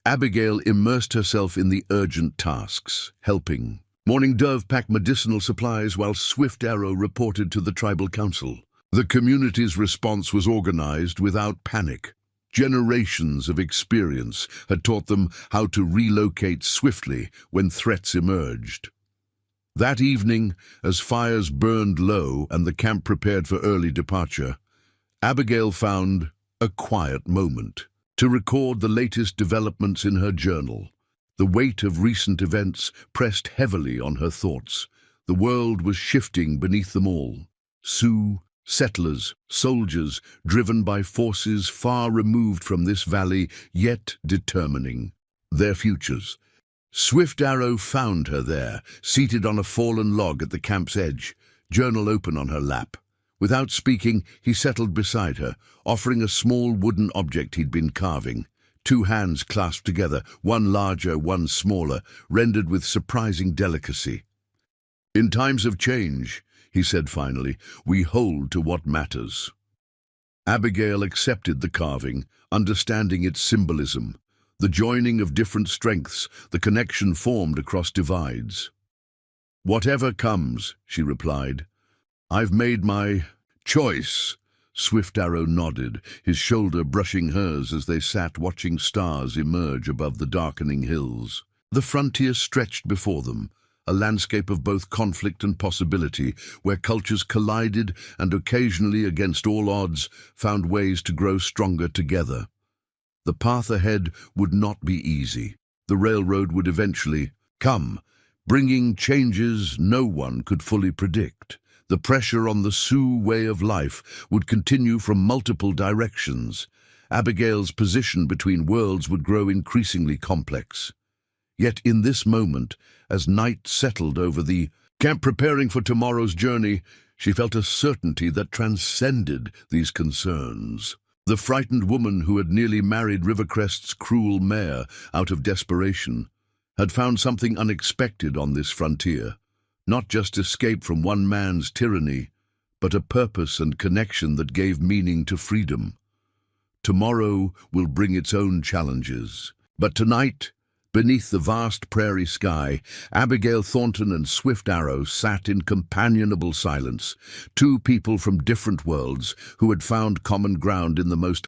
Abigail immersed herself in the urgent tasks, helping. Morning Dove packed medicinal supplies while Swift Arrow reported to the tribal council. The community's response was organized without panic. Generations of experience had taught them how to relocate swiftly when threats emerged. That evening, as fires burned low and the camp prepared for early departure, Abigail found a quiet moment to record the latest developments in her journal. The weight of recent events pressed heavily on her thoughts. The world was shifting beneath them all. Sioux, settlers, soldiers, driven by forces far removed from this valley, yet determining their futures. Swift Arrow found her there, seated on a fallen log at the camp's edge, journal open on her lap. Without speaking, he settled beside her, offering a small wooden object he'd been carving. Two hands clasped together, one larger, one smaller, rendered with surprising delicacy. "In times of change," he said finally, "we hold to what matters." Abigail accepted the carving, understanding its symbolism. The joining of different strengths, the connection formed across divides. "Whatever comes," she replied. "I've made my choice." Swift Arrow nodded, his shoulder brushing hers as they sat watching stars emerge above the darkening hills. The frontier stretched before them, a landscape of both conflict and possibility, where cultures collided and occasionally, against all odds, found ways to grow stronger together. The path ahead would not be easy. The railroad would eventually come, bringing changes no one could fully predict. The pressure on the Sioux way of life would continue from multiple directions. Abigail's position between worlds would grow increasingly complex. Yet in this moment, as night settled over the camp preparing for tomorrow's journey, she felt a certainty that transcended these concerns. The frightened woman who had nearly married Rivercrest's cruel mayor out of desperation had found something unexpected on this frontier. Not just escape from one man's tyranny, but a purpose and connection that gave meaning to freedom. Tomorrow will bring its own challenges. But tonight, beneath the vast prairie sky, Abigail Thornton and Swift Arrow sat in companionable silence, two people from different worlds who had found common ground in the most